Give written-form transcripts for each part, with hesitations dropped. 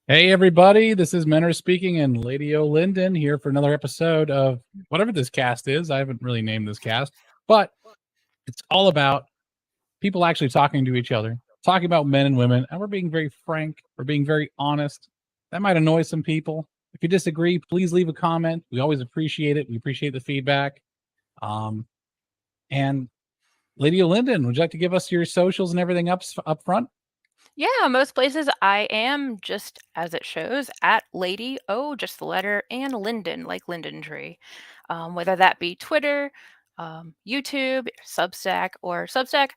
Hey everybody, this is Menor speaking and Lady O'Linden here for another episode of whatever this cast is. I haven't really named this cast, but it's all about people actually talking to each other, talking about men and women, and we're being very frank, we're being very honest. That might annoy some people. If you disagree, please leave a comment. We always appreciate it. We appreciate the feedback. Um, and Lady O'Linden, would you like to give us your socials and everything up front? Yeah, most places I am just as it shows at Lady O, just the letter, and Linden, like linden tree. Whether that be Twitter, YouTube, Substack, or Substack.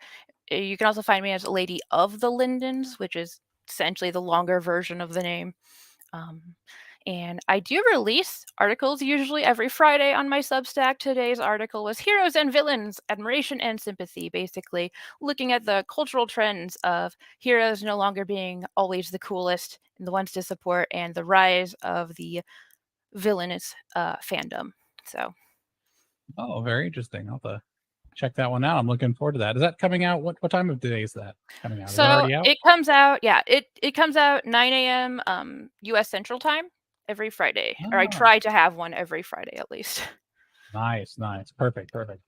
You can also find me as Lady of the Lindens, which is essentially the longer version of the name. Um, and I do release articles usually every Friday on my Substack. Today's article was Heroes and Villains, Admiration and Sympathy, basically looking at the cultural trends of heroes no longer being always the coolest and the ones to support, and the rise of the villainous fandom. So, Oh, very interesting. I'll have to check that one out. I'm looking forward to that. Is that coming out? What time of day is that coming out? Is it so already out? it comes out, yeah, it comes out 9 a.m. U.S. Central Time every Friday, or I Oh, try to have one every Friday at least. nice, nice. Perfect, perfect.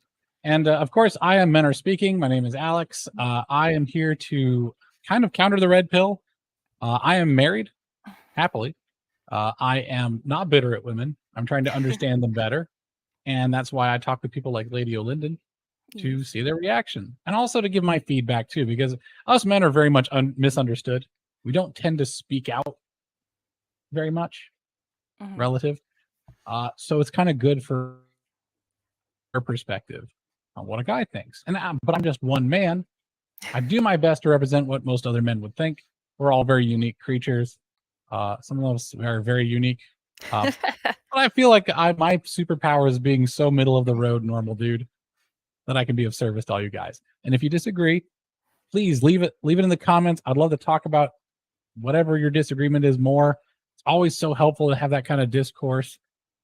And of course, I am Menor speaking. My name is Alex. I am here to kind of counter the red pill. I am married, happily. I am not bitter at women. I'm trying to understand them better. And that's why I talk to people like Lady O'Linden to Yes. see their reaction and also to give my feedback too, because us men are very much misunderstood. We don't tend to speak out very much Mhm. relative. So it's kind of good for her perspective on what a guy thinks. But I'm just one man. I do my best to represent what most other men would think. We're all very unique creatures. Some of us are very unique. But I feel like my superpower is being so middle of the road, normal dude, that I can be of service to all you guys. And if you disagree, please leave it in the comments. I'd love to talk about whatever your disagreement is more. It's always so helpful to have that kind of discourse.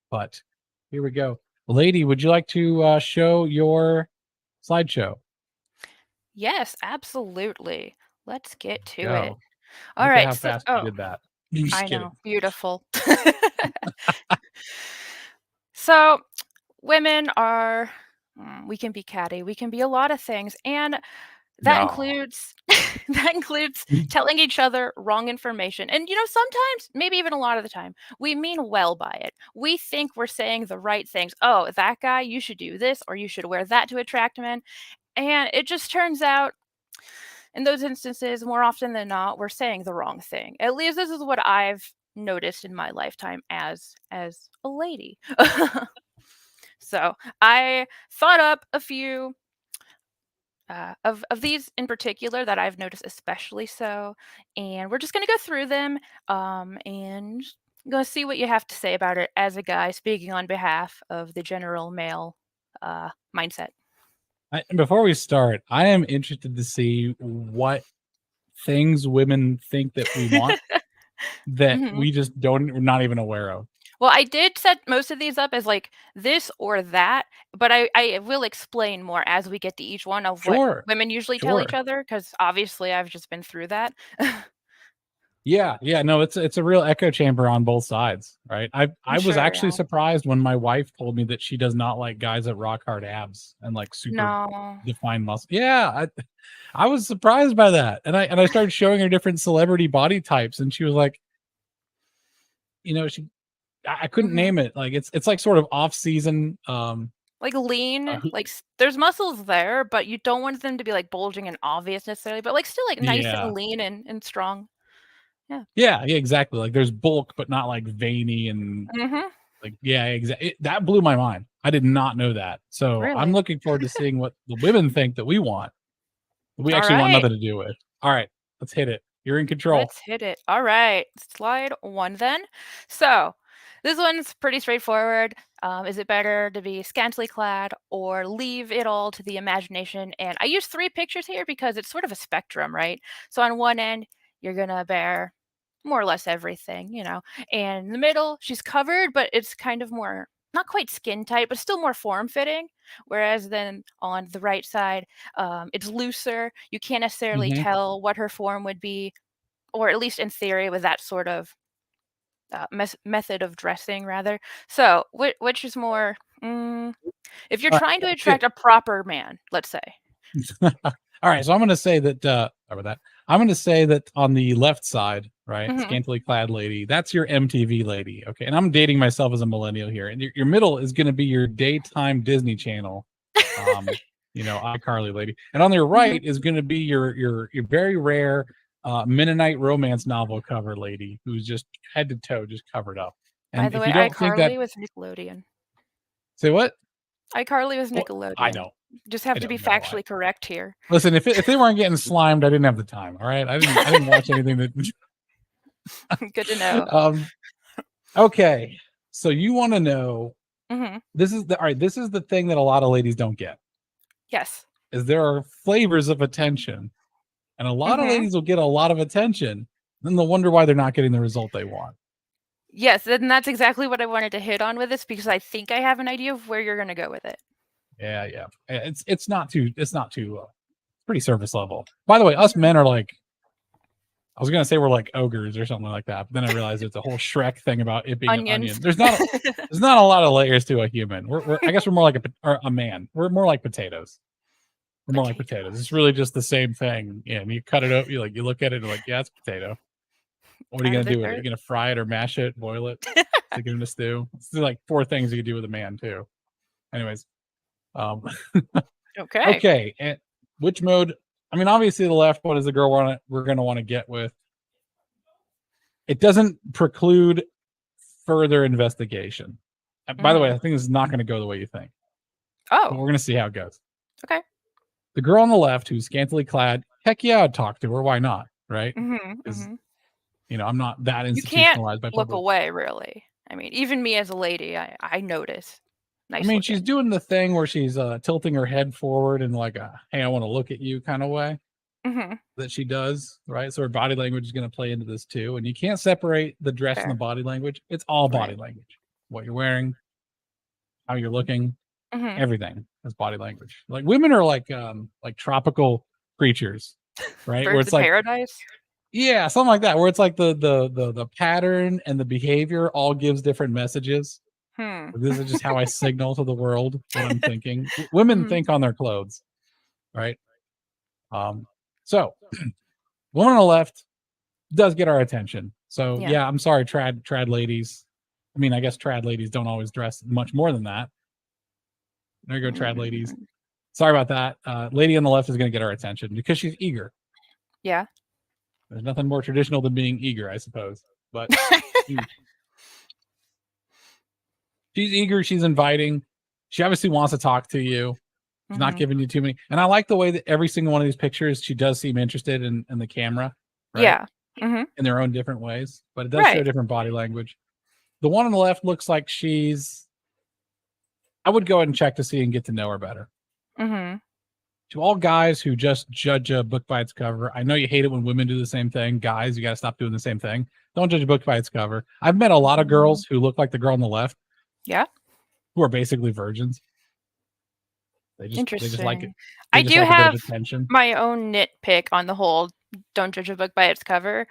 But here we go. Lady, would you like to show your slideshow? Yes, absolutely. Let's get to it. Go. All Look at right. how So, fast you did that. I'm just I kidding. know, beautiful. So, women are, we can be catty, we can be a lot of things, and that No. includes that includes telling each other wrong information. And sometimes, maybe even a lot of the time, we mean well by it. We think we're saying the right things. Oh, that guy, you should do this, or you should wear that to attract men. And it just turns out in those instances, more often than not, we're saying the wrong thing. At least this is what I've noticed in my lifetime as a lady. So I thought up a few of these in particular that I've noticed especially so, and we're just gonna go through them, and gonna see what you have to say about it as a guy speaking on behalf of the general male mindset. Before we start, I am interested to see what things women think that we want that Mhm. we just don't, we're not even aware of. Well, I did set most of these up as like this or that, but I will explain more as we get to each one of what Sure. women usually tell each Sure. other, because obviously I've just been through that. Yeah, yeah, no, it's a real echo chamber on both sides, right? I I'm was sure, actually yeah. surprised when my wife told me that she does not like guys that rock hard abs and like super No. defined muscle. Yeah, I was surprised by that. And I started showing her different celebrity body types and she was like, she I couldn't Mhm. name it. Like it's like sort of off season Like lean, who, like there's muscles there, but you don't want them to be like bulging and obvious necessarily, but like still like nice and yeah. lean and strong. Yeah. Yeah, yeah, exactly. Like there's bulk but not like veiny and Mhm. like, yeah, exactly. That blew my mind. I did not know that. So I'm Really. looking forward to seeing what the women think that we want. We All actually want right. nothing to do with. All right, let's hit it. You're in control. Let's hit it. All right. Slide one then. So, this one's pretty straightforward. Is it better to be scantily clad or leave it all to the imagination? And I use three pictures here because it's sort of a spectrum, right? So, on one end, you're going to bear more or less everything, and in the middle, she's covered, but it's kind of more, not quite skin tight, but still more form fitting. Whereas then on the right side, it's looser. You can't necessarily Mhm. tell what her form would be, or at least in theory, with that sort of method of dressing, rather. So, which is more? If you're All trying to right. attract a proper man, let's say. All right, so I'm going to say that. Sorry about that. I'm going to say that on the left side, right, Hmm. scantily clad lady, that's your MTV lady. Okay, and I'm dating myself as a millennial here, and your middle is going to be your daytime Disney Channel, iCarly lady, and on your Hmm. right is going to be your very rare Mennonite romance novel cover lady who's just head to toe just covered up. By And the if way, you don't think that, iCarly was Nickelodeon. say what? iCarly was What? I Nickelodeon. know, Just have I to be don't know. factually correct here. Listen, if they weren't getting slimed, I didn't have the time. All right, I didn't watch anything that. Good to know. Okay, so you want to know, Hmm. this is the all right. This is the thing that a lot of ladies don't get, Yes. is there are flavors of attention, and a lot of Hmm. ladies will get a lot of attention, then they'll wonder why they're not getting the result they want. Yes, and that's exactly what I wanted to hit on with this because I think I have an idea of where you're going to go with it. Yeah. It's pretty surface level. By the way, us Mhm. men are like, I was gonna say we're like ogres or something like that, but then I realized it's a whole Shrek thing about it being an Onions. onion. There's not a lot of layers to a human. We're I guess we're more like a man. We're more like potatoes. We're more like Potato. potatoes. It's really just the same thing. Yeah, and you cut it up, you look at it and like, yeah, it's potato. What are you Out of gonna the do with it? You're dirt. gonna fry it or mash it, boil it, stick it in a stew. It's like four things you can do with a man too. Anyways, um, Okay. okay. And which mode? I mean, obviously the left one is the girl we're gonna want to get with. It doesn't preclude further investigation. By the way, Hmm. I think this is not going to go the way you think, but Oh, we're going to see how it goes. okay. The girl on the left, who's scantily clad, heck yeah, I'd talk to her. Why not? Right? Hmm. Because Hmm. I'm not that You can't institutionalized by look public. away, really. I mean, even me as a lady, I notice. I Nice mean, she's looking. doing the thing where she's tilting her head forward in like a "Hey, I want to look at you" kind of way Hmm. that she does. Right? So her body language is going to play into this too, and you can't separate the dress and the Fair. body language. It's all body Right. language. What you're wearing, how you're looking, Hmm. everything is body language. Like women are like tropical creatures, right? Where Birds it's of like, paradise. yeah, something like that, where it's like the pattern and the behavior all gives different messages. Hmm. This is just how I signal to the world what I'm thinking. Women Hmm. think on their clothes, right? So woman on the left does get our attention. So Yeah. yeah, I'm sorry, trad ladies. I mean, I guess trad ladies don't always dress much more than that. There you go, trad ladies. Mm. Sorry about that. Lady on the left is going to get our attention because she's eager. Yeah. There's nothing more traditional than being eager, I suppose. But she's eager. She's inviting. She obviously wants to talk to you. She's not Hmm. giving you too many. And I like the way that every single one of these pictures, she does seem interested in the camera, right? Yeah. Hmm. In their own different ways. But it does show Right. different body language. The one on the left looks like I would go ahead and check to see and get to know her better. Hmm. To all guys who just judge a book by its cover, I know you hate it when women do the same thing. Guys, you got to stop doing the same thing. Don't judge a book by its cover. I've met a lot of girls who look like the girl on the left Yeah. who are basically virgins. They just like it. Interesting. They I just do like a bit of have attention. my own nitpick on the whole don't judge a book by its cover.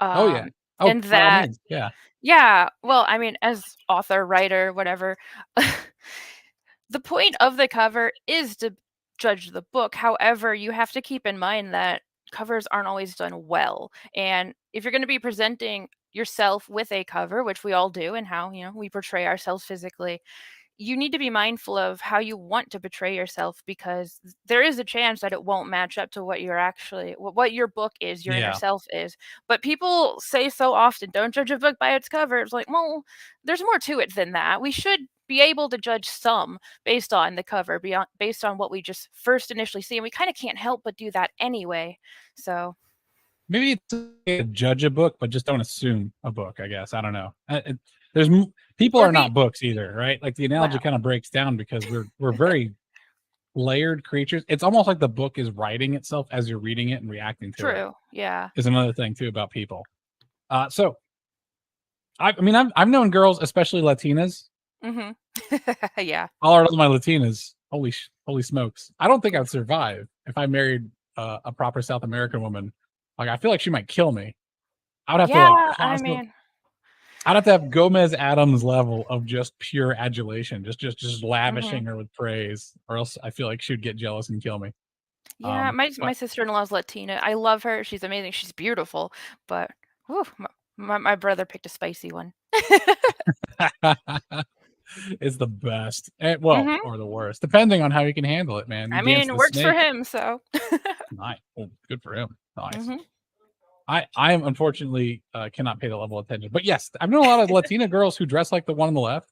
Oh yeah. Um, Oh, and by all that, means. Yeah. yeah, well, I mean, as author, writer, whatever, the point of the cover is to judge the book. However, you have to keep in mind that covers aren't always done well. And if you're going to be presenting yourself with a cover, which we all do, and how, we portray ourselves physically, you need to be mindful of how you want to portray yourself because there is a chance that it won't match up to what you're actually what your book is, your inner Yeah. self is. But people say so often, don't judge a book by its cover. It's like, well, there's more to it than that. We should be able to judge some based on the cover, beyond based on what we just first initially see. And we kind of can't help but do that anyway. So Maybe it's okay to judge a book, but just don't assume a book, I guess. I don't know. There's people or are be not books either, right? Like the analogy well, kind of breaks down because we're very layered creatures. It's almost like the book is writing itself as you're reading it and reacting to it. true. Yeah. Is another thing too about people. So I mean, I've known girls, especially Latinas. Mhm. Yeah. All our my Latinas. Holy smokes! I don't think I'd survive if I married a proper South American woman. Like I feel like she might kill me. I would have to like Yeah, I constantly. mean, I'd have to have Gomez Adams level of just pure adulation, just Mhm. lavishing her with praise, or else I feel like she'd get jealous and kill me. Yeah, my But sister-in-law's Latina. I love her. She's amazing. She's beautiful, but whew, my brother picked a spicy one. it's the best. Well, Mhm. or the worst, depending on how you can handle it, man. You I dance mean, it the works for snake. him, so. Nice. Well, good for him. Nice. Mhm. I am unfortunately cannot pay the level of attention. But yes, I've known a lot of Latina girls who dress like the one on the left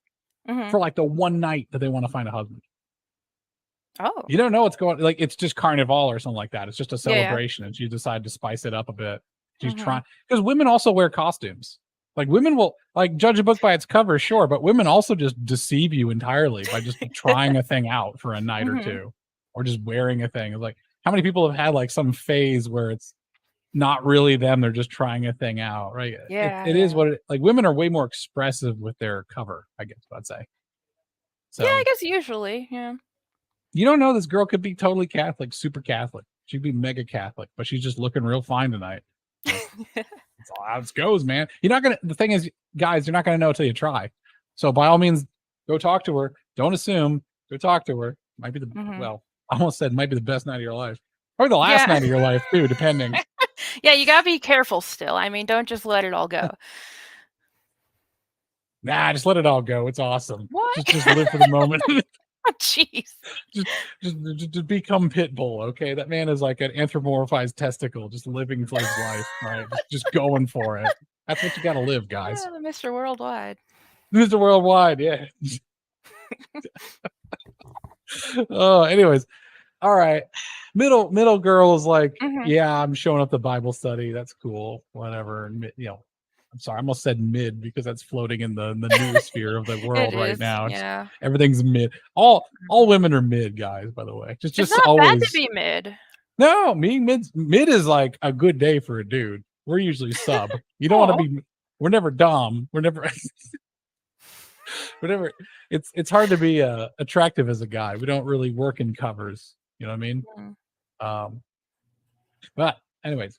Mhm. for like the one night that they want to find a husband. Oh. You don't know what's going, like it's just carnival or something like that. It's just a Yeah, yeah. celebration, and she decided to spice it up a bit. She's trying, Mhm. because women also wear costumes. Like women will like judge a book by its cover, sure, but women also just deceive you entirely by just trying a thing out for a night or Mhm. two, or just wearing a thing. It's like how many people have had like some phase where it's not really them, they're just trying a thing out, right? it, Yeah, it is yeah. what it, like women are way more expressive with their cover, I guess I'd say. Yeah, I So guess usually, yeah. you don't know, this girl could be totally Catholic, super Catholic. She'd be mega Catholic, but she's just looking real fine tonight. Like, that's all how it goes, man. You're not gonna. The thing is, guys, you're not gonna know until you try. So by all means, go talk to her. Don't assume. Go talk to her. Might be the Mhm. well. I almost said might be the best night of your life. Probably the last Yeah. night of your life too, depending. Yeah, you gotta be careful still. I mean, don't just let it all go. Nah, just let it all go. It's awesome. What? Just live for the moment. Jeez. just, just become Pitbull. Okay, that man is like an anthropomorphized testicle, just living for his life. All right, just going for it. That's what you got to live, guys. Ah, Mr. Worldwide. Mr. Worldwide, yeah. Anyways, all right. Middle girl is like, Mhm. yeah, I'm showing up to Bible study. That's cool. Whatever. And I'm sorry, I almost said mid because that's floating in the noosphere of the It world right is, now. yeah. Everything's mid. All Mhm. women are mid, guys. By the way, It's just not bad to always. be mid. No, me mid is like a good day for a dude. We're usually sub. You don't want to Oh. be. We're never dom. We're never. Whatever. It's hard to be attractive as a guy. We don't really work in covers. You know what I mean? Mm. Um, but anyways,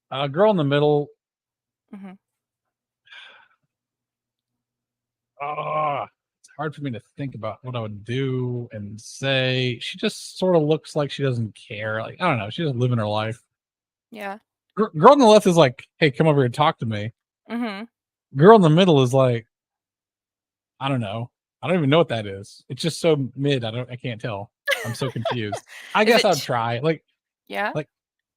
a girl in the middle. Mhm. It's hard for me to think about what I would do and say. She just sort of looks like she doesn't care. Like I don't know. She's just living her life. Yeah. Girl on the left is like, "Hey, come over here and talk to me." Mhm. Girl in the middle is like, I don't know. I don't even know what that is. It's just so mid. I can't tell. I'm so confused. I Is guess it I'd try. yeah? Like,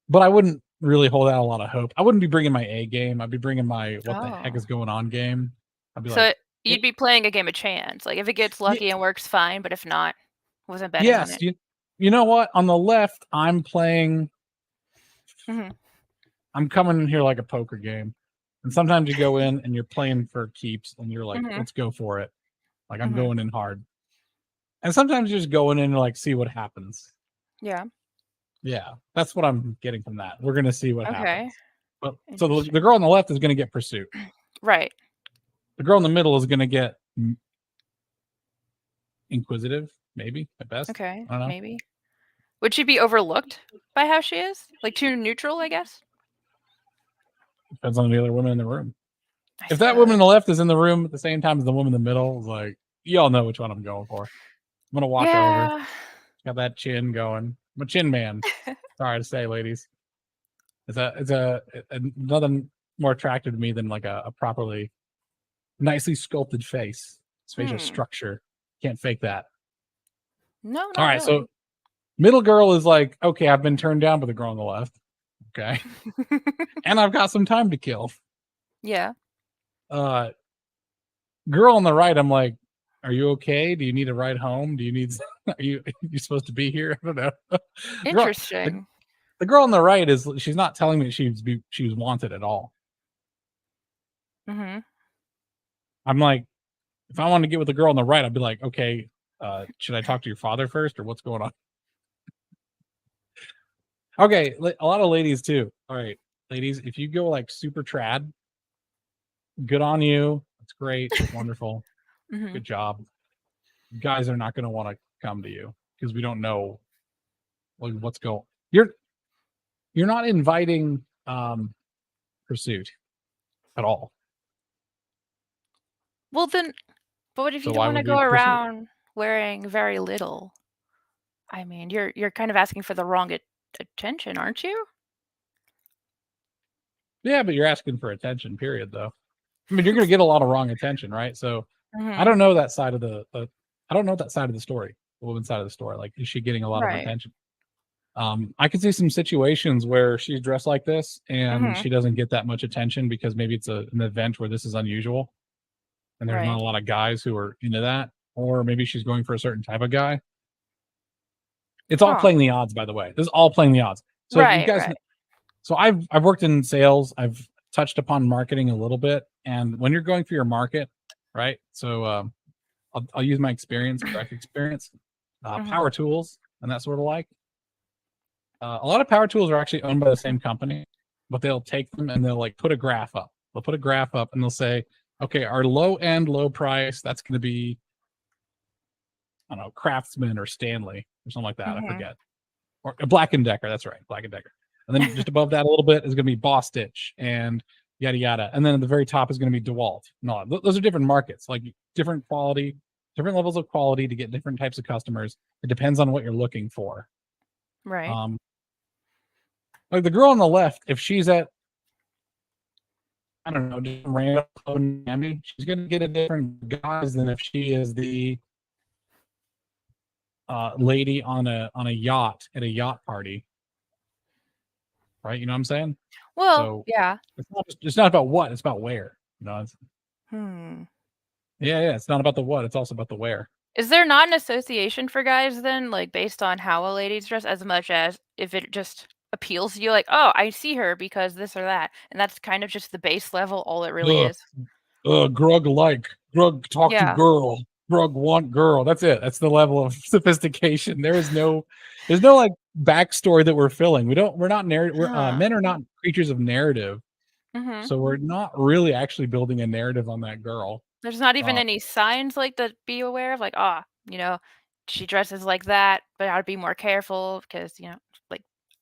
but I wouldn't really hold out a lot of hope. I wouldn't be bringing my A game. I'd be bringing my what the heck Oh. is going on game. I'd be So like, it you'd be playing a game of chance. Like, if it gets "Y- lucky and works, fine, but if not, wasn't betting on yes, it. you know what? On the left, I'm playing. Mhm. I'm coming in here like a poker game, and sometimes you go in and you're playing for keeps, and you're like, Mhm. let's go for it. Like I'm Mhm. going in hard, and sometimes you're just going in and like see what happens. Yeah. Yeah, that's what I'm getting from that. We're gonna see what Okay. happens. But so the Interesting. girl on the left is gonna get pursuit. Right. The girl in the middle is gonna get inquisitive, maybe at best. Okay. I don't know. Maybe. Would she be overlooked by how she is? Like, too neutral, I guess? Depends on the other woman in the room. I If that woman suppose. on the left is in the room at the same time as the woman in the middle, it's like y'all know which one I'm going for. I'm gonna walk over. Yeah. Got that chin going. I'm a chin man. Sorry to say, ladies. It's nothing more attractive to me than like a properly nicely sculpted face. It's facial Hmm. structure. Can't fake that. No, All not right, so really. middle girl is like, okay, I've been turned down by the girl on the left. Okay. And I've got some time to kill. Yeah. Uh Girl on the right, I'm like, are you okay? Do you need a ride home? Do you need are you supposed to be here? I don't know. girl the, Interesting. the girl on the right is she's not telling me she was wanted at all. Mhm. I'm like, if I want to get with the girl on the right, I'd be like, okay, should I talk to your father first or what's going on? Okay, a lot of ladies too. All right, ladies, if you go like super trad, good on you. That's great. Wonderful. Mhm. Good job. Guys are not going to want to come to you because we don't know like what's going. You're not inviting pursuit at all. Well, then, but what if you So don't why want to would we go pursue it? around wearing very little? I mean, you're kind of asking for the wrong attention, aren't you? Yeah, but you're asking for attention, period, though. I mean, you're going to get a lot of wrong attention, right? So I Mhm. don't know that side of I don't know that side of the story, the woman's side of the story. Like, is she getting a lot of Right. attention? I can see some situations where she's dressed like this and Mhm. she doesn't get that much attention because maybe it's an event where this is unusual and there's not Right. a lot of guys who are into that, or maybe she's going for a certain type of guy. It's all Huh. playing the odds, by the way. This is all playing the odds. So you Right, guys, right. so I've worked in sales. I've touched upon marketing a little bit, and when you're going for your market, right? So I'll use my experience, direct experience, Mhm. power tools, and that sort of like. A lot of power tools are actually owned by the same company, but they'll take them and they'll like put a graph up. They'll put a graph up and they'll say, okay, our low end, low price, that's going to be, I don't know, Craftsman or Stanley or something like that. I Mhm. forget. Or Black and Decker. That's right, Black and Decker. And then just above that a little bit is going to be Boss Stitch and yada yada. And then at the very top is going to be DeWalt. No, those are different markets, like different quality, different levels of quality to get different types of customers. It depends on what you're looking for. Right. Um, like the girl on the left, if she's at, I don't know, just random club in Miami, she's going to get a different guys than if she is the lady on a yacht at a yacht party, right? You know what I'm saying? Well, So yeah. it's not about what, it's about where. You know, Hmm. yeah. It's not about the what, it's also about the where. Is there not an association for guys then, like, based on how a lady's dressed as much as if it just appeals to you, like, "Oh, I see her because this or that," and that's kind of just the base level, all it really Ugh, is? Grug like, Grug talk to Yeah. girl, Grug want girl. That's it. That's the level of sophistication. There's no like backstory that we're filling. We're not narrative. Huh. Men are not creatures of narrative. Mhm. So we're not really actually building a narrative on that girl. There's not even Uh, any signs, like, to be aware of, like, "Ah, you know, she dresses like that, but I'd be more careful because like, no,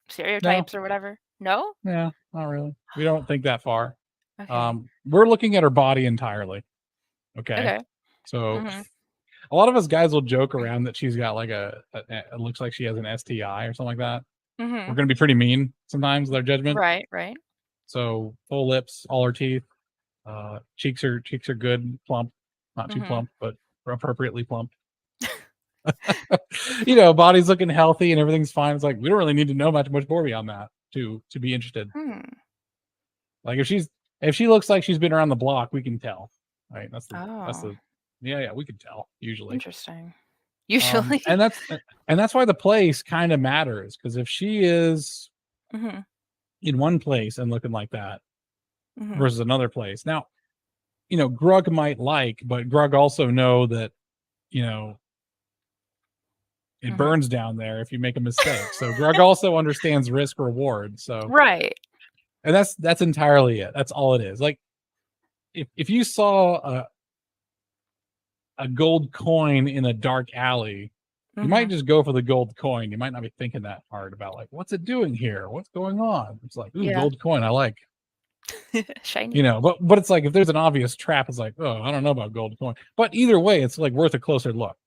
stereotypes or whatever?" No? yeah, not really. We don't think that far. Okay. We're looking at her body entirely. Okay. Okay. So Mhm. a lot of us guys will joke around that she's got like it looks like she has an STI or something like that. We're Mhm. going to be pretty mean sometimes with our judgment. Right, right. So full lips, all her teeth, cheeks are good, plump, not too Mhm. plump, but appropriately plump. You know, body's looking healthy and everything's fine. It's like we don't really need to know much more beyond that to be interested. Hmm. Like if she looks like she's been around the block, we can tell. Right? That's Oh, the yeah, we can tell usually. interesting. Usually. And that's why the place kind of matters, because if she is Mhm. in one place and looking like that Mhm. versus another place. Now, you know, Grug might like, but Grug also know that, you know, it Mhm. burns down there if you make a mistake. So Grug also understands risk reward. So Right. and that's entirely it. That's all it is. Like if you saw a gold coin in a dark alley, you might Mhm. just go for the gold coin. You might not be thinking that hard about like, what's it doing here? What's going on? It's like, ooh, Yeah. gold coin. I like, Shiny. you know, but it's like if there's an obvious trap, it's like, oh, I don't know about gold coin. But either way, it's like worth a closer look.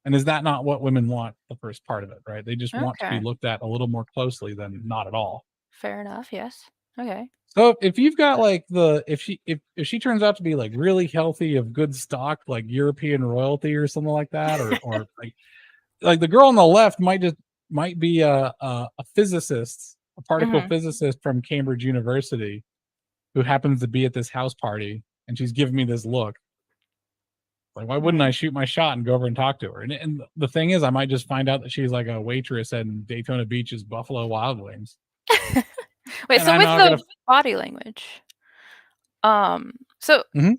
And is that not what women want? The first part of it, right? They just want to be Okay. looked at a little more closely than not at all. Fair enough, yes. Okay. So if you've got like if she turns out to be like really healthy of good stock, like European royalty or something like that, or like the girl on the left might be a physicist, a particle Mhm. physicist from Cambridge University who happens to be at this house party, and she's giving me this look. Like, why wouldn't I Hmm. shoot my shot and go over and talk to her? And the thing is, I might just find out that she's like a waitress at Daytona Beach's Buffalo Wild Wings, Wait, and so I'm with not gonna. the body language, so Mhm.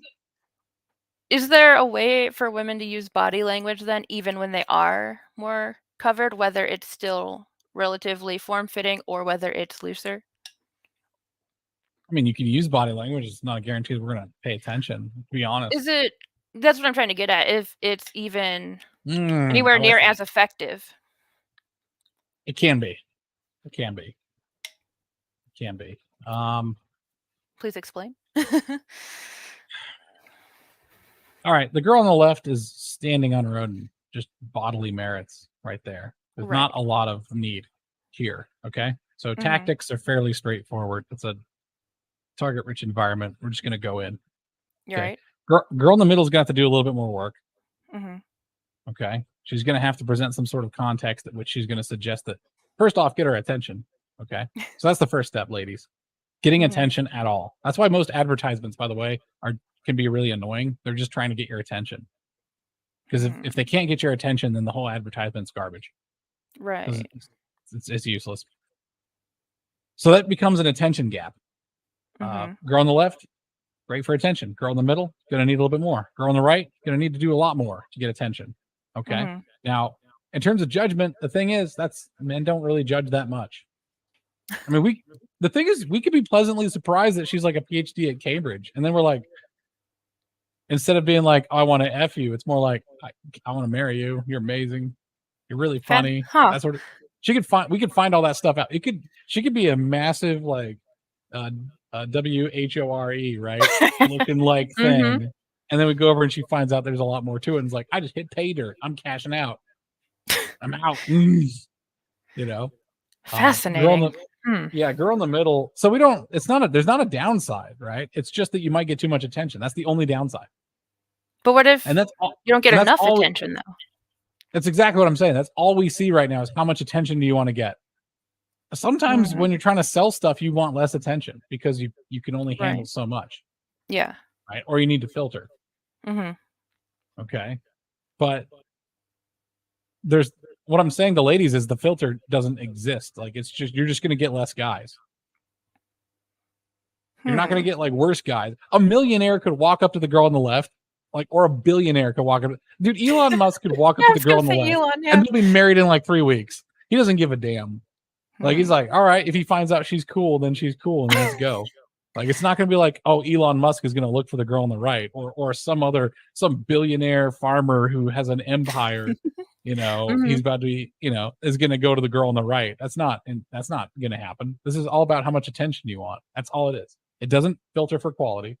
is there a way for women to use body language then even when they are more covered, whether it's still relatively form-fitting or whether it's looser? I mean, you can use body language. It's not a guarantee that we're gonna pay attention. To be honest, Is it That's what I'm trying to get at, if it's even I anywhere like near that. as effective. It can be. It can be. It can be. Um, Please explain. All right, the girl on the left is standing on her own, just bodily merits right there. There's Right. not a lot of need here. Okay, so tactics are fairly straightforward. It's a target-rich environment. We're just gonna go in. You're Okay, right. girl in the middle is gonna have to do a little bit more work. Mm-hmm. Okay, she's gonna have to present some sort of context at which she's gonna suggest that first off, get her attention. Okay, so that's the first step, ladies. Getting Mm-hmm. attention at all. That's why most advertisements, by the way, can be really annoying. They're just trying to get your attention. Because if they can't get your attention, then the whole advertisement's garbage. Right. It's useless. So that becomes an attention gap. Girl on the left, great for attention. Girl in the middle, gonna need a little bit more. Girl on the right, gonna need to do a lot more to get attention. Okay. Now, in terms of judgment, the thing is, that's men don't really judge that much. I mean, the thing is, we could be pleasantly surprised that she's like a PhD at Cambridge, and then we're like, instead of being like, oh, I want to F you, it's more like, I want to marry you. You're amazing. You're really funny. That sort of. We could find all that stuff out. She could be a massive like WHORE, right? Looking like thing. And then we go over and she finds out there's a lot more to it. And it's like, I just hit pay dirt. I'm cashing out. I'm out. You know. Fascinating. Girl in the middle. So there's not a downside, right? It's just that you might get too much attention. That's the only downside. But what if and that's all, you don't get enough attention though? That's exactly what I'm saying. That's all we see right now is how much attention do you want to get? Sometimes when you're trying to sell stuff, you want less attention because you can only handle so much. Yeah. Right. Or you need to filter. Okay. But there's what I'm saying to ladies is the filter doesn't exist. Like you're just going to get less guys. You're not going to get like worse guys. A millionaire could walk up to the girl on the left, or a billionaire could walk up. Dude, Elon Musk could walk up to the girl on the left and they'll be married in like 3 weeks. He doesn't give a damn. Like he's like, all right, if he finds out she's cool, then she's cool, and let's go. Like it's not going to be like, oh, Elon Musk is going to look for the girl on the right, or some billionaire farmer who has an empire. He's about to be, is going to go to the girl on the right. That's not going to happen. This is all about how much attention you want. That's all it is. It doesn't filter for quality.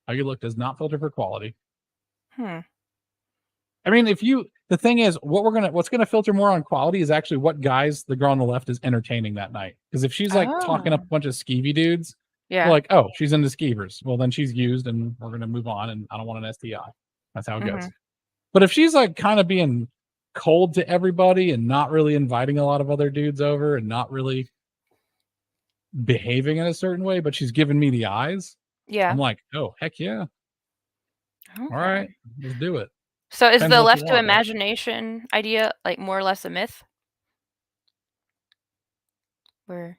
How you look does not filter for quality. I mean, the thing is, what's gonna filter more on quality is actually what guys the girl on the left is entertaining that night. Because if she's like talking up a bunch of skeevy dudes, we're like, oh, she's into skeevers. Well, then she's used, and we're gonna move on. And I don't want an STI. That's how it goes. But if she's like kind of being cold to everybody and not really inviting a lot of other dudes over and not really behaving in a certain way, but she's giving me the eyes. I'm like, oh, heck yeah. All right, let's do it. So is the left to imagination idea like more or less a myth?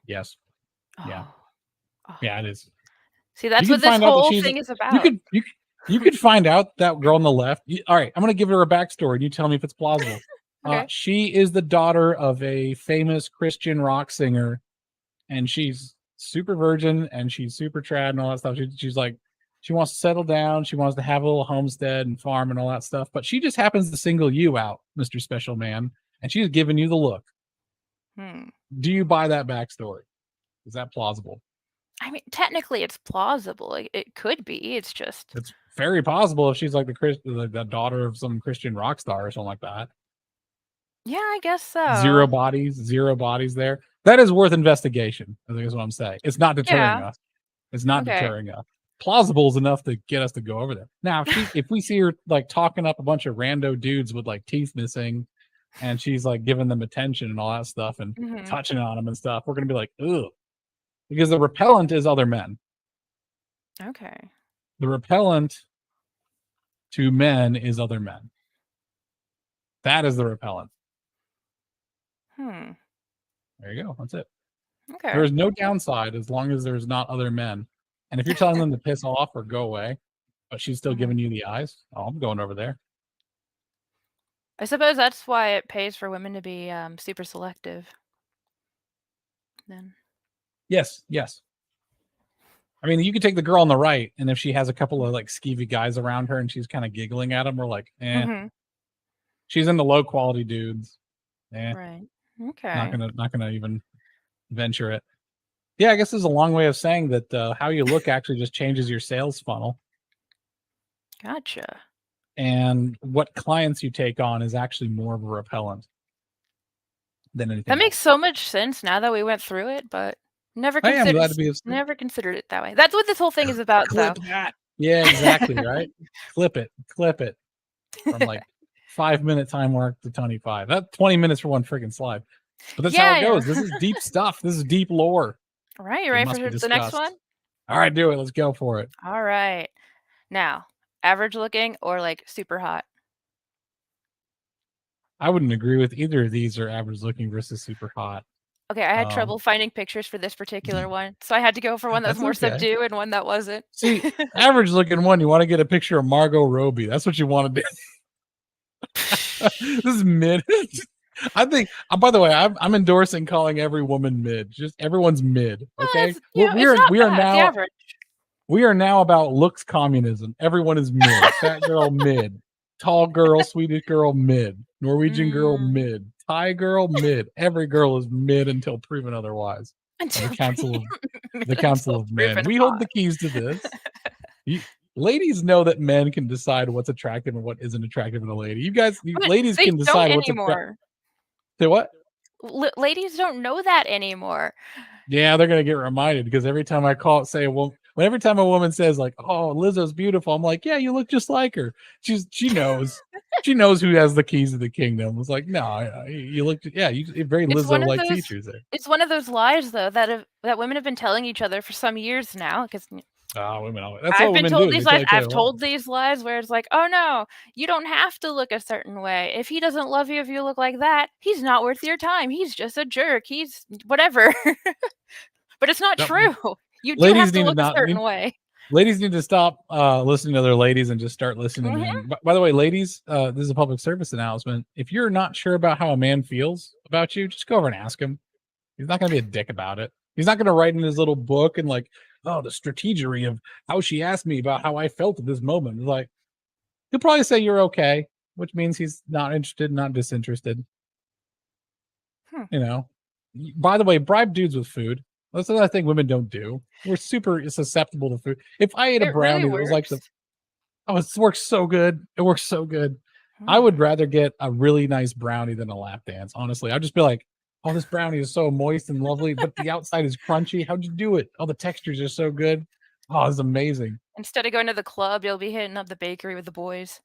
Yes. Yeah. Yeah, it is. See, that's what this whole thing is about. You could find out that girl on the left. All right, I'm going to give her a backstory and you tell me if it's plausible. She is the daughter of a famous Christian rock singer, and she's super virgin and she's super trad and all that stuff. She's like, she wants to settle down. She wants to have a little homestead and farm and all that stuff. But she just happens to single you out, Mr. Special Man, and she's giving you the look. Do you buy that backstory? Is that plausible? I mean, technically, it's plausible. It could be. It's very possible if she's like the daughter of some Christian rock star or something like that. Yeah, I guess so. Zero bodies there. That is worth investigation, I think is what I'm saying. It's not deterring us. It's not deterring us. Plausible is enough to get us to go over there. Now, if we see her like talking up a bunch of rando dudes with like teeth missing, and she's like giving them attention and all that stuff and touching on them and stuff, we're gonna be like, ugh, because the repellent is other men. Okay. The repellent to men is other men. That is the repellent. There you go. That's it. Okay. There is no downside as long as there's not other men. And if you're telling them to piss off or go away, but she's still giving you the eyes, I'm going over there. I suppose that's why it pays for women to be super selective. Then. Yes. I mean, you could take the girl on the right, and if she has a couple of like skeevy guys around her and she's kind of giggling at them, we're like, She's into low quality dudes. Right. Okay. Not gonna even venture it. Yeah, I guess there's a long way of saying that how you look actually just changes your sales funnel. Gotcha. and what clients you take on is actually more of a repellent than anything That makes else. so much sense now that we went through it, but never I am considered glad to be never considered it that way. That's what this whole thing is about, though. clip that. Yeah, exactly, right? Clip it from like 5 minute time mark to 25. That's 20 minutes for one freaking slide. But that's how it Yeah, goes. This is deep stuff. This is deep lore. right. You It ready must be for the next one? discussed. All right, do it. Let's go for it. All right. Now, average looking or like super hot? I wouldn't agree with either of these are average looking versus super hot. Okay, I had trouble finding pictures for this particular one, so I had to go for one that was That's more okay. subdued and one that wasn't. See, average looking one, you want to get a picture of Margot Robbie. That's what you want to do. This is mid. I think. By the way, I'm endorsing calling every woman mid. Just everyone's mid. Well, Okay, it's, you know, it's not we are bad. It's the now average. we are now about looks communism. Everyone is mid. Fat girl mid. Tall girl, Swedish girl mid. Norwegian girl Mm, mid. Thai girl mid. Every girl is mid until proven otherwise. until The council of until men. proven We hold hot. the keys to this. You, ladies know that men can decide what's attractive and what isn't attractive in a lady. But Ladies they can don't decide what's attractive. anymore. Say what? Ladies don't know that anymore. Yeah, they're gonna get reminded because every time I say every time a woman says like, "Oh, Lizzo's beautiful," I'm like, "Yeah, you look just like her." She knows. She knows who has the keys to the kingdom. It's like, no, you look, yeah, you very It's one Lizzo of like those. features there. It's one of those lies, though, that women have been telling each other for some years now. Because Oh, women, that's I've what been women told do. these They lies. tell each I've other, told these lies where it's like, oh no, you don't have to look a certain way. If he doesn't love you if you look like that, he's not worth your time. He's just a jerk. He's whatever. But it's not no, true. You do have ladies to need to look a not certain way. ladies need to stop listening to other ladies and just start listening to Mhm. men. By the way, ladies, this is a public service announcement. If you're not sure about how a man feels about you, just go over and ask him. He's not going to be a dick about it. He's not going to write in his little book and like, oh, the strategery of how she asked me about how I felt at this moment. Like, he'll probably say you're okay, which means he's not interested, not disinterested. Hmm. You know. By the way, bribe dudes with food. That's another thing women don't do. We're super susceptible to food. If I ate a It really brownie that was like works. it works so good. It works so good. I Hmm. would rather get a really nice brownie than a lap dance. Honestly, I'd just be like, "Oh, this brownie is so moist and lovely, but the outside is crunchy. How'd you do it? Oh, the textures are so good. Oh, it's amazing." Instead of going to the club, you'll be hitting up the bakery with the boys.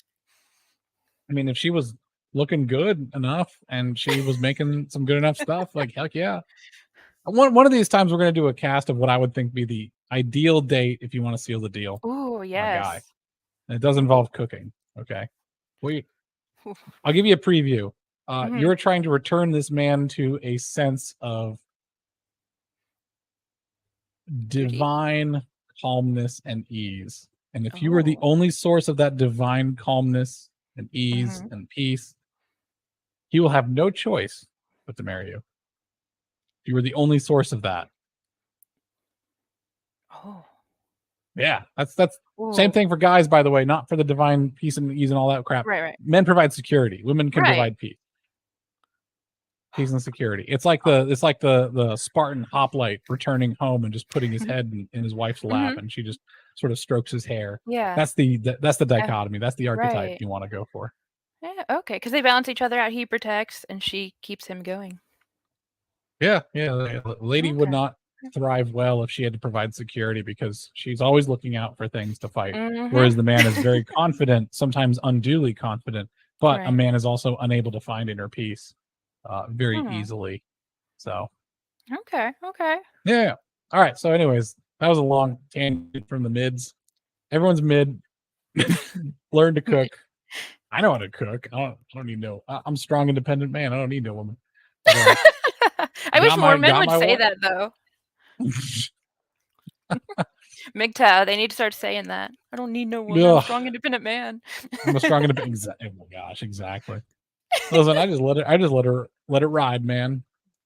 I mean, if she was looking good enough and she was making some good enough stuff, like heck yeah. One of these times we're gonna do a cast of what I would think be the ideal date if you want to seal the deal Ooh, on a guy. yes. And it does involve cooking. Okay. We I'll give you a preview. Mm-hmm. You're trying to return this man to a sense of Beauty. divine calmness and ease. And if you were the Oh. only source of that divine calmness and ease Mm-hmm. and peace, he will have no choice but to marry you. If you were the only source of that. Oh. Yeah, that's same Ooh. thing for guys, by the way, not for the divine peace and ease and all that crap. Right. Right. Men provide security. Women can Right. provide peace and security. It's like the Spartan hoplite returning home and just putting his head in his wife's lap, Mm-hmm. and she just sort of strokes his hair. Yeah. That's the Uh, dichotomy. That's the archetype right. you want to go for. Yeah. Okay. Because they balance each other out. He protects, and she keeps him going. Yeah, yeah. The lady would Okay. not thrive well if she had to provide security because she's always looking out for things to fight. Mm-hmm. Whereas the man is very confident, sometimes unduly confident, but a Right. man is also unable to find inner peace very Hmm. easily. So Okay. Okay. yeah. All right. So, anyways, that was a long tangent from the mids. Everyone's mid. Learn to cook. I know how to cook. I don't need no. I'm a strong, independent man. I don't need no woman. But, I wish more men got would my say one. that though. MGTOW, they need to start saying that. I don't need no woman. I'm a Ugh, strong, independent man. I'm a strong, independent. Oh my gosh, exactly. Listen, I just let it ride, man.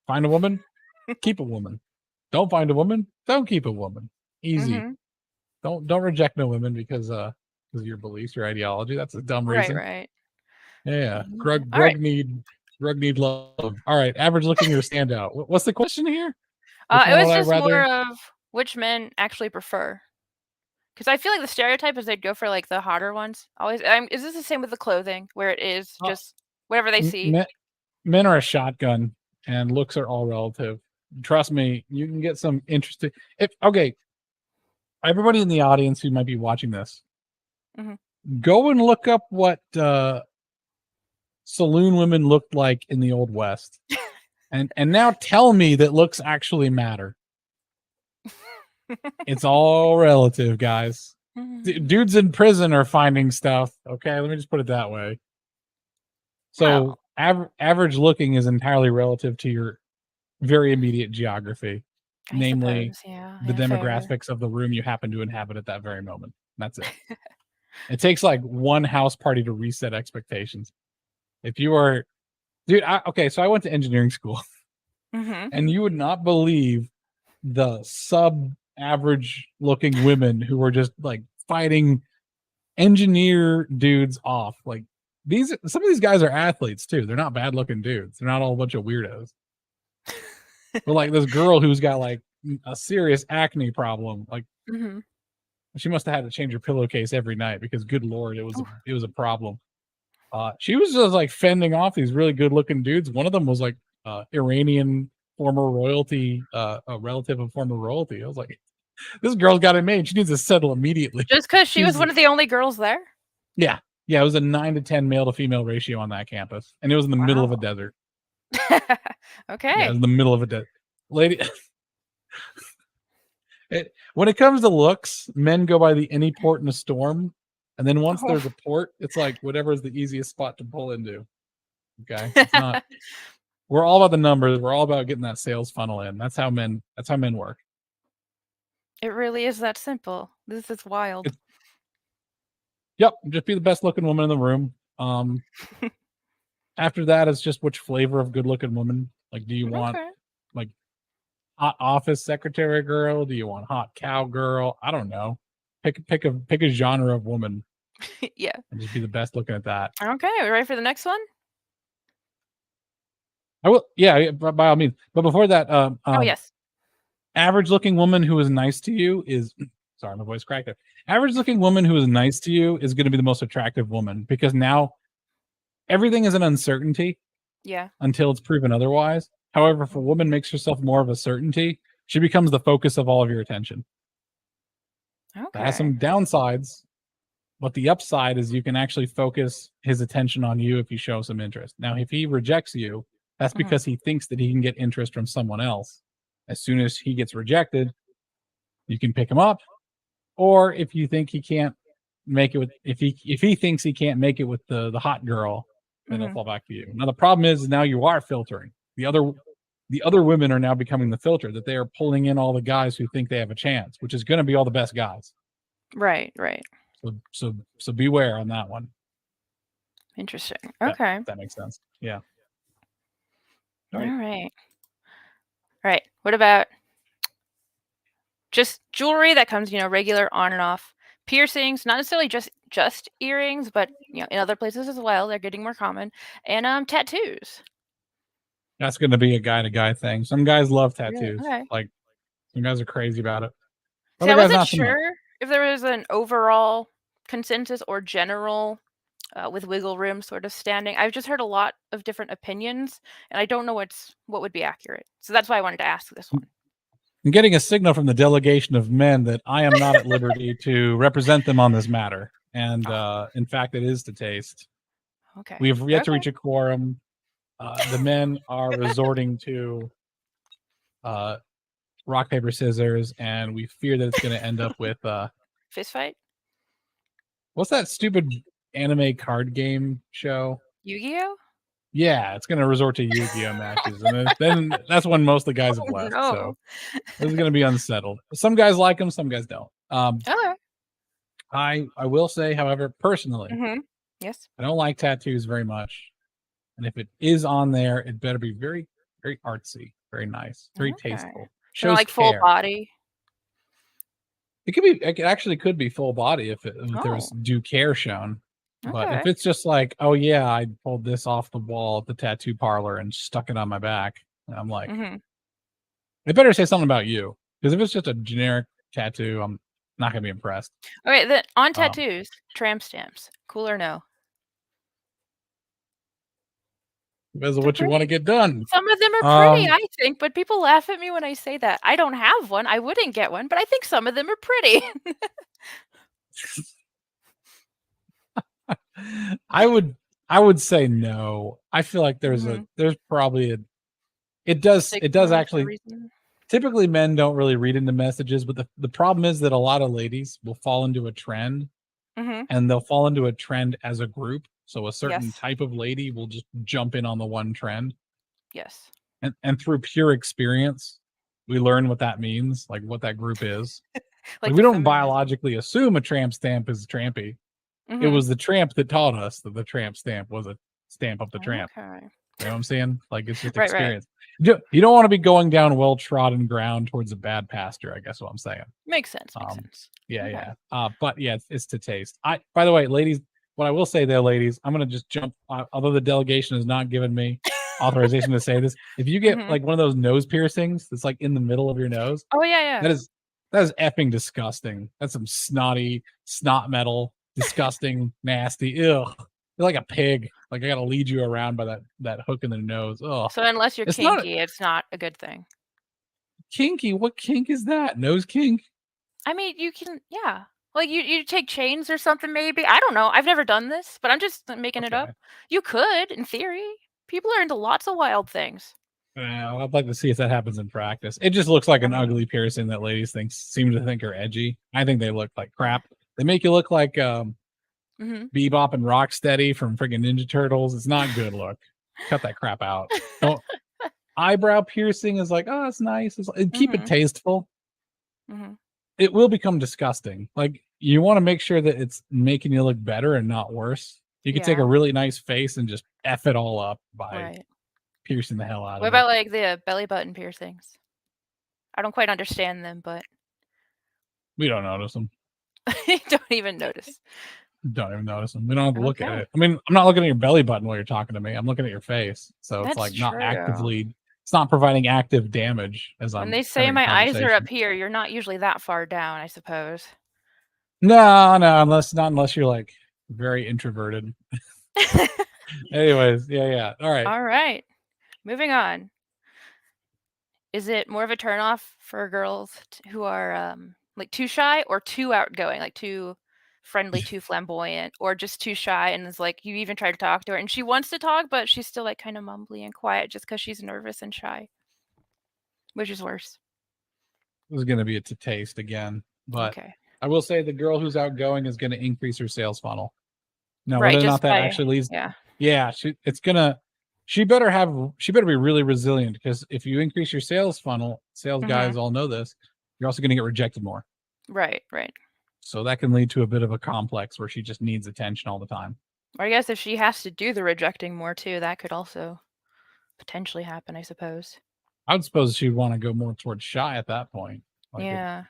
Find a woman, keep a woman. Don't find a woman, don't keep a woman. Easy. Mm-hmm. Don't reject no women because of your beliefs, your ideology. That's a dumb Right. reason. Right. Yeah. Yeah. Grug All right. Grug need love. All right. Average looking or standout. What's the question here? Which It one was would I just more rather? of which men actually prefer. Because I feel like the stereotype is they'd go for like the hotter ones. Always. Is this the same with the clothing, where it is Uh, just whatever they see? Men are a shotgun, and looks are all relative. Trust me, you can get some interesting. If okay, everybody in the audience who might be watching this, Mhm. go and look up what saloon women looked like in the Old West, and now tell me that looks actually matter. It's all relative, guys. Dudes in prison are finding stuff. Okay, let me just put it that way. So average looking is entirely relative to your very immediate geography, I namely suppose, yeah, the fair. demographics of the room you happen to inhabit at that very moment. That's it. It takes like one house party to reset expectations. If you are, dude, okay, so I went to engineering school, Mhm. and you would not believe the sub-average looking women who were just like fighting engineer dudes off. Like some of these guys are athletes too. They're not bad looking dudes. They're not all a bunch of weirdos. But like this girl who's got like a serious acne problem, like Mhm. she must have had to change her pillowcase every night because good lord, it Oof. was a problem. She was just like fending off these really good looking dudes. One of them was like Iranian former royalty, a relative of former royalty. I was like, this girl's got it made. She needs to settle immediately. Just because she was She's one of the only girls there? yeah, yeah. It was a 9 to 10 male to female ratio on that campus, and it was in the middle of a Wow. desert. Yeah, it Okay. was in the middle of a desert. Lady, when it comes to looks, men go by the any port in a storm, and then once Oh. there's a port, it's like whatever is the easiest spot to pull into. Okay, it's not. We're all about the numbers. We're all about getting that sales funnel in. That's how men. That's how men work. It really is that simple. This is wild. It, yep, just be the best looking woman in the room. After that, it's just which flavor of good looking woman. Like, do you want Okay. like hot office secretary girl? Do you want hot cowgirl? I don't know. Pick a genre of woman Yeah. and just be the best looking at that. Okay, we ready for the next one? I will, yeah, by all means. But before that, Oh, yes. average looking woman who is nice to you is sorry, my voice cracked there. Average looking woman who is nice to you is going to be the most attractive woman because now everything is an uncertainty Yeah. until it's proven otherwise. However, if a woman makes herself more of a certainty, she becomes the focus of all of your attention. That has Okay. some downsides, but the upside is you can actually focus his attention on you if you show some interest. Now, if he rejects you, that's Mhm. because he thinks that he can get interest from someone else. As soon as he gets rejected, you can pick him up. Or if you think he can't make it with if he thinks he can't make it with the hot girl, then he'll Mhm. fall back to you. Now the problem is now you are filtering. The other women are now becoming the filter, that they are pulling in all the guys who think they have a chance, which is going to be all the best guys. Right, right. So beware on that one. Interesting. That Okay. that makes sense. Yeah. All All right. right. Right. What about just jewelry that comes, regular on and off? Piercings, not necessarily just earrings, but in other places as well. They're getting more common. And tattoos. That's going to be a guy to guy thing. Some guys love Really? tattoos. Okay. Like some guys are crazy about it. See, Other I guys wasn't not so much. sure if there was an overall consensus or general with wiggle room sort of standing. I've just heard a lot of different opinions, and I don't know what would be accurate. So that's why I wanted to ask this one. I'm getting a signal from the delegation of men that I am not at liberty to represent them on this matter. And Oh, in fact, it is to taste. okay. We have yet to Okay. reach a quorum. The men are resorting to uh, rock, paper, scissors, and we fear that it's going to end up with Fist fight? what's that stupid anime card game show? Yu-Gi-Oh? Yeah, it's going to resort to Yu-Gi-Oh matches, and then that's when most of the guys have Oh left. So no. this is going to be unsettled. Some guys like them, some guys don't. Okay. I will say, however, personally, Mm-hmm. Yes. I don't like tattoos very much, and if it is on there, it better be very very artsy, very nice, very Okay. tasteful. So Shows like full care. body. It could be. It actually could be full body if there was Oh. due care shown. But if Okay. it's just like, oh yeah, I pulled this off the wall at the tattoo parlor and stuck it on my back, I'm like, Mm-hmm. it better say something about you. Because if it's just a generic tattoo, Not gonna be impressed. Okay, then on tattoos, tramp stamps, cool or no? Depends on They're what you want to pretty. get done. Some of them are pretty, I think, but people laugh at me when I say that. I don't have one. I wouldn't get one, but I think some of them are pretty. I would say no. I feel like there's probably it does Stigma or actually. reason. Typically men don't really read into messages, but the problem is that a lot of ladies will fall into a trend, Mhm. and they'll fall into a trend as a group. So a certain Yes. type of lady will just jump in on the one trend. Yes. And through pure experience, we learn what that means, like what that group is. Like Like we the don't feminism. biologically assume a tramp stamp is trampy. It Mhm. was the tramp that taught us that the tramp stamp was a stamp of the tramp. Okay. You know what I'm saying? Like it's just Right, right. experience. You don't want to be going down well trodden ground towards a bad pasture, I guess what I'm saying. Makes sense, makes sense. Yeah, Okay. yeah. But yeah, it's to taste. By the way, ladies, what I will say there, ladies, I'm gonna just jump. Although the delegation has not given me authorization to say this, if you get Mhm. like one of those nose piercings that's like in the middle of your nose, Oh, yeah, yeah. that is that is effing disgusting. That's some snotty snot metal, disgusting, nasty. Ugh, you're like a pig. Like I gotta lead you around by that hook in the nose. Oh, So unless you're it's not kinky, it's not a good thing. kinky. What kink is that? Nose kink? I mean, you can yeah. Like, you take chains or something maybe? I don't know. I've never done this, but I'm just making it up. Okay. You could, in theory. People are into lots of wild things. Well, I'd like to see if that happens in practice. It just looks like I an mean, ugly piercing that ladies seem to think are edgy. I think they look like yeah. crap. They make you look like Mhm. Bebop and Rocksteady from freaking Ninja Turtles. It's not good look. Cut that crap out. Don't eyebrow piercing is like, oh, it's nice. Keep it Mhm. tasteful. Mhm. It will become disgusting. Like you want to make sure that it's making you look better and not worse. You could take a Yeah. really nice face and just F it all up by Right. piercing the hell out What of it. about, like, the belly button piercings? I don't quite understand them, but We don't notice them. you don't even notice. Don't even notice them. We don't have to look at Okay. it. I mean, I'm not looking at your belly button while you're talking to me. I'm looking at your face. So it's That's like not true. actively, it's not providing active damage as When I'm they say having a my eyes are up conversation. here, you're not usually that far down, I suppose. No, no, unless you're like very introverted. Anyways, yeah, yeah. All right. Alright, moving on. Is it more of a turn-off for girls who are, like, too shy or too outgoing, like, too friendly, too flamboyant, or just too shy and is like you even try to talk to her and she wants to talk, but she's still, like, kinda mumbly and quiet just because she's nervous and shy? Which is worse? This is gonna be a to taste again. But Okay. I will say the girl who's outgoing is gonna increase her sales funnel. Now, Right, whether or not just that by actually leads, yeah. yeah, she better be really resilient because if you increase your sales funnel, sales Mhm. guys all know this, you're also going to get rejected more. Right, right. So that can lead to a bit of a complex where she just needs attention all the time. Or I guess if she has to do the rejecting more too, that could also potentially happen, I suppose. I would suppose she'd want to go more towards shy at that point. Like if Yeah.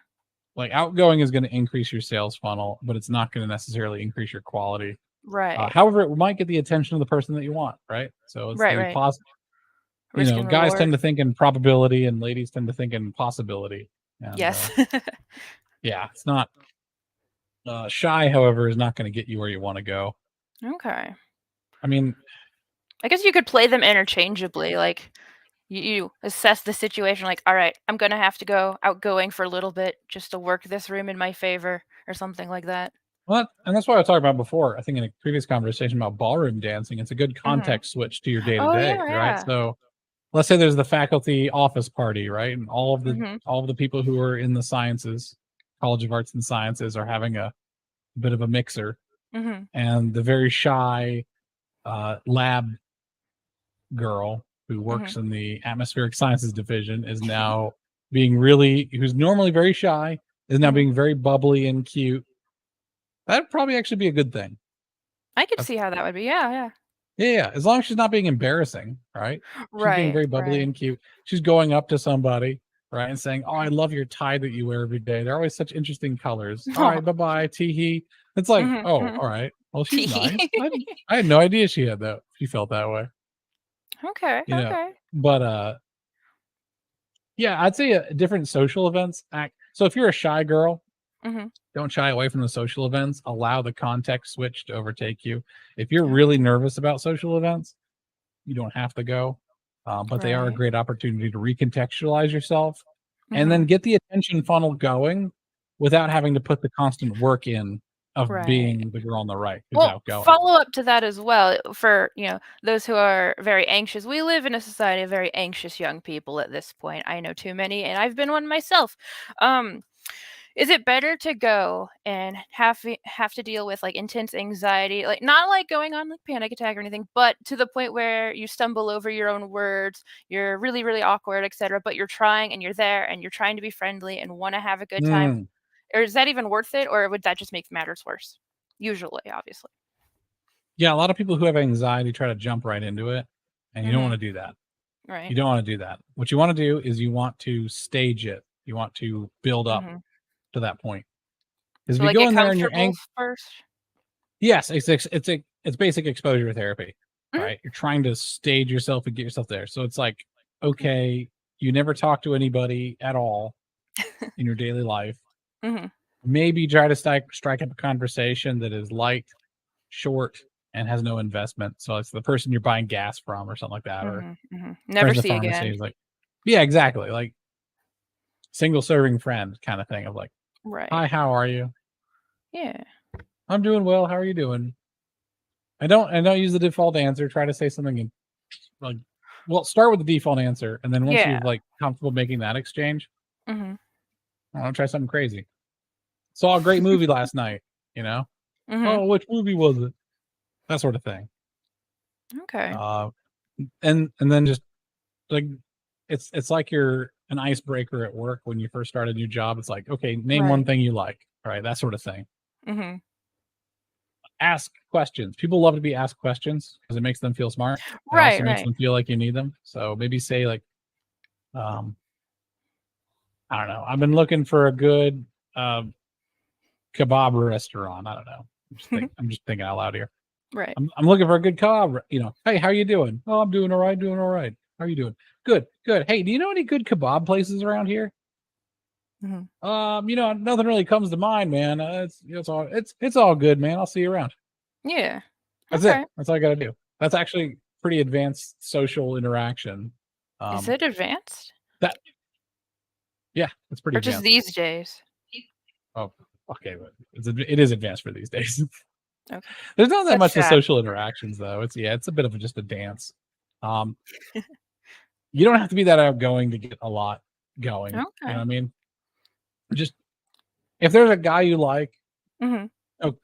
like outgoing is going to increase your sales funnel, but it's not going to necessarily increase your quality. Right. However, it might get the attention of the person that you want, right? So it's Right, the right. Risk and guys reward. tend to think in probability and ladies tend to think in possibility. And Yes. yeah, it's not shy, however, is not going to get you where you want to go. Okay. I mean, I guess you could play them interchangeably, like, you assess the situation like, "Alright, I'm gonna have to go outgoing for a little bit just to work this room in my favor," or something like that. well, and that's what I was talking about before. I think in a previous conversation about ballroom dancing, it's a good Mhm. context switch to your day to Oh, yeah, day, right? yeah. So let's say there's the faculty office party, right? And Mhm. all of the people who are in the sciences, College of Arts and Sciences, are having a bit of a mixer, Mhm. and the very shy lab girl who works Mhm. in the atmospheric sciences division is now being really, who's normally very shy, is now Mhm. being very bubbly and cute. That'd probably actually be a good thing. I could Uh, see how that would be, yeah, yeah. Yeah, yeah, as long as she's not being embarrassing, right? She's being Right, very bubbly right. and cute. She's going up to somebody, right, and saying, "Oh, I love your tie that you wear every day. They're always such interesting colors. All right, Aw. bye bye, tee hee." It's like, Mhm, oh, mhm. all right. Well, she's Teehee. nice. I had no idea she had that. She felt that way, Okay, you know. okay. But yeah, I'd say different social events act. So if you're a shy girl, Mm-hmm. Don't shy away from the social events. Allow the context switch to overtake you. If you're Yeah. really nervous about social events, you don't have to go, but they are a Right. great opportunity to recontextualize yourself and Mm-hmm. then get the attention funnel going without having to put the constant work in of Right. being the girl on the right who's Well, outgoing. follow up to that as well for, those who are very anxious. We live in a society of very anxious young people at this point. I know too many, and I've been one myself. Um, is it better to go and have to deal with like intense anxiety, like not like going on like panic attack or anything, but to the point where you stumble over your own words, you're really, really awkward, etc. But you're trying and you're there and you're trying to be friendly and want to have a good time? Mm. Or is that even worth it, or would that just make matters worse? Usually, obviously. Yeah, a lot of people who have anxiety try to jump right into it, and you don't want Mhm. to do that. You Right. don't want to do that. What you want to do is you want to stage it. You want to build up Mhm. to that point. Because if So, you like, go get in there and you're comfortable first? yes, it's basic exposure therapy, Mhm. right? You're trying to stage yourself and get yourself there. So it's like, Okay. okay, you never talk to anybody at all in your daily life. Mhm. Maybe try to strike up a conversation that is light, short, and has no investment. So it's the person you're buying gas from or something like that, or Mhm. Mhm. friends Never at the see pharmacy again. is like, yeah, exactly. Like single serving friend kind of thing of like, Right. hi, how are you? Yeah. I'm doing well. How are you doing? I don't use the default answer. Try to say something like, well, start with the default answer, and then once Yeah. you're like comfortable making that exchange, Mhm. I want to try something crazy. Saw a great movie last night. You know, Mhm. oh, which movie was it? That sort of thing. Okay. Uh, and then just like it's like you're an icebreaker at work when you first start a new job. It's like, okay, name one Right. thing you like, right? That sort of thing. Mhm. Ask questions. People love to be asked questions because it makes them feel smart. It Right, also makes right. them feel like you need them. So maybe say like, um, I don't know. I've been looking for a good kebab restaurant. I don't know. I'm just thinking out loud here. Right. I'm looking for a good kebab. Hey, how you doing? Oh, I'm doing all right. Doing all right. How are you doing? Good. Good. Hey, do you know any good kebab places around here? Mhm. Nothing really comes to mind, man. It's all good, man. I'll see you around. Yeah. That's it. Okay. That's all I got to do. That's actually pretty advanced social interaction. Is Um, it advanced? that yeah, it's pretty Or just advanced. these days? Oh, okay, but it is advanced for these days. Okay. There's not that That's much to sad. social interactions though. It's a bit of just a dance. Um, you don't have to be that outgoing to get a lot going. You know what Okay. I mean? Just if there's a guy you like, Mhm.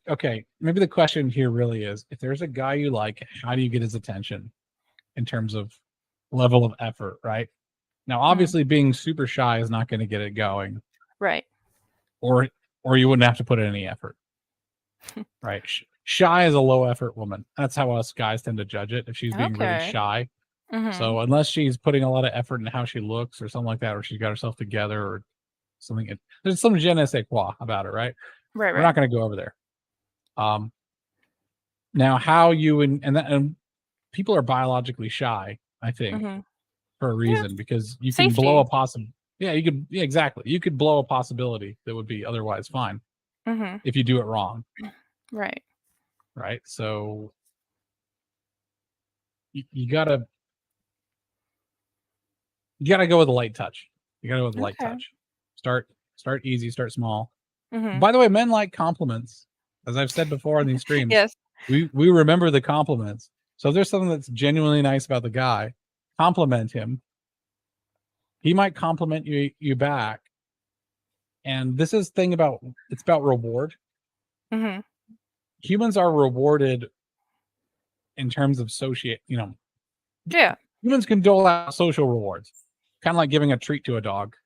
okay, maybe the question here really is if there's a guy you like, how do you get his attention in terms of level of effort, right? Now, Mhm. obviously being super shy is not going to get it going, Right. or you wouldn't have to put in any effort, right? Shy is a low effort woman. That's how us guys tend to judge it if she's being really Okay. shy. Mhm. So unless she's putting a lot of effort in how she looks or something like that, or she's got herself together or something, there's some je ne sais quoi about it, right? Right, We're not right. going to go over there. Um, Now, how you and people are biologically shy, I think, Mhm. for a Yeah. reason because you can blow a Safety. yeah, exactly. You could blow a possibility that would be otherwise fine Mhm. if you do it wrong, Right. right? So you gotta go with a light touch. You gotta go with a light Okay. touch. Start start easy, start small. Mhm. By the way, men like compliments. As I've said before in these streams, Yes. we remember the compliments. So if there's something that's genuinely nice about the guy, compliment him. He might compliment you back. And this is thing about it's about reward. Mhm. Humans are rewarded in terms of Yeah. humans can dole out social rewards, kind of like giving a treat to a dog.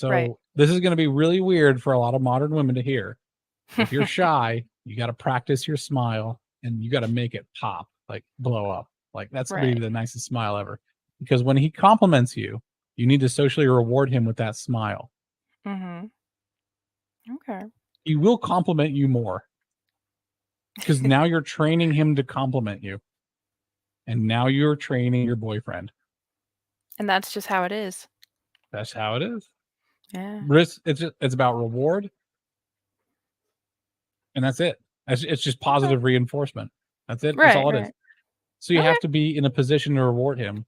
Right. So this is going to be really weird for a lot of modern women to hear. If you're shy, you got to practice your smile and you got to make it pop, like blow up. Like that's going to be Right. the nicest smile ever. Because when he compliments you, you need to socially reward him with that smile. Mhm. Okay. He will compliment you more because now you're training him to compliment you. And now you're training your boyfriend. And that's just how it is. That's how it is. Yeah. Risk. It's about reward, and that's it. It's just Okay. positive reinforcement. That's it. That's Right. all it is. Right. So you Okay. have to be in a position to reward him.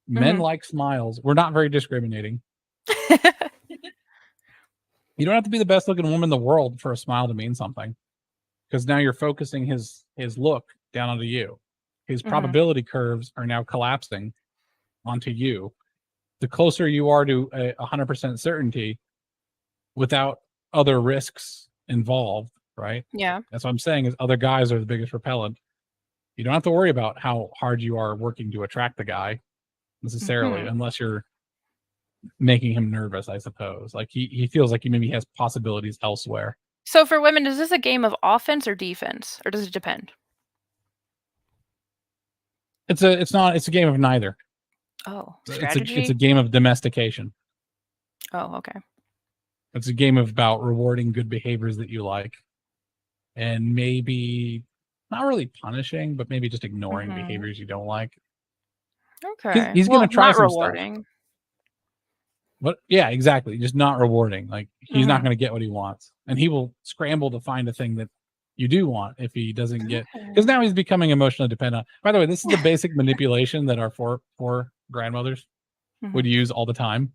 Men Mm-hmm. like smiles. We're not very discriminating. You don't have to be the best looking woman in the world for a smile to mean something, because now you're focusing his look down onto you. His Mm-hmm. probability curves are now collapsing onto you. The closer you are to 100% certainty without other risks involved, right? Yeah. That's what I'm saying is other guys are the biggest repellent. You don't have to worry about how hard you are working to attract the guy necessarily, Mm-hmm. unless you're making him nervous, I suppose. Like he feels like he maybe has possibilities elsewhere. So for women, is this a game of offense or defense, or does it depend? It's a game of neither. Oh, It's a strategy. game of domestication. Oh, okay. It's a game about rewarding good behaviors that you like, and maybe not really punishing, but maybe just ignoring Mm-hmm. behaviors you don't like. Okay. He's gonna Well, try not some stuff. rewarding. But yeah, exactly. Just not rewarding. Like he's not Mm-hmm. going to get what he wants, and he will scramble to find a thing that you do want if he doesn't get. Because Okay. now he's becoming emotionally dependent. By the way, this is the basic manipulation that our four grandmothers Mm-hmm. would use all the time.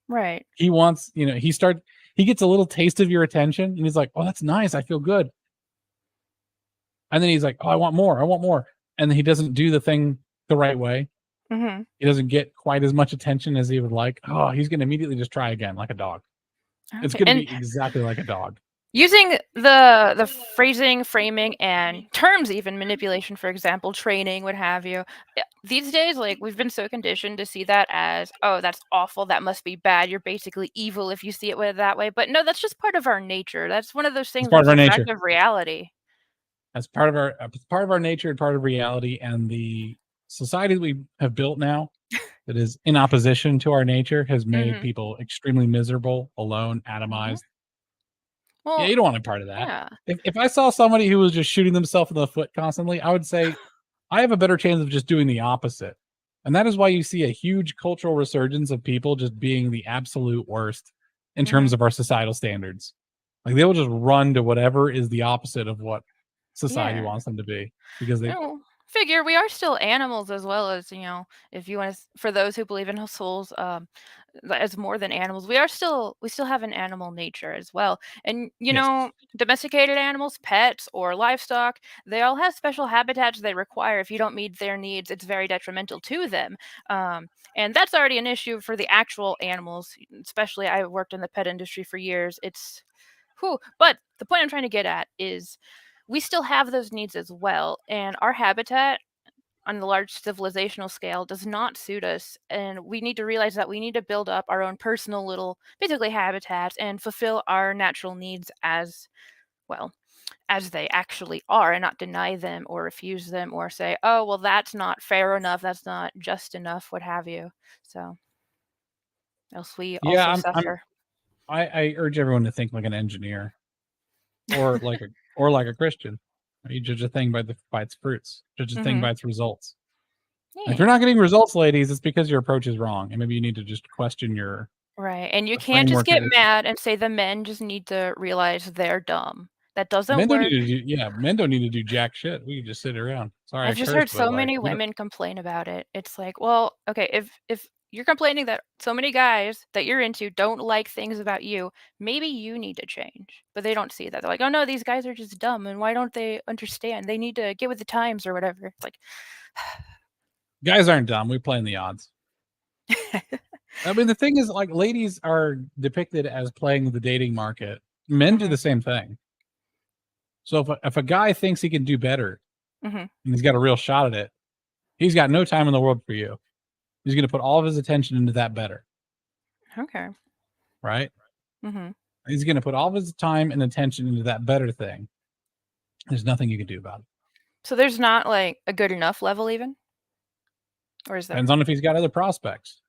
Right. He wants, he gets a little taste of your attention, and he's like, "Oh, that's nice. I feel good." And then he's like, "Oh, I want more. I want more." And then he doesn't do the thing the right way. Mm-hmm. He doesn't get quite as much attention as he would like. Oh, he's going to immediately just try again, like a dog. It's Okay. going to And be exactly like a dog. using the phrasing, framing, and terms, even manipulation, for example, training, what have you. These days, like we've been so conditioned to see that as, oh, that's awful, that must be bad. You're basically evil if you see it that way. But no, that's just part of our nature. That's one of those It's things part of that's our a fact nature. of reality. That's part of our it's part of our nature and part of reality. And the society that we have built now that is in opposition to our nature has made Mm-hmm. people extremely miserable, alone, Mm-hmm. atomized. Yeah, Well, you don't want a part of that. yeah. If I saw somebody who was just shooting themselves in the foot constantly, I would say I have a better chance of just doing the opposite. And that is why you see a huge cultural resurgence of people just being the absolute worst in Mm-hmm. terms of our societal standards. Like they will just run to whatever is the opposite of what society Yeah. wants them to be because they Oh, figure we are still animals as well as, if you want to, for those who believe in souls, as more than animals, we still have an animal nature as well. And yes. domesticated animals, pets or livestock, they all have special habitats they require. If you don't meet their needs, it's very detrimental to them. And that's already an issue for the actual animals, especially I worked in the pet industry for years. It's whew. But the point I'm trying to get at is we still have those needs as well. And our habitat on the large civilizational scale does not suit us. And we need to realize that we need to build up our own personal little, basically, habitats and fulfill our natural needs as well as they actually are, and not deny them or refuse them or say, oh, well, that's not fair enough. That's not just enough, what have you. So, else we Yeah, also I'm suffer. I urge everyone to think like an engineer or like a Christian. You judge a thing by its fruits. Judge a thing Hmm. by its results. And if Yeah. you're not getting results, ladies, it's because your approach is wrong, and maybe you need to just question Right, and you the can't just framework get that mad and say the men just need to realize they're dumb. That doesn't men don't need work. to do. Yeah, men don't need to do jack shit. We can just sit around. Sorry, I I've just heard cursed, but so like many we don't. women complain about it. It's like, well, okay, if you're complaining that so many guys that you're into don't like things about you, maybe you need to change. But they don't see that. They're like, oh no, these guys are just dumb, and why don't they understand? They need to get with the times or whatever. It's like, Guys aren't dumb. We play in the odds. I mean, the thing is, like, ladies are depicted as playing the dating market. Men do hmm the same thing. So if a guy thinks he can do better hmm and he's got a real shot at it, he's got no time in the world for you. He's going to put all of his attention into that better, okay, right? hmm He's going to put all of his time and attention into that better thing. There's nothing you can do about it. so there's not like a good enough level even, or is Depends there? on if he's got other prospects.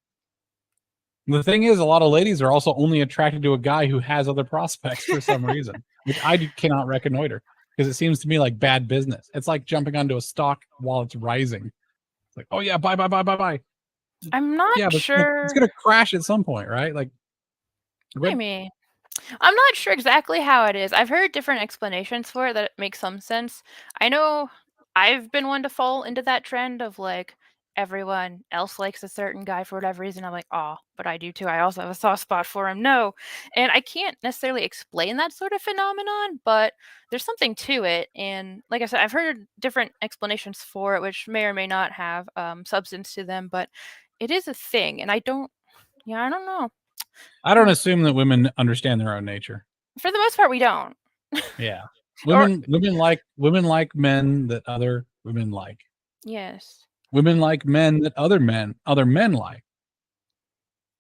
The thing is, a lot of ladies are also only attracted to a guy who has other prospects for some reason, which cannot reconnoiter because it seems to me like bad business. It's like jumping onto a stock while it's rising. It's like, oh yeah, buy. I'm not Yeah, but it's sure. gonna crash at some point, right? Like Go I ahead. mean, I'm not sure exactly how it is. I've heard different explanations for it that make some sense. I know I've been one to fall into that trend of like everyone else likes a certain guy for whatever reason. I'm like, oh, but I do too. I also have a soft spot for him. No. And I can't necessarily explain that sort of phenomenon, but there's something to it. And like I said, I've heard different explanations for it, which may or may not have substance to them, but it is a thing. And I don't know. I don't Hmm. assume that women understand their own nature. For the most part, we don't. Yeah. Or Women like men that other women like. yes. Women like men that other men like.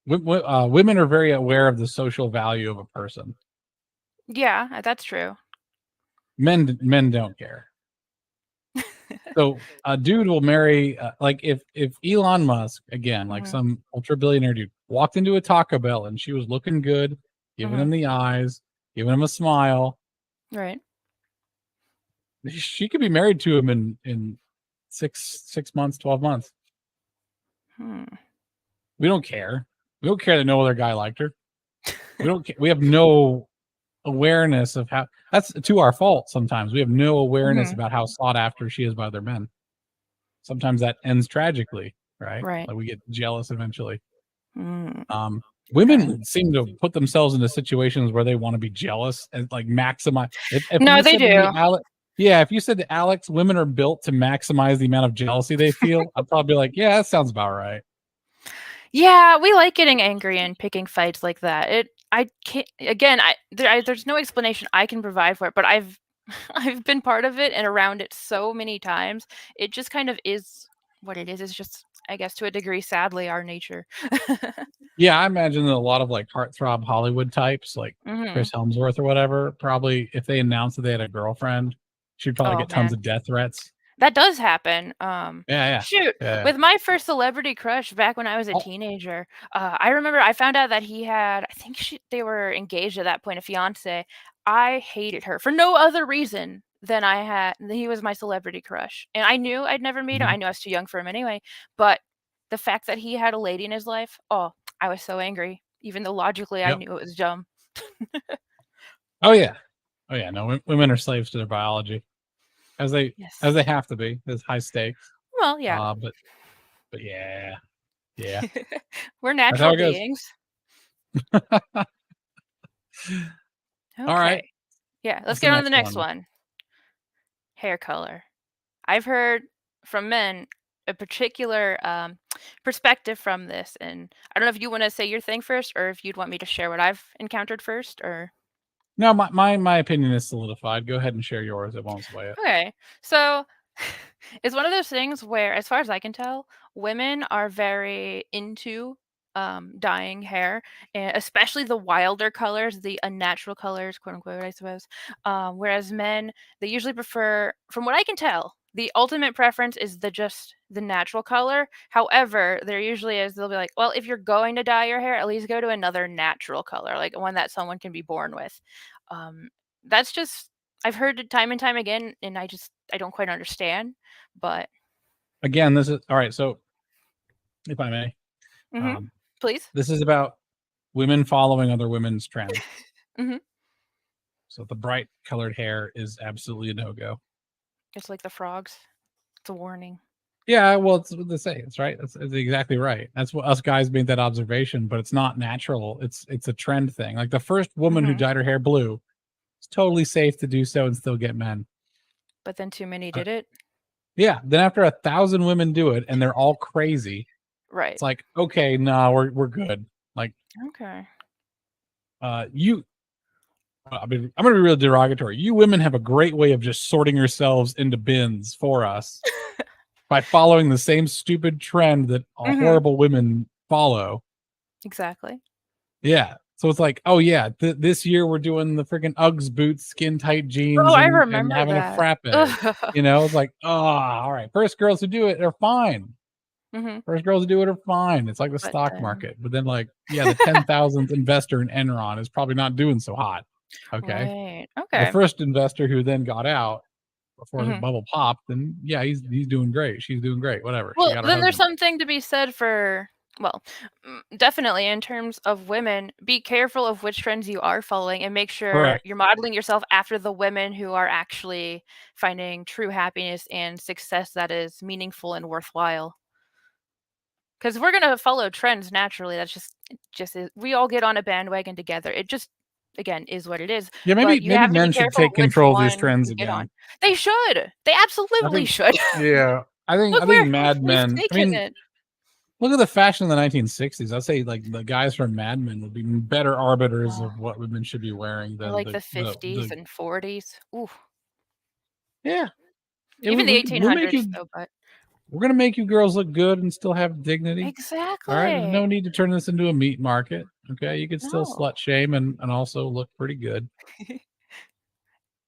Women are very aware of the social value of a person. Yeah, that's true. Men don't care. So a dude will marry like if Elon Musk again, like Mhm, some ultra billionaire dude, walked into a Taco Bell and she was looking good, giving him mhm, the eyes, giving him a smile, right. she could be married to him in 6 months, 12 months. Hmm. We don't care. We don't care that no other guy liked her. We don't. We have no awareness of how. That's to our fault. Sometimes we have no awareness Mhm, about how sought after she is by other men. Sometimes that ends tragically, right? right. Like we get jealous eventually. Mm, Um, okay. Women seem to put themselves into situations where they want to be jealous and like maximize. If No, you they said to me, do. Alex, yeah, if you said to Alex, women are built to maximize the amount of jealousy they feel, I'd probably be like, yeah, that sounds about right. Yeah, we like getting angry and picking fights like that. I can't again, there's no explanation I can provide for it, but I've I've been part of it and around it so many times. It just kind of is what it is. It's just, I guess, to a degree, sadly, our nature. Yeah, I imagine that a lot of like heartthrob Hollywood types, like Mhm. Chris Helmsworth or whatever, probably if they announced that they had a girlfriend, she'd probably Oh, get tons man. of death threats. That does happen. Yeah, yeah, Shoot, yeah. Yeah. with my first celebrity crush back when I was a Oh, teenager, I remember I found out that he had, I think they were engaged at that point, a fiance. I hated her for no other reason than he was my celebrity crush, and I knew I'd never meet him. I mhm. knew I was too young for him anyway, but the fact that he had a lady in his life, oh, I was so angry, even though logically I Yep. knew it was dumb. Oh yeah. Oh yeah. No, women are slaves to their biology, as they Yes. have to be. There's high stakes. Well, yeah. But yeah, yeah. We're That's how natural it goes. beings. All right. Okay. Yeah, let's What's the get on to the next next one? one. Hair color. I've heard from men a particular perspective from this, and I don't know if you want to say your thing first, or if you'd want me to share what I've encountered first, or No, my opinion is solidified. Go ahead and share yours. It won't sway it. okay. So it's one of those things where, as far as I can tell, women are very into dyeing hair, and especially the wilder colors, the unnatural colors, quote unquote, I suppose. Whereas men, they usually prefer, from what I can tell, the ultimate preference is the natural color. However, there usually is, they'll be like, well, if you're going to dye your hair, at least go to another natural color, like one that someone can be born with. Um, that's just, I've heard it time and time again, and I don't quite understand, but Again, this is all right. So, if I may, mhm. um, Please. this is about women following other women's trends. Mhm. So the bright colored hair is absolutely a no go. It's like the frogs. It's a warning. Yeah, well, it's what they say. It's right. That's exactly right. That's what us guys made that observation, but it's not natural. It's a trend thing. Like the first woman who Mhm. dyed her hair blue, it's totally safe to do so and still get men. But then too many Uh, did it. yeah. Then after 1,000 women do it and they're all crazy, Right. it's like okay, no, we're good. Like Okay. you. I mean, I'm gonna be real derogatory. You women have a great way of just sorting yourselves into bins for us by following the same stupid trend that Mhm. horrible women follow. Exactly. Yeah. So it's like, oh yeah, this year we're doing the freaking Uggs boots, skin tight Oh, jeans, I and remember having a that. frappe. Ugh. You know, it's like, oh, all right. First girls who do it are fine. Mhm. First girls who do it are fine. It's like the But stock then market. But then, like, yeah, the 10,000th investor in Enron is probably not doing so hot. Okay. right. The Okay. first investor who then got out before the Mhm. bubble popped, then yeah, he's doing great. She's doing great. Whatever. She Well, got her then there's husband back. something to be said for Well, definitely in terms of women, be careful of which trends you are following and make sure Correct. you're modeling yourself after the women who are actually finding true happiness and success that is meaningful and worthwhile. Because we're gonna follow trends naturally. That's just is, we all get on a bandwagon together. It just again is what it is. Yeah, But you maybe have to be men should careful take which control of these one trends you get on. again. They should. They I absolutely think, should. yeah, Look I think where Mad we've Men. I taken mean, it. look at the fashion in the 1960s. I'd say like the guys from Mad Men would be better arbiters Oh, of what women should be wearing or than like the the 50s and 40s. Ooh, yeah. even the We'll make 1800s you. though. But We're gonna make you girls look good and still have dignity. All right. There's exactly. no need to turn this into a meat market. Okay. You can still No. slut shame and also look pretty good.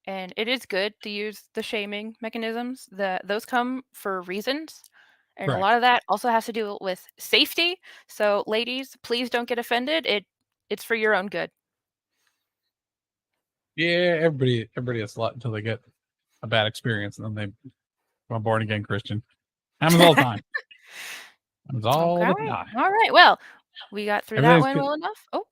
And it is good to use the shaming mechanisms. Those come for reasons. And a lot Correct. of that also has to do with safety. So ladies, please don't get offended. It's for your own good. Yeah, everybody a slut until they get a bad experience and then they become a born again Christian. Happens all the time. Happens all Okay. the time. All right. Well, we got through that Everything's one well enough. Oh.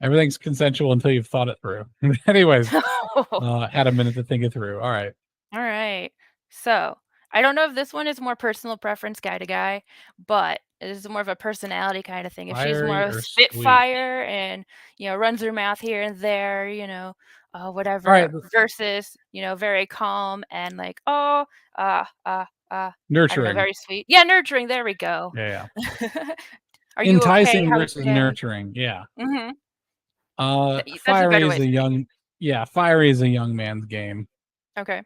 everything's consensual until you've thought it through. Anyways, had a minute to think it through. All right. All right. So, I don't know if this one is more personal preference guy to guy, but this is more of a personality kind of thing. If she's more Fiery of a or sweet? spitfire and, runs her mouth here and there, All whatever, right. versus, very calm and like, oh, I don't know, Nurturing. very sweet. Yeah, nurturing. There we go. Yeah, yeah. Are you okay? Enticing How's your versus day? nurturing. Yeah. Mhm. That's a Fiery better is way to a say it. young yeah, fiery is a young man's game. Okay.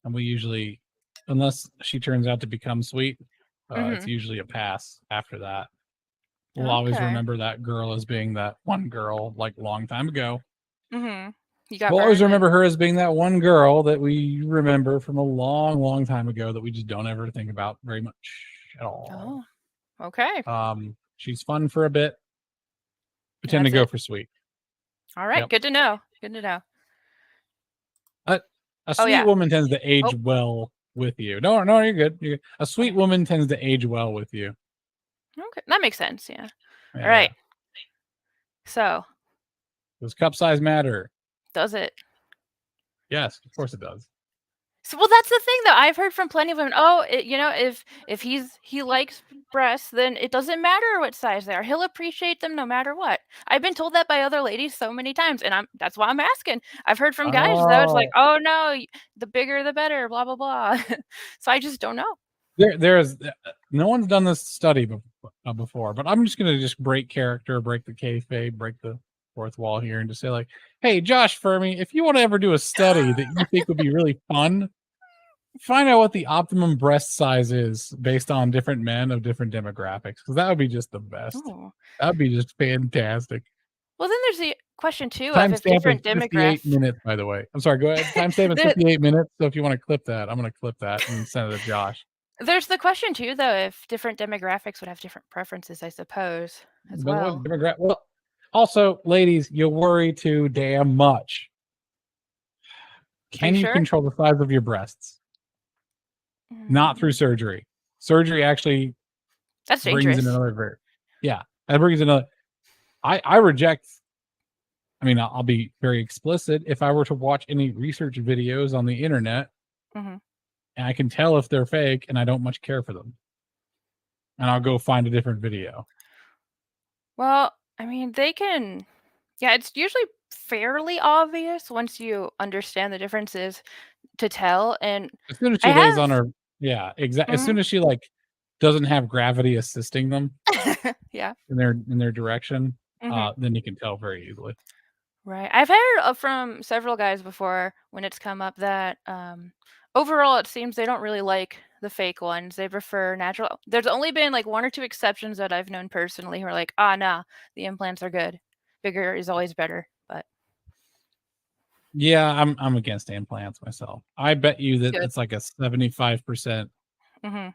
And we usually, unless she turns out to become sweet, it's Mhm. usually a pass after that. We'll always Okay. remember that girl as being that one girl, like long time ago. Mhm. You got We'll always burned remember and her as being that one girl that we remember from a long, long time ago that we just don't ever think about very much at all. oh, okay. She's fun for a bit. We And tend to that's go it. for sweet. All right, Yep. good to know. Good to know. A, a Oh, sweet yeah. woman tends to age Oh, well with you. No, no, you're good. You're good. A sweet okay. woman tends to age well with you. Okay, that makes sense, yeah. All Yeah, right. yeah. So, Does cup size matter? does it? Yes, of course it does. So, well, that's the thing though. I've heard from plenty of women, "Oh, if he likes breasts, then it doesn't matter what size they are. He'll appreciate them no matter what." I've been told that by other ladies so many times, and that's why I'm asking. I've heard from guys though, it's like, Oh, "Oh, no, the bigger the better, blah blah blah." So I just don't know. there's no one's done this study before, but I'm just gonna just break character, break the kayfabe, break the fourth wall here, and just say like, "Hey, Josh Fermi, if you want to ever do a study that you think would be really fun, find out what the optimum breast size is based on different men of different demographics, because that would be just the best. Oh. That would be just fantastic." Well, then there's the question too of if Timestamp is different 58 demographics. minutes, by the way. I'm sorry, go ahead. Timestamp is the 58 minutes. So if you want to clip that, I'm going to clip that and send it to Josh. There's the question too, though, if different demographics would have different preferences, I suppose, as By the way, well. well, also, ladies, you worry too damn much. Are you Can you sure? control the size of your breasts? Not through Mm, surgery. Surgery actually that's brings in dangerous. another. Yeah, that brings in a. I reject. I mean, I'll be very explicit. If I were to watch any research videos on the internet, Mhm. and I can tell if they're fake, and I don't much care for them, and I'll go find a different video. Well, I mean, they can. Yeah, it's usually fairly obvious once you understand the differences to tell. And As soon as I she lays on have. her, yeah, exactly. As Mhm. soon as she like doesn't have gravity assisting them Yeah. in their direction, Mhm. then you can tell very easily. Right. I've heard from several guys before when it's come up that overall it seems they don't really like the fake ones. They prefer natural. There's only been like one or two exceptions that I've known personally who are like, ah, nah, the implants are good. Bigger is always better. But Yeah, I'm against implants myself. I bet you that good. it's like a 75%. Hmm.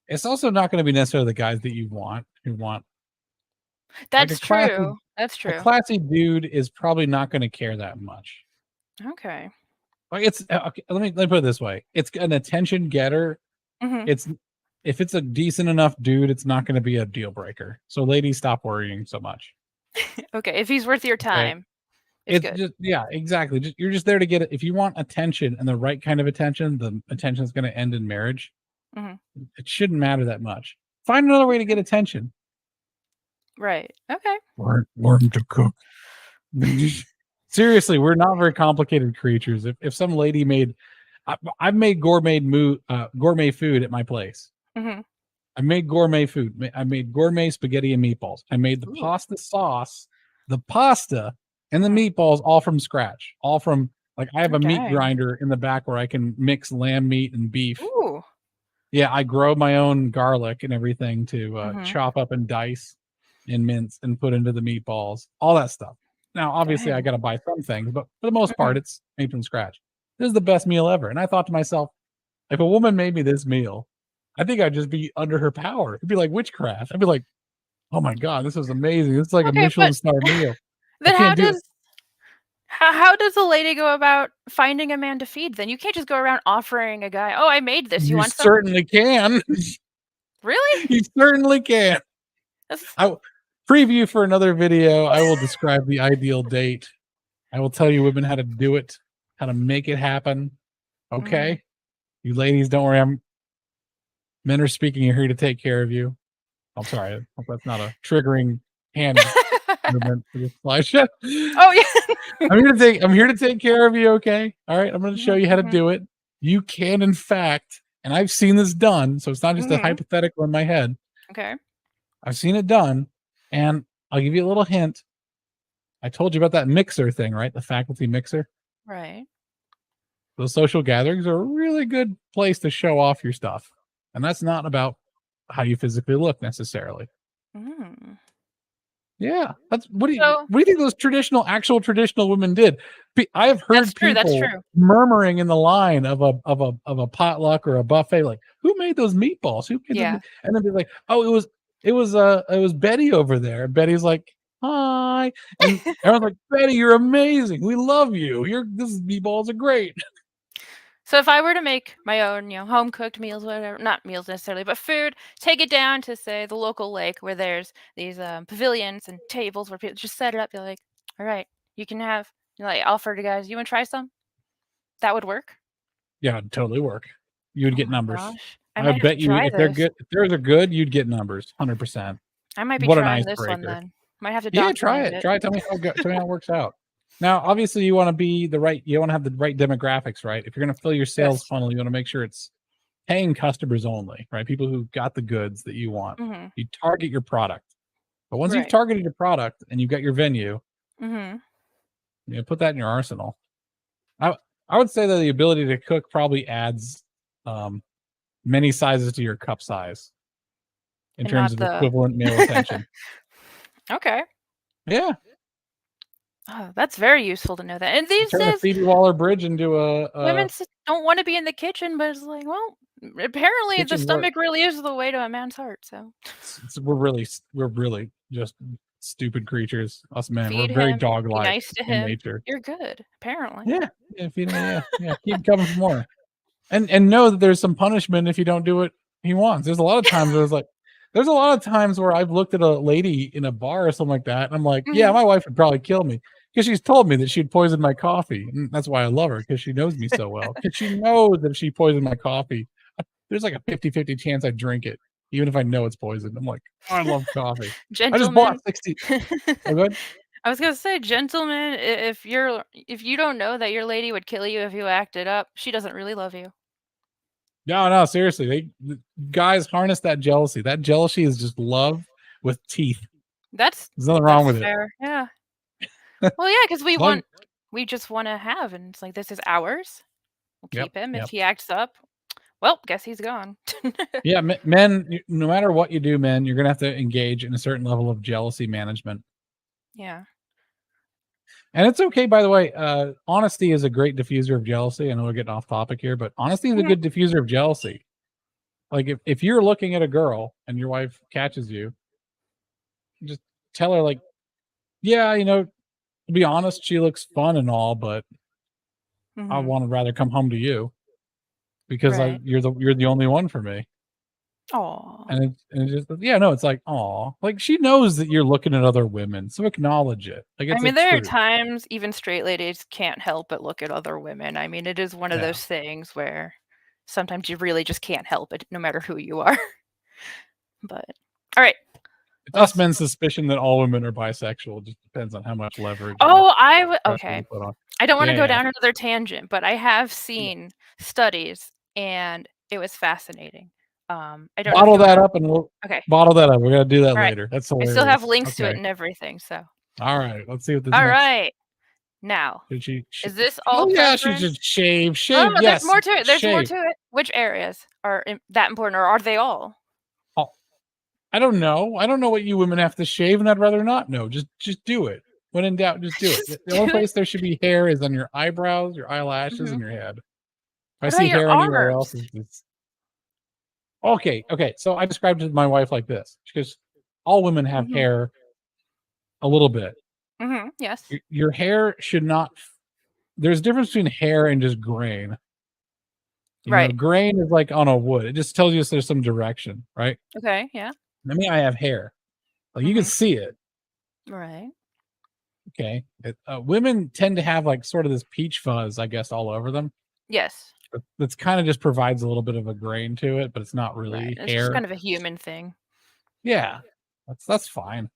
It's also not going to be necessarily the guys that you want who want like That's true. That's a true. classy dude is probably not going to care that much. Okay. Like it's okay, let me put it this way. It's an attention getter. Hmm. It's if it's a decent enough dude, it's not going to be a deal breaker. So ladies, stop worrying so much. Okay, if he's worth your Okay. time, it's good. Just, yeah, exactly. You're just there to get it. If you want attention and the right kind of attention, the attention is going to end in marriage. Mhm. It shouldn't matter that much. Find another way to get attention. Right. Okay. Learn to cook. Seriously, we're not very complicated creatures. If some lady made, I've made gourmet food at my place. Mhm. I made gourmet food. I made gourmet spaghetti and meatballs. I made the Ooh. pasta sauce, the pasta, and the Mhm. meatballs all from scratch. All from, like, I have a meat Dang. grinder in the back where I can mix lamb meat and beef. Ooh. Yeah, I grow my own garlic and everything to Mhm. chop up and dice and mince and put into the meatballs, all that stuff. Now, obviously, I Dang. got to buy some things, but for the most part, Mhm. it's made from scratch. This is the best meal ever. And I thought to myself, if a woman made me this meal, I think I'd just be under her power. It'd be like witchcraft. I'd be like, oh my God, this is amazing. This is like a Okay, but Michelin star meal. I then can't do it. how does a lady go about finding a man to feed then? You can't just go around offering a guy, "Oh, I made this. You You want some?" certainly can. Really? You certainly can. That's I preview for another video. I will describe the ideal date. I will tell you women how to do it, how to make it happen. Mhm. Okay? You ladies, don't worry. Men are speaking. You're here to take care of you. I'm sorry. I hope that's not a triggering hand movement for this slideshow. Oh, yeah. I'm here to take care of you. Okay. All right. I'm going to show Mhm, you how to mhm, do it. You can, in fact, and I've seen this done. So it's not just a mhm. hypothetical in my head. Okay. I've seen it done. And I'll give you a little hint. I told you about that mixer thing, right? The faculty mixer. Right. Those social gatherings are a really good place to show off your stuff. And that's not about how you physically look necessarily. Mm. Yeah. So what do you think those actual traditional women did? I've that's heard true, that's people true. murmuring in the line of a potluck or a buffet, like, who made those meatballs? Who made Yeah. them? And then they're like, oh, it was Betty over there. Betty's like, hi. And everyone's like, Betty, you're amazing. We love you. These meatballs are great. So if I were to make my own, home cooked meals, whatever, not meals necessarily, but food, take it down to say the local lake where there's these pavilions and tables where people just set it up. You're like, all right, you can have, like, offer to guys, you want to try some? That would work. Yeah, it'd totally work. You would Oh get my numbers. gosh, I I might have bet to you try if they're this. good, if theirs are good, you'd get numbers, 100%. I might be What an trying this one icebreaker. then. Might have to Yeah, try document it. it. Try it. Tell me how it tell me how it works out. Now, obviously, you want to be you want to have the right demographics, right? If you're going to fill your sales Yes. funnel, you want to make sure it's paying customers only, right? People who got the goods that you want. Mhm. You target your product. But once you've Right. targeted your product and you've got your venue, Mhm. put that in your arsenal. I I would say that the ability to cook probably adds um, many sizes to your cup size in And terms not of the equivalent male attention. Okay. Yeah, Oh, that's very useful to know that. And these turn a days, Phoebe Waller Bridge into women a don't want to be in the kitchen, but it's like, well, apparently the kitchen work. stomach really is the way to a man's heart. So We're really just stupid creatures. Us men, we're feed very him, dog be like nice to in him. nature. You're good, apparently. Yeah, yeah, feed him. Yeah. Keep coming for more, and know that there's some punishment if you don't do what he wants. There's a lot of times where I've looked at a lady in a bar or something like that, and I'm like, yeah, Mhm. my wife would probably kill me because she's told me that she'd poison my coffee, and that's why I love her because she knows me so well. Because she knows that if she poisoned my coffee, there's like a 50-50 chance I drink it, even if I know it's poison. I'm like, I love coffee. I just bought Gentlemen. 60. Oh, good. I was gonna say, gentlemen, if you don't know that your lady would kill you if you acted up, she doesn't really love you. No, seriously. Guys harness that jealousy. That jealousy is just love with teeth. That's There's nothing wrong that's with it. fair. Yeah. Well, yeah, because As long we just want to have, and it's like this is ours. We'll Yep, keep him. If yep. he acts up, well, guess he's gone. Yeah, men, no matter what you do, men, you're gonna have to engage in a certain level of jealousy management. Yeah. And it's okay, by the way. Honesty is a great diffuser of jealousy. I know we're getting off topic here, but honesty is a Mhm. good diffuser of jealousy. Like if you're looking at a girl and your wife catches you, just tell her like, yeah, to be honest, she looks fun and all, but I Mhm. want to rather come home to you because Right. you're the only one for me. Oh. And it's just, yeah, no, it's like, aw. Like, she knows that you're looking at other women, so acknowledge it. Like, I it's a mean, there are truth. times even straight ladies can't help but look at other women. I mean, it is one of Yeah. those things where sometimes you really just can't help it no matter who you are. But all right. It's us Let's men's suspicion that all women are bisexual. It just depends on how much leverage or Oh, pressure okay. you put on. I don't wanna Yeah, go yeah. down another tangent, but I have Yeah. seen studies, and it was fascinating. I don't know if Bottle you that wanna up and we'll Okay. bottle that up. We're gonna do that Alright. later. That's I still have hilarious. links to it Okay. and everything, so All right. Let's see what this next. Alright. Now, Did she? is this all Oh yeah, she preference? should shave. Oh, Shave. no, there's Yes, more to it, there's more shave. to it. Which areas are that important, or are they all? Oh, I don't know. I don't know what you women have to shave, and I'd rather not know. Just do it. When in doubt, just do it. Just The do only it? place there should be hair is on your eyebrows, your eyelashes, and Mhm. your head. If I What about see your hair anywhere arms? else, it's okay. Okay. So I described it to my wife like this because all women have Mhm. hair a little bit. Mhm, yes. Your hair should not. There's a difference between hair and just grain. Right. Grain is like on a wood. It just tells you if there's some direction, right? Okay, yeah. I mean, I have hair. Like you can Mhm. see it. Right. Okay. Women tend to have like sort of this peach fuzz, I guess, all over them. Yes. That's kind of just provides a little bit of a grain to it, but it's not Right. really It's just hair. kind of a human thing. Yeah. That's fine.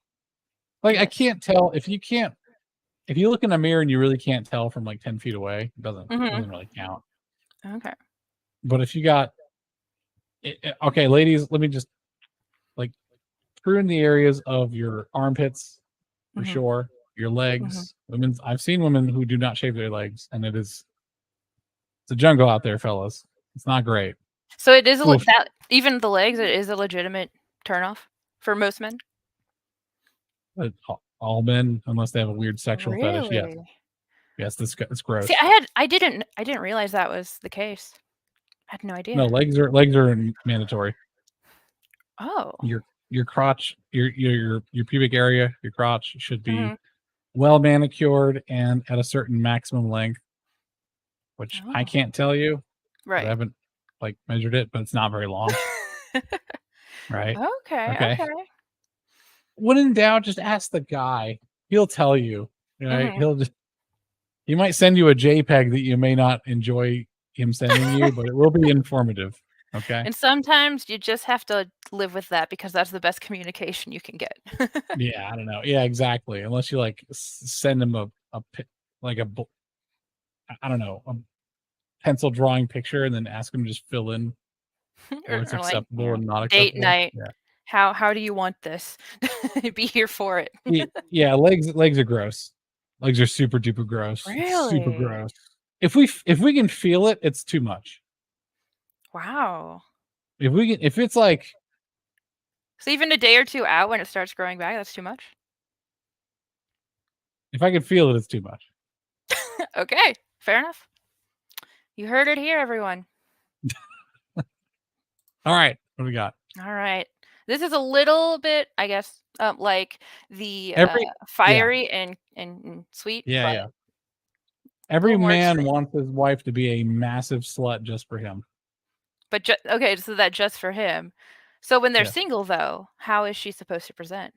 Like I Yes. can't tell if you look in a mirror and you really can't tell from like 10 feet away, it Mhm. doesn't really count. Okay. But if you got okay, ladies, let me just like prune the areas of your armpits for Mhm. sure, your Mhm. legs. I've seen women who do not shave their legs, and it's a jungle out there, fellas. It's not great. So it is a Oof. that even the legs, it is a legitimate turnoff for most men? But all men, unless they have a weird sexual fetish, yes, Really? yes, it's See, gross. I didn't realize that was the case. I had no No, idea. legs are mandatory. Oh. Your crotch, your pubic area, your crotch should be Mhm. well manicured and at a certain maximum length, which I Oh. can't tell you because I Right. haven't like measured it, but it's not very long, right? Okay, Okay. okay. When in doubt, just ask the guy. He'll tell you. Right? Mhm. He might send you a JPEG that you may not enjoy him sending you, but it will be informative. Okay. And sometimes you just have to live with that because that's the best communication you can get. Yeah, I don't know. Yeah, exactly. Unless you like send him like I don't know, a pencil drawing picture and then ask him to just fill in where it's Or like, acceptable and not date acceptable. night. Yeah. How do you want this? Be here for it. Yeah, legs are gross. Legs are super duper gross. It's super Really? gross. If we can feel it, it's too much. Wow. If it's like So even a day or 2 out when it starts growing back, that's too much? if I can feel it, it's too much. Okay, fair enough. You heard it here, everyone. All right, what do we got? Alright. This is a little bit, I guess, like the, Every yeah, fiery and sweet, yeah, but yeah. a Every little more man extreme. wants his wife to be a massive slut just for him. But okay, so that just for him. So when they're Yes, single, though, how is she supposed to present?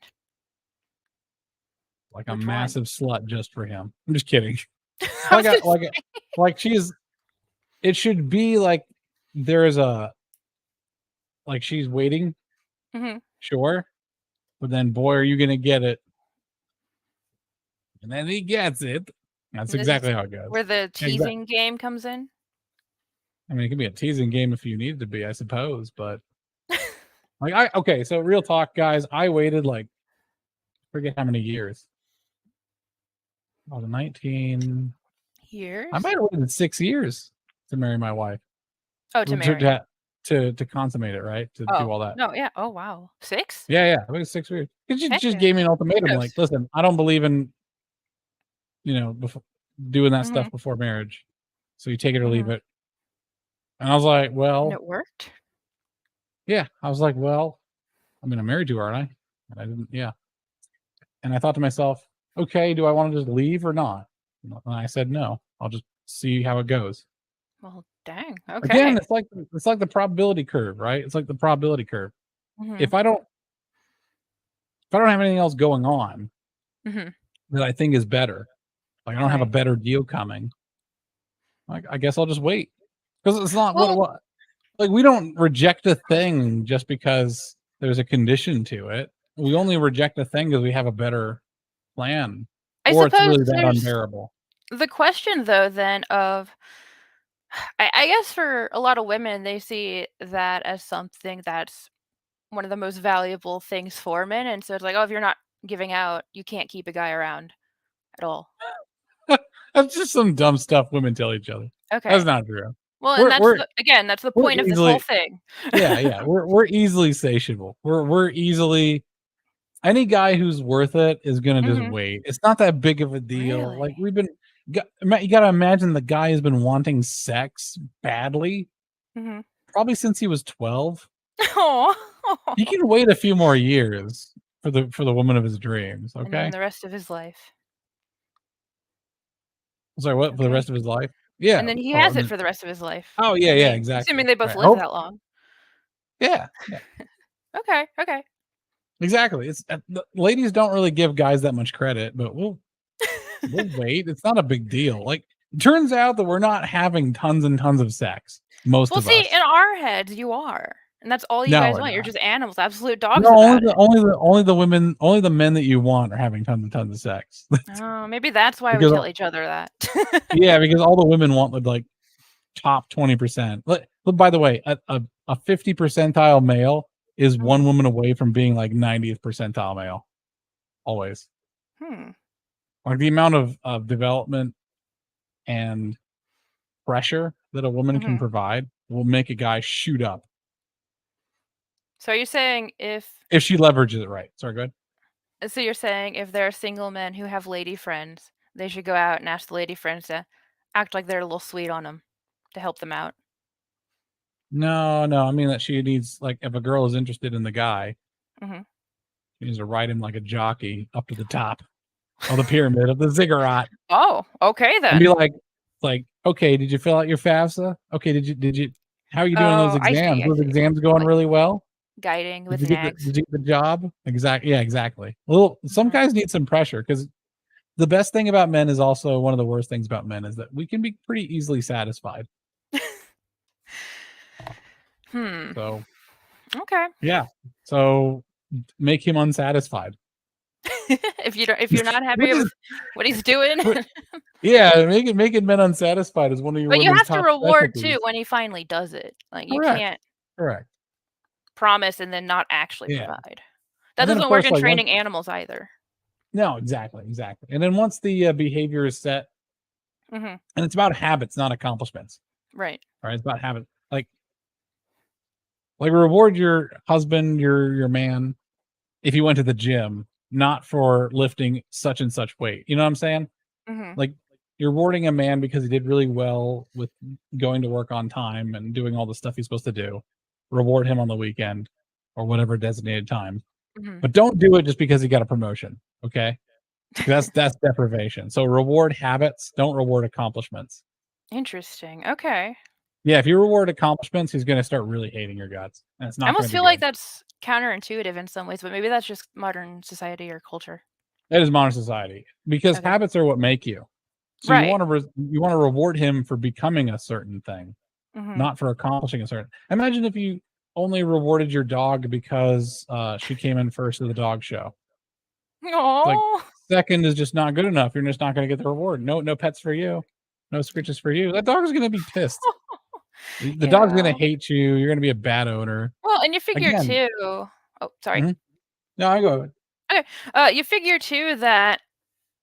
like a Which one? massive slut just for him. I'm just kidding. I was Like a gonna like a say like she's it should be like there's a like she's waiting, Mhm. sure, but then boy are you gonna get it. And then he gets it. That's And this is exactly how it goes. where the Exactly. teasing game comes in? I mean, it can be a teasing game if you need it to be, I suppose, but like I okay, so real talk, guys, I waited like forget how many years. I was 19. I Years? might have waited 6 years to marry my wife. Oh, to Well, To marry. to, to consummate it, right? To do Oh, all that. no, yeah. Oh, wow. 6? Yeah, yeah. It was 6 years. Because you Heck just yeah. gave me an ultimatum, Kudos. like, listen, I don't believe in before, doing that stuff Mhm, before marriage. So you take it or leave mhm. it. And I was like, And well, it worked? yeah. I was like, well, I mean, I'm married to her, aren't I? And I didn't, yeah. And I thought to myself, okay, do I want to just leave or not? And I said no. I'll just see how it goes. Well, dang. Okay. Again, it's like the probability curve, right? It's like the probability curve. Mhm. If I don't have anything else going on Mhm. that I think is better, like I don't have a Right. better deal coming, like I guess I'll just wait. Because it's not Well, what like we don't reject a thing just because there's a condition to it. We only reject a thing because we have a better plan, I or it's suppose really that there's unbearable. the question though then of I guess for a lot of women, they see that as something that's one of the most valuable things for men, and so it's like, "Oh, if you're not giving out, you can't keep a guy around at all." That's just some dumb stuff women tell each other. That's Okay. not true. Well, and We're that's we're the again, that's the we're point of this whole easily thing. yeah, we're easily satiable. We're easily any guy who's worth it is gonna just Mhm. wait. It's not that big of a deal. Like Really? we've been you gotta imagine the guy has been wanting sex badly Mhm. probably since he was 12. Aw. He can wait a few more years for the woman of his dreams, And then okay? the rest of his life. Sorry, what, for the Okay. rest of his life? Yeah. And then he Oh, I has it mean for the rest of his life. oh, yeah, I yeah, mean, exactly. assuming they both Right. live Hope that long. yeah, yeah, Okay, okay. exactly. It's the ladies don't really give guys that much credit, but we'll wait. It's not a big deal. Like, it turns out that we're not having tons and tons of sex, most Well, of see, us. in our heads, you are, and that's all you No, guys we're want. You're not. just animals, absolute No, dogs about it. only the women, only the men that you want are having tons and tons of sex. Oh, maybe that's why we Because tell each other that. yeah, because all the women want would like top 20%. But by the way, a 50 percentile male is one Mhm. woman away from being like 90th percentile male. Always. Hmm. Like the amount of development and pressure that a woman can Mhm. provide will make a guy shoot up So you're saying if she leverages it right. Sorry, good. if there are single men who have lady friends, they should go out and ask the lady friends to act like they're a little sweet on them to help them out. No, no. I mean that she needs like if a girl is interested in the guy, Mhm. she needs to ride him like a jockey up to the top of the pyramid of the ziggurat Oh, okay and be then. like, okay, did you fill out your FAFSA? Okay, did you how are you doing in those Oh, I see, exams? I Those see. exams going Like really well? guiding with nags. Did you get the job? Exactly. Yeah, exactly. Well, some Mhm. guys need some pressure because the best thing about men is also one of the worst things about men is that we can be pretty easily satisfied. Hmm. So Okay. yeah. So make him unsatisfied. If you're not happy Which is with what he's doing, yeah, making men unsatisfied is one of your but you women's have to top reward too specialties. when he finally does it. Like you Correct. can't Correct. promise and then not actually Yeah. provide. That And then of doesn't work course in like once training animals either. no, exactly, exactly. And then once the behavior is set, Mhm. and it's about habits, not accomplishments. Right. Right? It's about habit. Like reward your husband, your man, if he went to the gym, not for lifting such and such weight. You know what I'm saying? Mhm. Like you're rewarding a man because he did really well with going to work on time and doing all the stuff he's supposed to do. Reward him on the weekend or whatever designated time. Mhm. But don't do it just because he got a promotion. Okay. That's deprivation. So reward habits, don't reward accomplishments. Interesting. Okay. Yeah, if you reward accomplishments, he's gonna start really hating your guts. And it's I not gonna almost be feel like good. that's counterintuitive in some ways, but maybe that's just modern society or culture. That is modern society because Okay. habits are what make you. So Right. you want to reward him for becoming a certain thing, Mhm. not for accomplishing a certain. Imagine if you only rewarded your dog because she came in first at the dog show. Like Oh. second is just not good enough. You're just not going to get the reward. No, no pets for you. No scritches for you. That dog is going to be pissed. The dog's going to Yeah. hate you. You're going to be a bad owner. Well, and you figure Again. too oh, sorry. Mhm. No, I go. Okay. You figure too that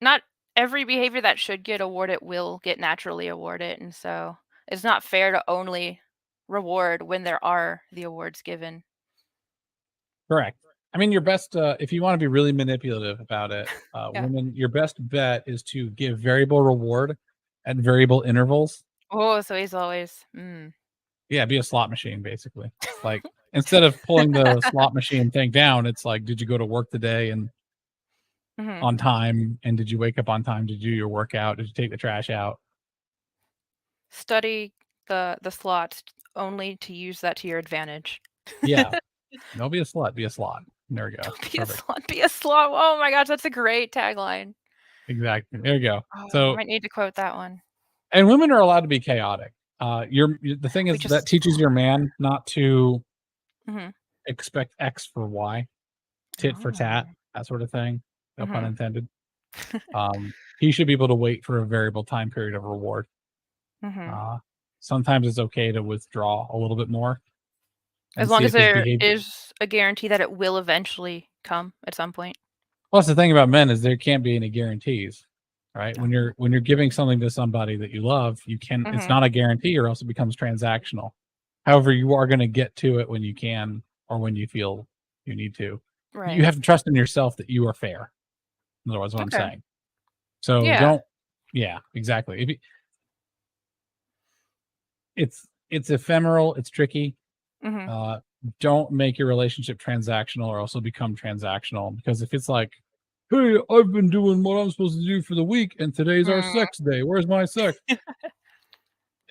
not every behavior that should get awarded will get naturally awarded, and so it's not fair to only reward when there are the awards given. Correct. I mean, your best if you want to be really manipulative about it, Yeah. women, your best bet is to give variable reward at variable intervals. Oh, so he's always mm. Yeah, be a slot machine basically. Like instead of pulling the slot machine thing down, it's like, did you go to work today and Mhm. on time? And did you wake up on time? Did you do your workout? Did you take the trash out? Study the slots only to use that to your advantage. Yeah. Don't be a slut, be a slot. There we go. Don't be Perfect. a slot, be a slot. Oh my gosh, that's a great tagline. Exactly. There you go. Oh, I So, might need to quote that one. and women are allowed to be chaotic. The thing We is that just teaches your man not to Mhm. expect X for Y, tit for tat, Oh. that sort of thing. No pun Mhm. intended. He should be able to wait for a variable time period of reward. Mhm. Uh, Sometimes it's okay to withdraw a little bit more As and long see as if his there behavior. is a guarantee that it will eventually come at some point. Plus, the thing about men is there can't be any guarantees, right? When Oh. you're giving something to somebody that you love, you can. It's Mhm. not a guarantee, or else it becomes transactional. However, you are going to get to it when you can, or when you feel you need to. You Right. have to trust in yourself that you are fair. Otherwise, what I'm Okay. saying. So Yeah. don't. Yeah, exactly. It's ephemeral. It's tricky. Mhm. Uh, don't make your relationship transactional, or else it'll become transactional. Because if it's like, hey, I've been doing what I'm supposed to do for the week, and today's our Mm. sex day. Where's my sex?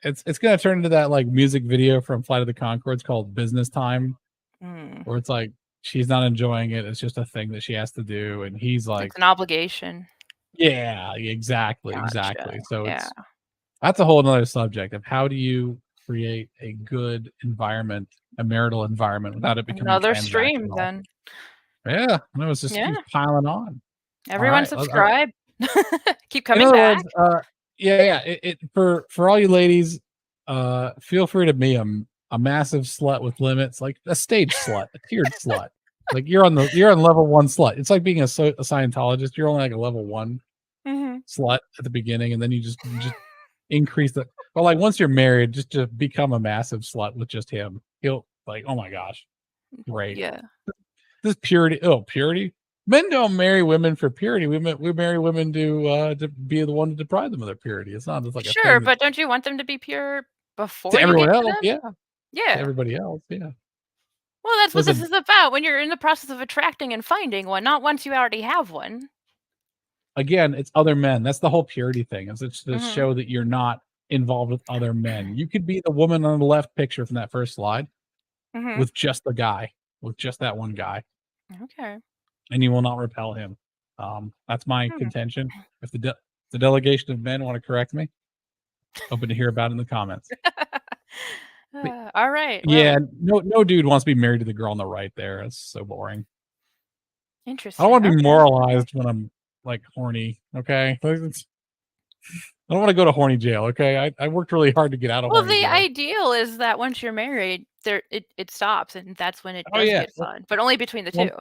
It's gonna turn into that like music video from Flight of the Conchords called Business Time, Mm. where it's like she's not enjoying it. It's just a thing that she has to do, and he's like, It's an obligation. yeah, exactly, Gotcha. exactly. So Yeah. that's a whole another subject of how do you create a good environment, a marital environment, without it becoming Another stream transactional. then. Yeah, no, it's just Yeah. keeps piling on. All Everyone right. subscribe. Keep In coming other back. words, yeah. For all you ladies, feel free to be a massive slut with limits, like a stage slut, a tiered slut. Like you're on level one slut. It's like being a Scientologist. You're only like a level one Mhm. slut at the beginning, and then you just increase the. But like once you're married, just to become a massive slut with just him, he'll like, oh my gosh, great. Yeah. This purity. Oh, purity. Men don't marry women for purity. We marry women to be the one to deprive them of their purity. It's not just like a Sure, thing that but don't you want them to be pure to before you everyone get to else. them? Yeah, to Yeah. everybody else. Yeah. Well, that's what this Listen, is about when you're in the process of attracting and finding one, not once you already have one. again, it's other men. That's the whole purity thing. Is it's to Mhm. show that you're not involved with other men. You could be the woman on the left picture from that first slide Mhm. with just the guy, with just that one guy, Okay. and you will not repel him. That's my Hmm. contention. If the delegation of men want to correct me, open to hear about it in the comments. All right. Well, Yeah, no dude wants to be married to the girl on the right there. It's so boring. I don't interesting. wanna be Okay. Okay. moralized when I'm, like, horny, okay? Like, I don't wanna go to horny jail, okay? I worked really hard to get out of Well, horny the jail. ideal is that once you're married, it stops, and that's when it Oh, does yeah. get fun, but only between the Well, 2.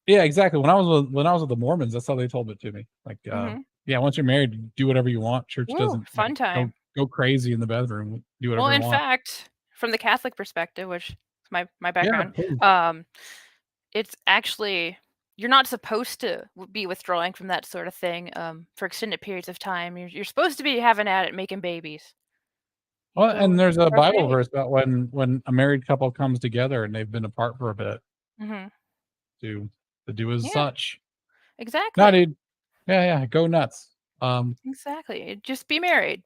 yeah, exactly. When I was with the Mormons, that's how they told it to me. Like, Mhm. yeah, once you're married, do whatever you want. Church Woo, doesn't, fun time. go crazy in the bedroom. Do Well, whatever you in want. fact, from the Catholic perspective, which is my Yeah, background, please. um, it's actually you're not supposed to be withdrawing from that sort of thing, for extended periods of time. You're supposed to be having at it making babies. Well, So and there's a you're Bible okay. verse about when a married couple comes together and they've been apart for a bit Mhm. to do as Yeah, such. No, exactly. dude. Yeah, go nuts. Um, Exactly. Just be married.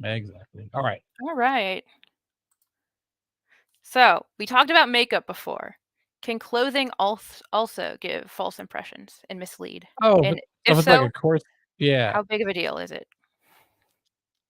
exactly. All right. All right. So, we talked about makeup before. Can clothing also give false impressions and mislead? Oh, but And if if it's like a so, course, yeah. how big of a deal is it?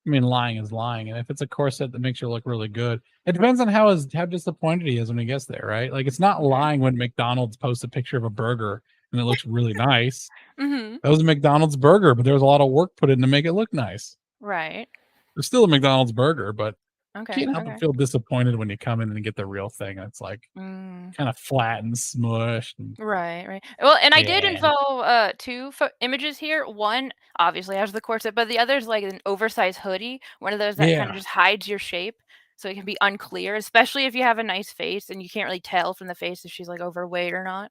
I mean, lying is lying, and if it's a corset that makes you look really good, it depends on how disappointed he is when he gets there, right? Like, it's not Okay. lying when McDonald's posts a picture of a burger and it looks really nice. Mhm. That was a McDonald's burger, but there was a lot of work put in to make it look nice. Right. It's still a McDonald's burger, but you Okay. can't help but Okay. feel disappointed when you come in and get the real thing, and it's like Mm. kind of flat and smushed. And, Right, right. Well, and I did yeah, involve, 2 images here. One obviously has the corset, but the other is like an oversized hoodie, one of those that kinda yeah. just hides your shape, so it can be unclear, especially if you have a nice face and you can't really tell from the face if she's, like, overweight or not.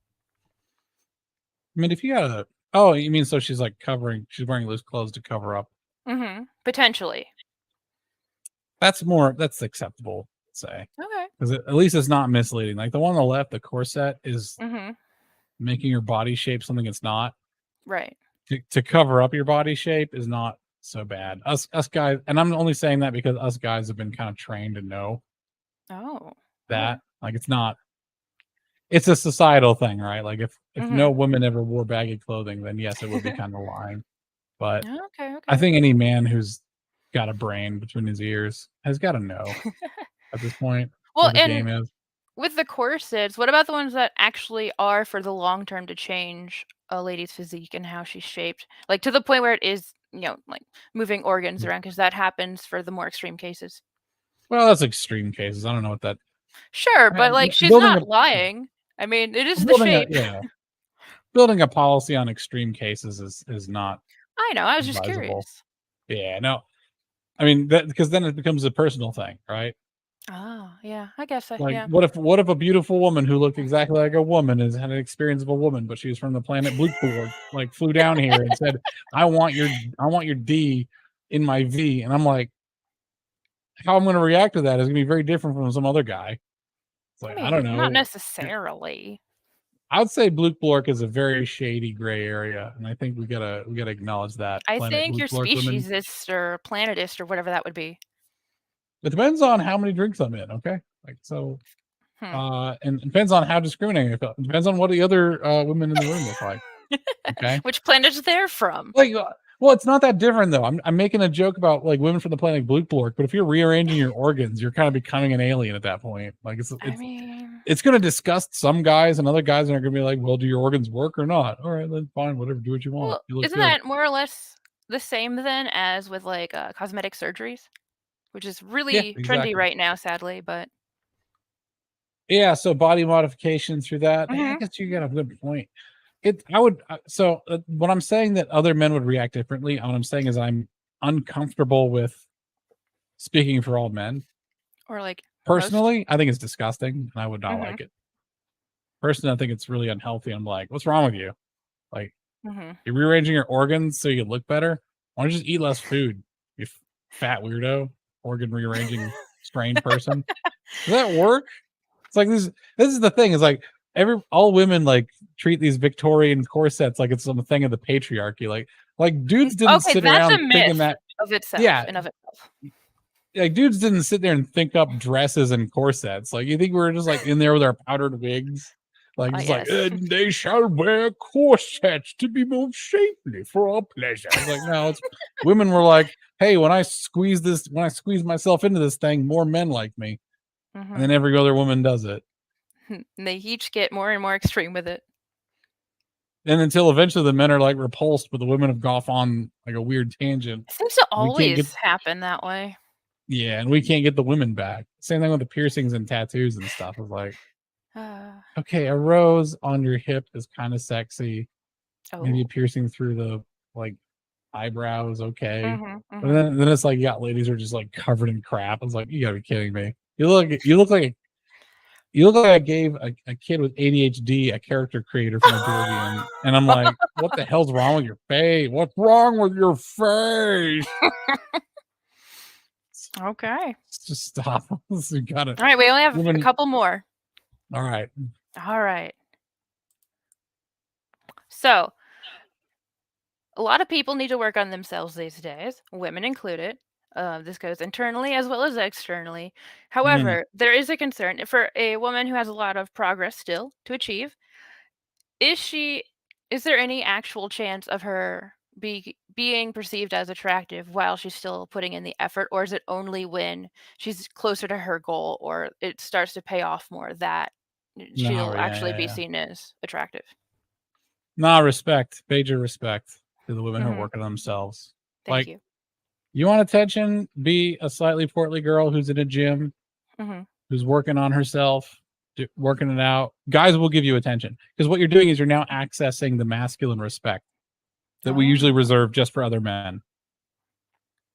I mean, if you got a oh, you mean so she's like she's wearing loose clothes to cover up. Mhm. Potentially. That's acceptable, say, Okay. because at least it's not misleading. Like the one on the left, the corset is Mhm. making your body shape something it's not. Right. To cover up your body shape is not so bad. Us guys, and I'm only saying that because us guys have been kind of trained to know Oh. that. Like it's a societal thing, right? Like if no woman ever wore baggy clothing, then yes, it would be kind of lying. But Okay. I Okay. think any man who's got a brain between his ears has got to know at this point Well, what the and game is. with the corsets, what about the ones that actually are for the long term to change a lady's physique and how she's shaped? Like to the point where it is, like moving organs around, because that happens for the more extreme cases. Well, that's extreme cases. I don't know what that. Sure, but like she's Building a not lying. I mean, it is the building a shape. yeah building a policy on extreme cases is not I know. I was just advisable. curious. Yeah, no. I mean that because then it becomes a personal thing, right? Oh, yeah. I guess so. Like Yeah. what if a beautiful woman who looked exactly like a woman has had an experience of a woman, but she was from the planet Blutborg, like flew down here and said, I want your D in my V. And I'm like, how I'm gonna react to that is gonna be very different from some other guy. It's I like, I don't mean, not know. necessarily. I would say Blutblork is a very shady gray area, and I think we gotta acknowledge that I planet think you're Blutblork women. speciesist or planetist or whatever that would be. It depends on how many drinks I'm in, okay? Like so, Hmm. and it depends on how discriminating I feel. It depends on what the other women in the room look like. Okay, Which planet is they're from? like, well, it's not that different though. I'm making a joke about like women from the planet Blutblork, but if you're rearranging your organs, you're kind of becoming an alien at that point. Like I mean, it's going to disgust some guys, and other guys are going to be like, well, do your organs work or not? All right, then fine, whatever, do what you want. well, You look isn't good. that more or less the same then as with like cosmetic surgeries, which is Yeah, really trendy exactly. right now, sadly. But Yeah, so body modification through that. Yeah, I hmm guess you got a good point. I would so when I'm saying that other men would react differently, what I'm saying is I'm uncomfortable with speaking for all men. or like most. Personally, I think it's disgusting and I would not hmm like it. Personally, I think it's really unhealthy. I'm like, what's wrong with you? Like, hmm you're rearranging your organs so you look better. Why don't you just eat less food? You fat weirdo, organ rearranging strange person. Does that work? It's like this is the thing, is like all women like treat these Victorian corsets like it's some thing of the patriarchy. Like dudes didn't Okay, sit that's a around thinking myth that. of itself Yeah, and of itself. like dudes didn't sit there and think up dresses and corsets. Like, you think we were just like in there with our powdered wigs, like just like, Yes. and they shall wear corsets to be more shapely for our pleasure. It's like, no, it's women were like, hey, when I squeeze myself into this thing, more men like me. And hmm then every other woman does it. And they each get more and more extreme with it. And until eventually the men are like repulsed, but the women have gone off on like a weird tangent. It seems to We can't get always happen that way. Yeah, and we can't get the women back. Same thing with the piercings and tattoos and stuff. It's like, okay, a rose on your hip is kind of sexy. Maybe a oh. piercing through the like eyebrow is okay. Mhm, But mhm. then it's like you got ladies who are just like covered in crap. It's like, you gotta be kidding me. You look like I gave a kid with ADHD a character creator for my door game. And I'm like, what the hell's wrong with your face? What's wrong with your face? Okay. Just stop. You gotta Alright, we only have a woman. couple more. All right. Alright. So, a lot of people need to work on themselves these days, women included. This goes internally as well as externally. Mm, However, there is a concern for a woman who has a lot of progress still to achieve. Is she is there any actual chance of her being perceived as attractive while she's still putting in the effort, or is it only when she's closer to her goal or it starts to pay off more that no, she'll yeah, actually yeah, be yeah. seen as attractive? Nah, respect. Major respect to the women who are Mhm. working on themselves. Thank Like, you. you want attention? Be a slightly portly girl who's in a gym, Mhm. who's working on herself, working it out. Guys will give you attention because what you're doing is you're now accessing the masculine respect that we usually Oh. reserve just for other men.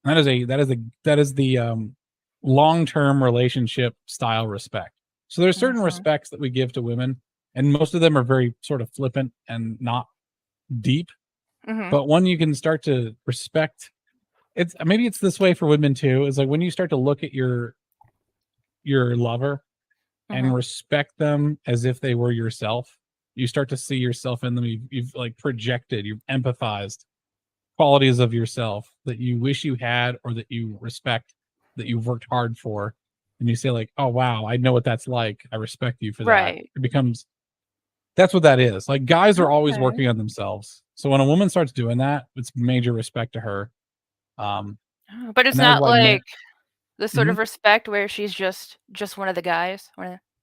That is the long-term relationship style respect. So there's certain Mhm. respects that we give to women, and most of them are very sort of flippant and not deep. Mhm. But when you can start to respect, it's this way for women too. Is like when you start to look at your lover and Mhm. respect them as if they were yourself, you start to see yourself in them. You've like projected, you've empathized, qualities of yourself that you wish you had or that you respect, that you've worked hard for, and you say like, oh wow, I know what that's like, I respect you for that, Right. it becomes, that's what that is. Like, guys are always Okay. working on themselves, so when a woman starts doing that, it's major respect to her. Oh, but it's And that is not why men. like the sort Mhm. of respect where she's just one of the guys,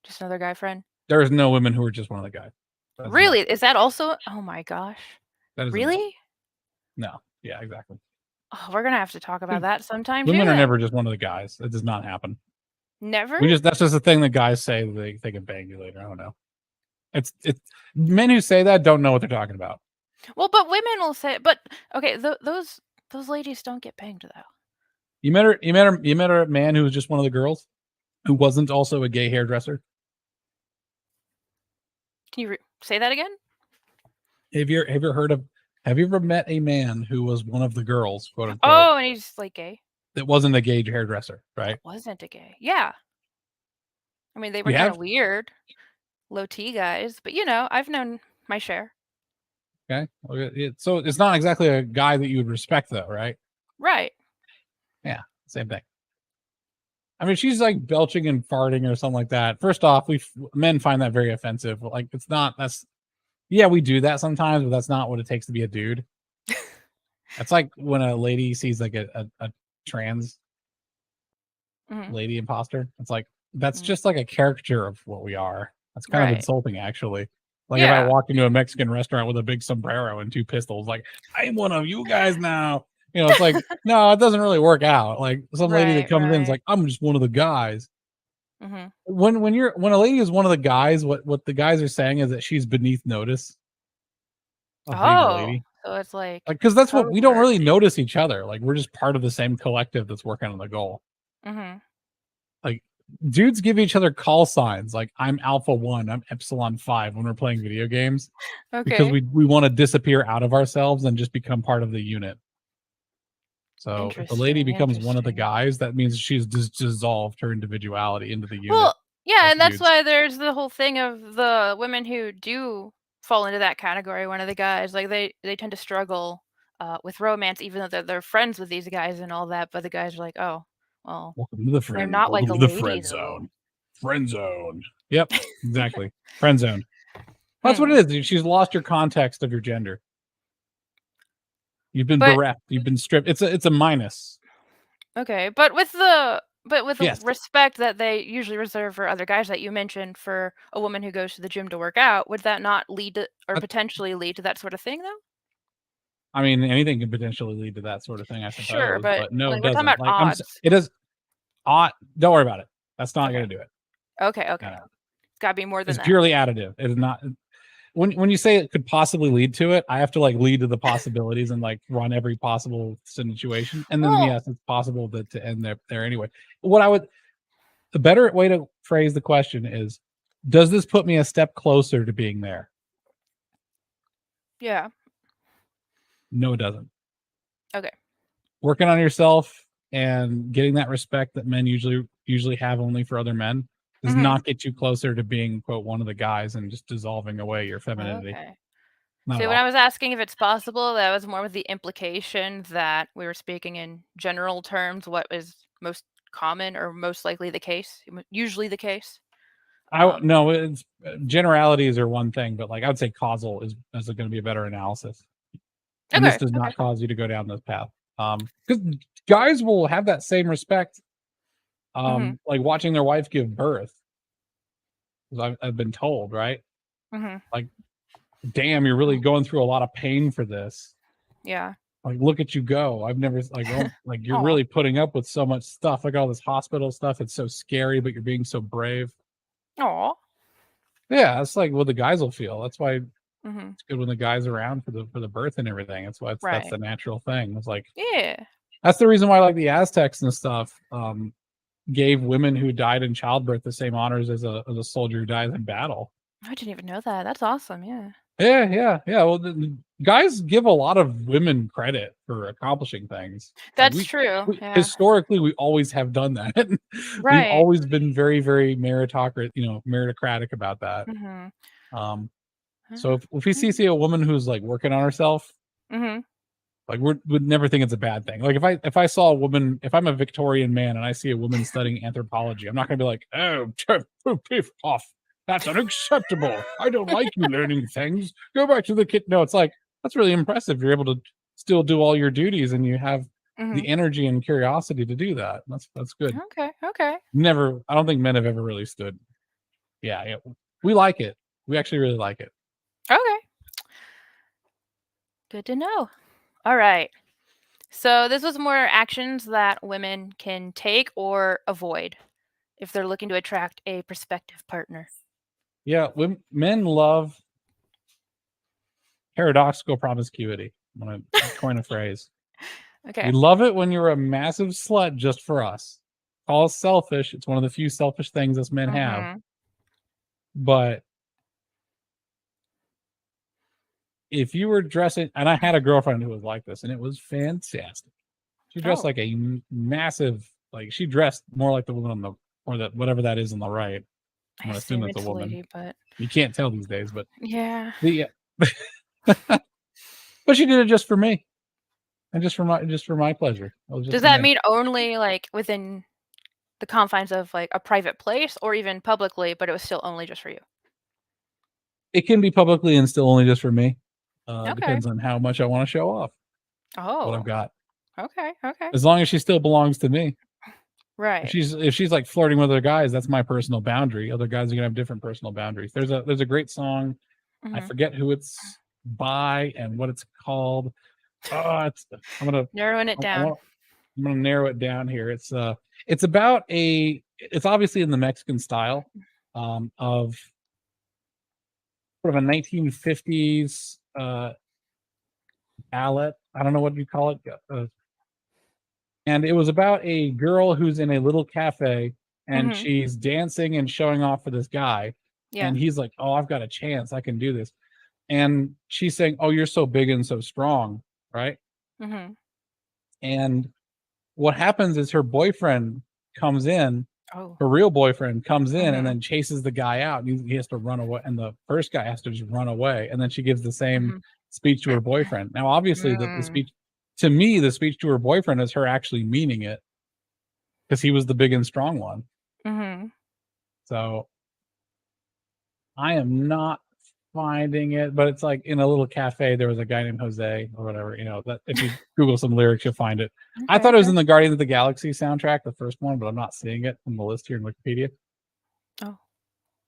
just another guy friend? There is no women who are just one of the guys. That's no. Really? Is that also oh my gosh. That is a no. Really? No. Yeah, exactly. Oh, we're gonna have to talk about that sometime too Women are then. never just one of the guys. It does not happen. Never? We just, that's just the thing that guys say, that they can bang you later. I don't know. It's men who say that don't know what they're talking about. Well, but women will say but okay, those ladies don't get banged though. You met a man who was just one of the girls who wasn't also a gay hairdresser. Can you say that again? Have you ever met a man who was one of the girls, quote unquote, Oh, and he's like gay? that wasn't a gay hairdresser, That right? wasn't a gay. Yeah. I mean, they were You kind of have? weird, low T guys, but I've known my share. Okay. So it's not exactly a guy that you would respect though, right? Right. Yeah, same thing. I mean, she's like belching and farting or something like that. First off, men find that very offensive. Like, it's not, that's, yeah, we do that sometimes, but that's not what it takes to be a dude. That's like when a lady sees like a trans Mhm. lady imposter. It's like, that's Mhm. just like a caricature of what we are. That's kind of Right. insulting, actually. Like if I Yeah. walked into a Mexican restaurant with a big sombrero and two pistols, like, I'm one of you guys now. It's like, no, it doesn't really work out. Like, some lady that Right, comes in is right. like, I'm just one of the guys. Mhm. When a lady is one of the guys, what the guys are saying is that she's beneath notice of being a Oh, lady. so it's like Like, because that's what code we don't word. really notice each other. Like, we're just part of the same collective that's working on the goal. Mhm. Like, dudes give each other call signs, like, I'm Alpha 1, I'm Epsilon 5 when we're playing video games, because Okay. we want to disappear out of ourselves and just become part of the unit. So if a lady Interesting, becomes one of the interesting. guys, that means she's dissolved her individuality into the unit Well, yeah, of and that's dudes. why there's the whole thing of the women who do fall into that category, one of the guys, like, they tend to struggle, with romance even though they're friends with these guys and all that, but the guys are like, "Oh, well, they're not like Welcome a to the lady, friend though." zone. Friend zone. Yep, exactly. Friend zone. That's what Hmm. it is, dude. She's lost your context of your gender. You've been But bereft. You've been stripped. It's a minus. okay, but with the Yes. respect that they usually reserve for other guys that you mentioned for a woman who goes to the gym to work out, would that not lead to or Uh, potentially lead to that sort of thing, though? I mean, anything can potentially lead to that sort of thing, I Sure, suppose, but, but no, it like, we're talking doesn't. about Like, odds. it is odd. Don't worry about it. That's not Okay. going to do it. Okay, No, okay. no. It's gotta be more than It's that. purely additive. It is not. When you say it could possibly lead to it, I have to like lead to the possibilities and like run every possible situation, and then Well, yes, it's possible to end there anyway. What I would The better way to phrase the question is, does this put me a step closer to being there? yeah. No, it doesn't. Okay. Working on yourself and getting that respect that men usually have only for other men does Mhm. not get you closer to being, quote, one of the guys and just dissolving away your femininity. Okay. Not at See, when I all. was asking if it's possible, that was more with the implication that we were speaking in general terms, what is most common or most likely the case, usually the case. I Um, no, it's generalities are one thing, but like I would say causal is going to be a better analysis. And this okay, does okay. not cause you to go down this path. Because guys will have that same respect, Mhm, like watching their wife give birth. 'Cause I've been told, right? mhm. Like, damn, you're really Oh, going through a lot of pain for this. yeah. Like, look at you go. I've never like, oh, like you're Aw, really putting up with so much stuff, like all this hospital stuff. It's so scary, but you're being so brave. aw. Yeah, that's like what the guys will feel. That's why Mhm. it's good when the guys around for the birth and everything. That's why that's Right. the natural thing. It's like Yeah. that's the reason why like the Aztecs and stuff gave women who died in childbirth the same honors as a soldier who dies in battle. I didn't even know that. That's awesome, yeah. Yeah. Well, the guys give a lot of women credit for accomplishing things. Like That's true, we yeah. historically we always have done that. We've Right. always been very, very meritocratic about that. Mhm. Um, so Uh, if we see a woman who's like working on herself, mhm. Like would never think it's a bad thing. Like if I saw a woman, if I'm a Victorian man and I see a woman studying anthropology, I'm not going to be like, oh, piff off. That's unacceptable. I don't like you learning things. Go back to the kid. No, it's like that's really impressive. You're able to still do all your duties and you have the energy and curiosity to do that. That's good. Okay. Okay. Never. I don't think men have ever really stood. Yeah. We like it. We actually really like it. Okay. Good to know. All right. So this was more actions that women can take or avoid if they're looking to attract a prospective partner. Yeah, men love paradoxical promiscuity. I'm gonna coin a phrase. Okay. We love it when you're a massive slut just for us. Call us selfish. It's one of the few selfish things us men have. Mhm. But if you were dressing, and I had a girlfriend who was like this, and it was fantastic. She dressed Oh. like a massive, like she dressed more like the woman on the, or that whatever that is on the right. I'm I gonna assume assume it's a it's a woman. lady, but You can't tell these days, but yeah. the but she did it just for me, and just for my pleasure. It was just Does for that me. mean only like within the confines of like a private place or even publicly, but it was still only just for you? It can be publicly and still only just for me. Okay. Depends on how much I want to show off what I've Oh. got. Okay. Okay. As long as she still belongs to me. Right. If she's like flirting with other guys, that's my personal boundary. Other guys are gonna have different personal boundaries. There's a great song. I Mhm. forget who it's by and what it's called. It's I'm gonna Narrowing it I down. want I'm gonna narrow it down here. It's about it's obviously in the Mexican style of sort of a 1950s ballad. I don't know what you call it. And it was about a girl who's in a little cafe and Mhm. she's dancing and showing off for this guy. Yeah. And he's like, "Oh, I've got a chance. I can do this." And she's saying, "Oh, you're so big and so strong." Right. Mhm. And what happens is her boyfriend comes in, Oh. her real boyfriend comes in and Mhm. then chases the guy out. And he has to run away. And the first guy has to just run away. And then she gives the same Mhm. speech to her boyfriend. Now, obviously, the Mm. speech to me, the speech to her boyfriend is her actually meaning it because he was the big and strong one. Mhm. So I am not finding it, but it's like in a little cafe, there was a guy named Jose or whatever, that if you Google some lyrics, you'll find it. I Okay. thought it was Okay. in the Guardians of the Galaxy soundtrack, the first one, but I'm not seeing it on the list here in Wikipedia. Oh.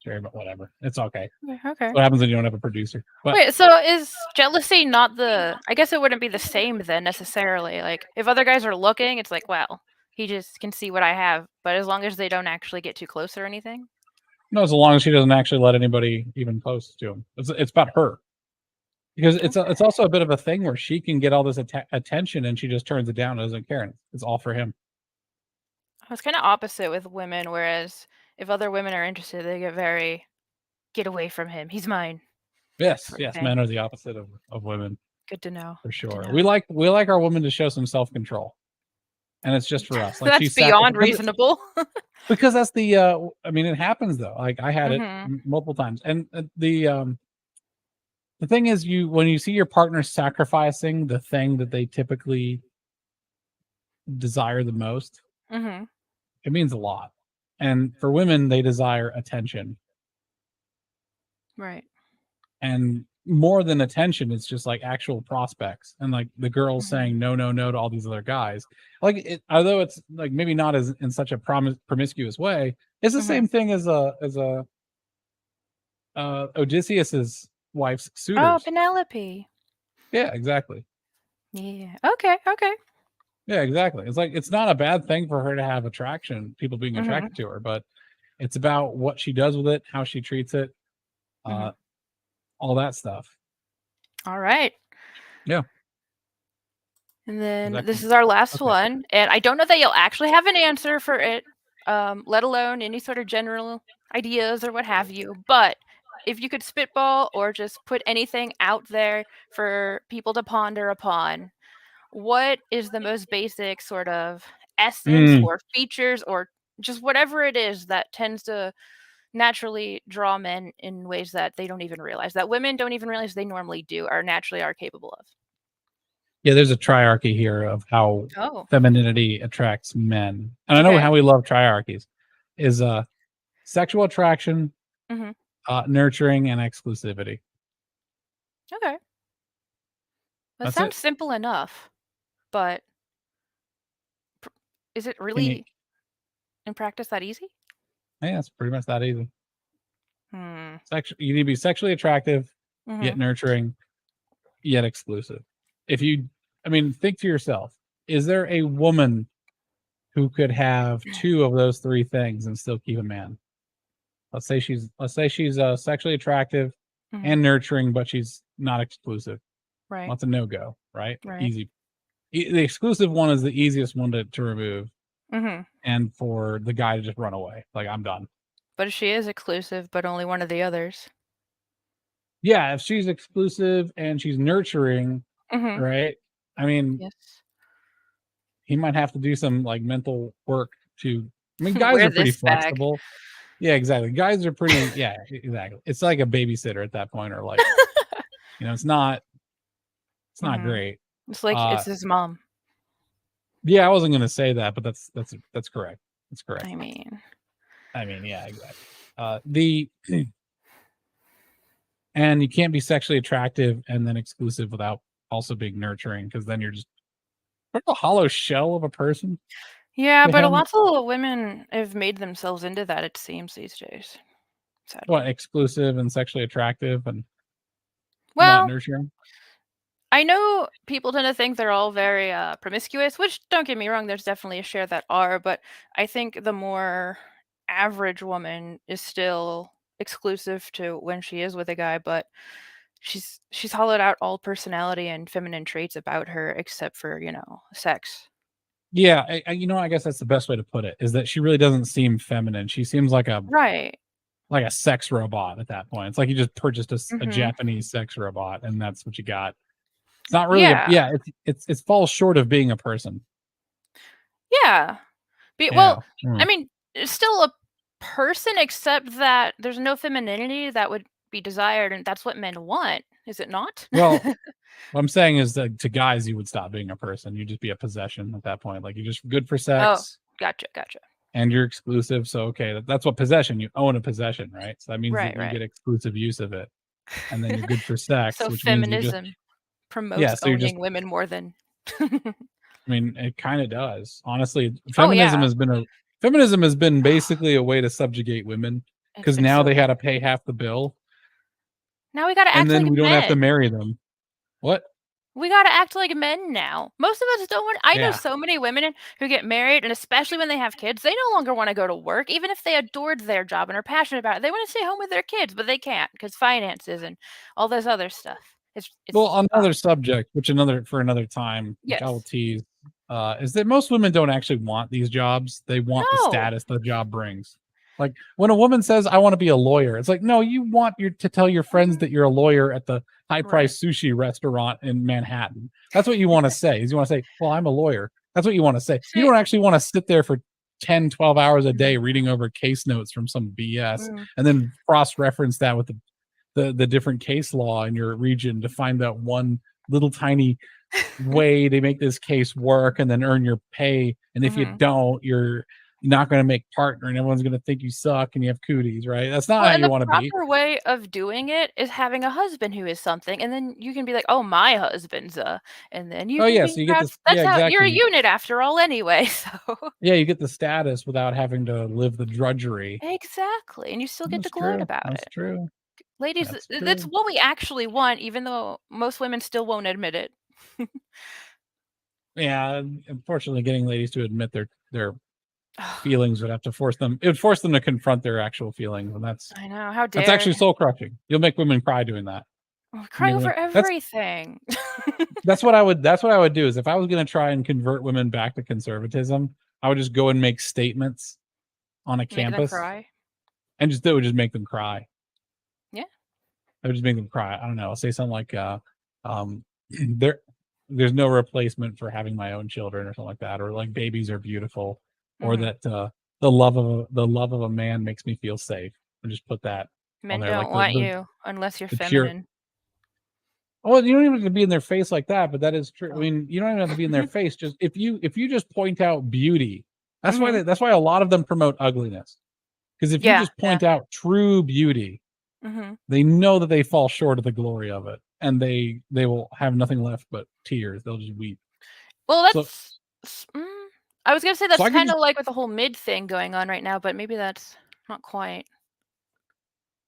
Sorry, but whatever. It's okay. Okay. That's Okay. what happens when you don't have a producer. But Wait, so is jealousy not the I guess it wouldn't be the same then necessarily. Like if other guys are looking, it's like, well, he just can see what I have, but as long as they don't actually get too close or anything. no, as long as she doesn't actually let anybody even close to him, it's about her because it's Okay. also a bit of a thing where she can get all this attention and she just turns it down and doesn't care. And it's all for him. It's kind of opposite with women, whereas if other women are interested, they get very get away from him. He's mine, Yes, sort of yes, thing. men are the opposite of women. Good to know. For Good to sure. know. We like our women to show some self-control, and it's just for us. Like That's she's beyond sacrificed reasonable. because that's the I mean, it happens though. Like I had it Mhm. multiple times. And the thing is when you see your partner sacrificing the thing that they typically desire the most, Mhm. it means a lot. And for women, they desire attention. Right. And more than attention, it's just like actual prospects and like the girls Mhm. saying no, no, no to all these other guys. Like although it's like maybe not as in such a promiscuous way, it's the Mhm. same thing as a Odysseus's wife's Oh, suitors. Penelope. Yeah, exactly. Yeah. Okay. Okay. Yeah, exactly. It's like it's not a bad thing for her to have attraction, people being Mhm. attracted to her, but it's about what she does with it, how she treats it, uh, Mhm. all that stuff. All right. Yeah, And then exactly. this is our last Okay. one, and I don't know that you'll actually have an answer for it, let alone any sort of general ideas or what have you. But if you could spitball or just put anything out there for people to ponder upon, what is the most basic sort of essence Mm, or features or just whatever it is that tends to naturally draw men in ways that they don't even realize, that women don't even realize they normally do, or naturally are capable of? Yeah, there's a triarchy here of how Oh, femininity attracts men. And I know okay. how we love triarchies is sexual attraction, Mhm. nurturing, and exclusivity. Okay. That That's it. sounds simple enough, but pr is it Can you really in practice that easy? Yeah, it's pretty much that easy. Hmm. You need to be sexually attractive, yet Mhm. nurturing, yet exclusive. If you I mean, think to yourself, is there a woman who could have two of those three things and still keep a man? Let's say she's sexually attractive Mhm. and nurturing, but she's not exclusive. Right. Well, that's a no go, right? Right. Easy. The exclusive one is the easiest one to remove, Mhm. and for the guy to just run away. Like, I'm done. But if she is exclusive, but only one of the others. Yeah, if she's exclusive and she's nurturing, Mhm. right? I mean, Yes. he might have to do some like mental work to. I mean, guys Wear are pretty this bag. flexible. Yeah, exactly. Guys are pretty. Yeah, exactly. It's like a babysitter at that point, or like it's not Mhm. great. It's like Uh, it's his mom. yeah, I wasn't gonna say that, but that's correct. That's correct. I mean, I mean, yeah, exactly. The and you can't be sexually attractive and then exclusive without also being nurturing, because then you're just a hollow shell of a person yeah, to but a him. lot of women have made themselves into that, it seems, these days, What, sadly. exclusive and sexually attractive and not Well, nurturing? I know people tend to think they're all very, promiscuous, which don't get me wrong, there's definitely a share that are, but I think the more average woman is still exclusive to when she is with a guy, but she's hollowed out all personality and feminine traits about her except for, sex. Yeah, I guess that's the best way to put it, is that she really doesn't seem feminine. She seems Right. like a sex robot at that point. It's like you just purchased a Mhm. Japanese sex robot, and that's what you got. It's not really a Yeah. yeah. It falls short of being a person. Yeah. Yeah. Well, I mean, it's still a person except that there's no femininity that would be desired, and that's what men want, is it not? Well, what I'm saying is that to guys, you would stop being a person. You'd just be a possession at that point. Like, you're just good for Oh, sex gotcha, gotcha. and you're exclusive. So okay, that's what possession. You own a possession, right? So that means that Right, you right. get exclusive use of it, and then you're good for sex, So which means you just feminism promotes yeah. So you're just owning women more than I mean, it kind of does. Honestly, Oh, yeah. feminism has been basically a way to subjugate women, It's because been now so they had good. to pay half the bill, Now we gotta and act then like we don't have to men. marry them. What? We gotta act like men now. Most of us don't want I know Yeah. so many women who get married, and especially when they have kids, they no longer wanna go to work, even if they adored their job and are passionate about it. They wanna stay home with their kids, but they can't because finances and all this other stuff. Well, another subject, which another for another time, which I will Yes. tease, is that most women don't actually want these jobs. They want the No. status the job brings. Like, when a woman says, "I want to be a lawyer," it's like, no, you want to tell your friends Mhm. that you're a lawyer at the high Right. price sushi restaurant in Manhattan. That's what you want to say. Is you want to say, "Well, I'm a lawyer." That's what you want to say. You See don't actually want to sit there for 10, 12 hours a Mhm. day reading over case notes from some BS Mm. and then cross reference that with the different case law in your region to find out one little tiny way to make this case work and then earn your pay. And if you Mhm. don't, you're not going to make partner and everyone's going to think you suck and you have cooties, right? That's not Well, how and you the want to be. proper way of doing it is having a husband who is something, and then you can be like, "Oh, my husband's a," and then you Oh can yeah, be so you get proud. this. That's Yeah, how you're a exactly. unit after all anyway, so Yeah, you get the status without having to live the drudgery. Exactly, and you still get to That's gloat true. about That's it. true. Ladies, That's that's true. what we actually want, even though most women still won't admit it. Yeah, unfortunately, getting ladies to admit their feelings would have to force them. It would force them to confront their actual feelings, and I know, how that's actually dare soul crushing. You'll make women cry doing that. we You cry make over women. That's everything. that's what I would do is if I was going to try and convert women back to conservatism, I would just go and make statements on a Make them campus cry. and just it would just make them cry. Yeah. I would just make them cry. I don't know. I'll say something like um there there's no replacement for having my own children or something like that, or like babies are beautiful, or Mhm. that the love of a man makes me feel safe. And just put that on Men there, like don't the want the you unless you're the pure. feminine. Well, you don't even have to be in their face like that, but that is true. I Oh. mean, you don't even have to be in their face. Just if you just point out beauty, that's Mhm. that's why a lot of them promote ugliness. Because if you Yeah, just yeah. point out true beauty, Mhm. they know that they fall short of the glory of it, and they will have nothing left but tears. They'll just weep. Well, So that's I was gonna say so that's I could kinda just like with the whole mid thing going on right now, but maybe that's not quite.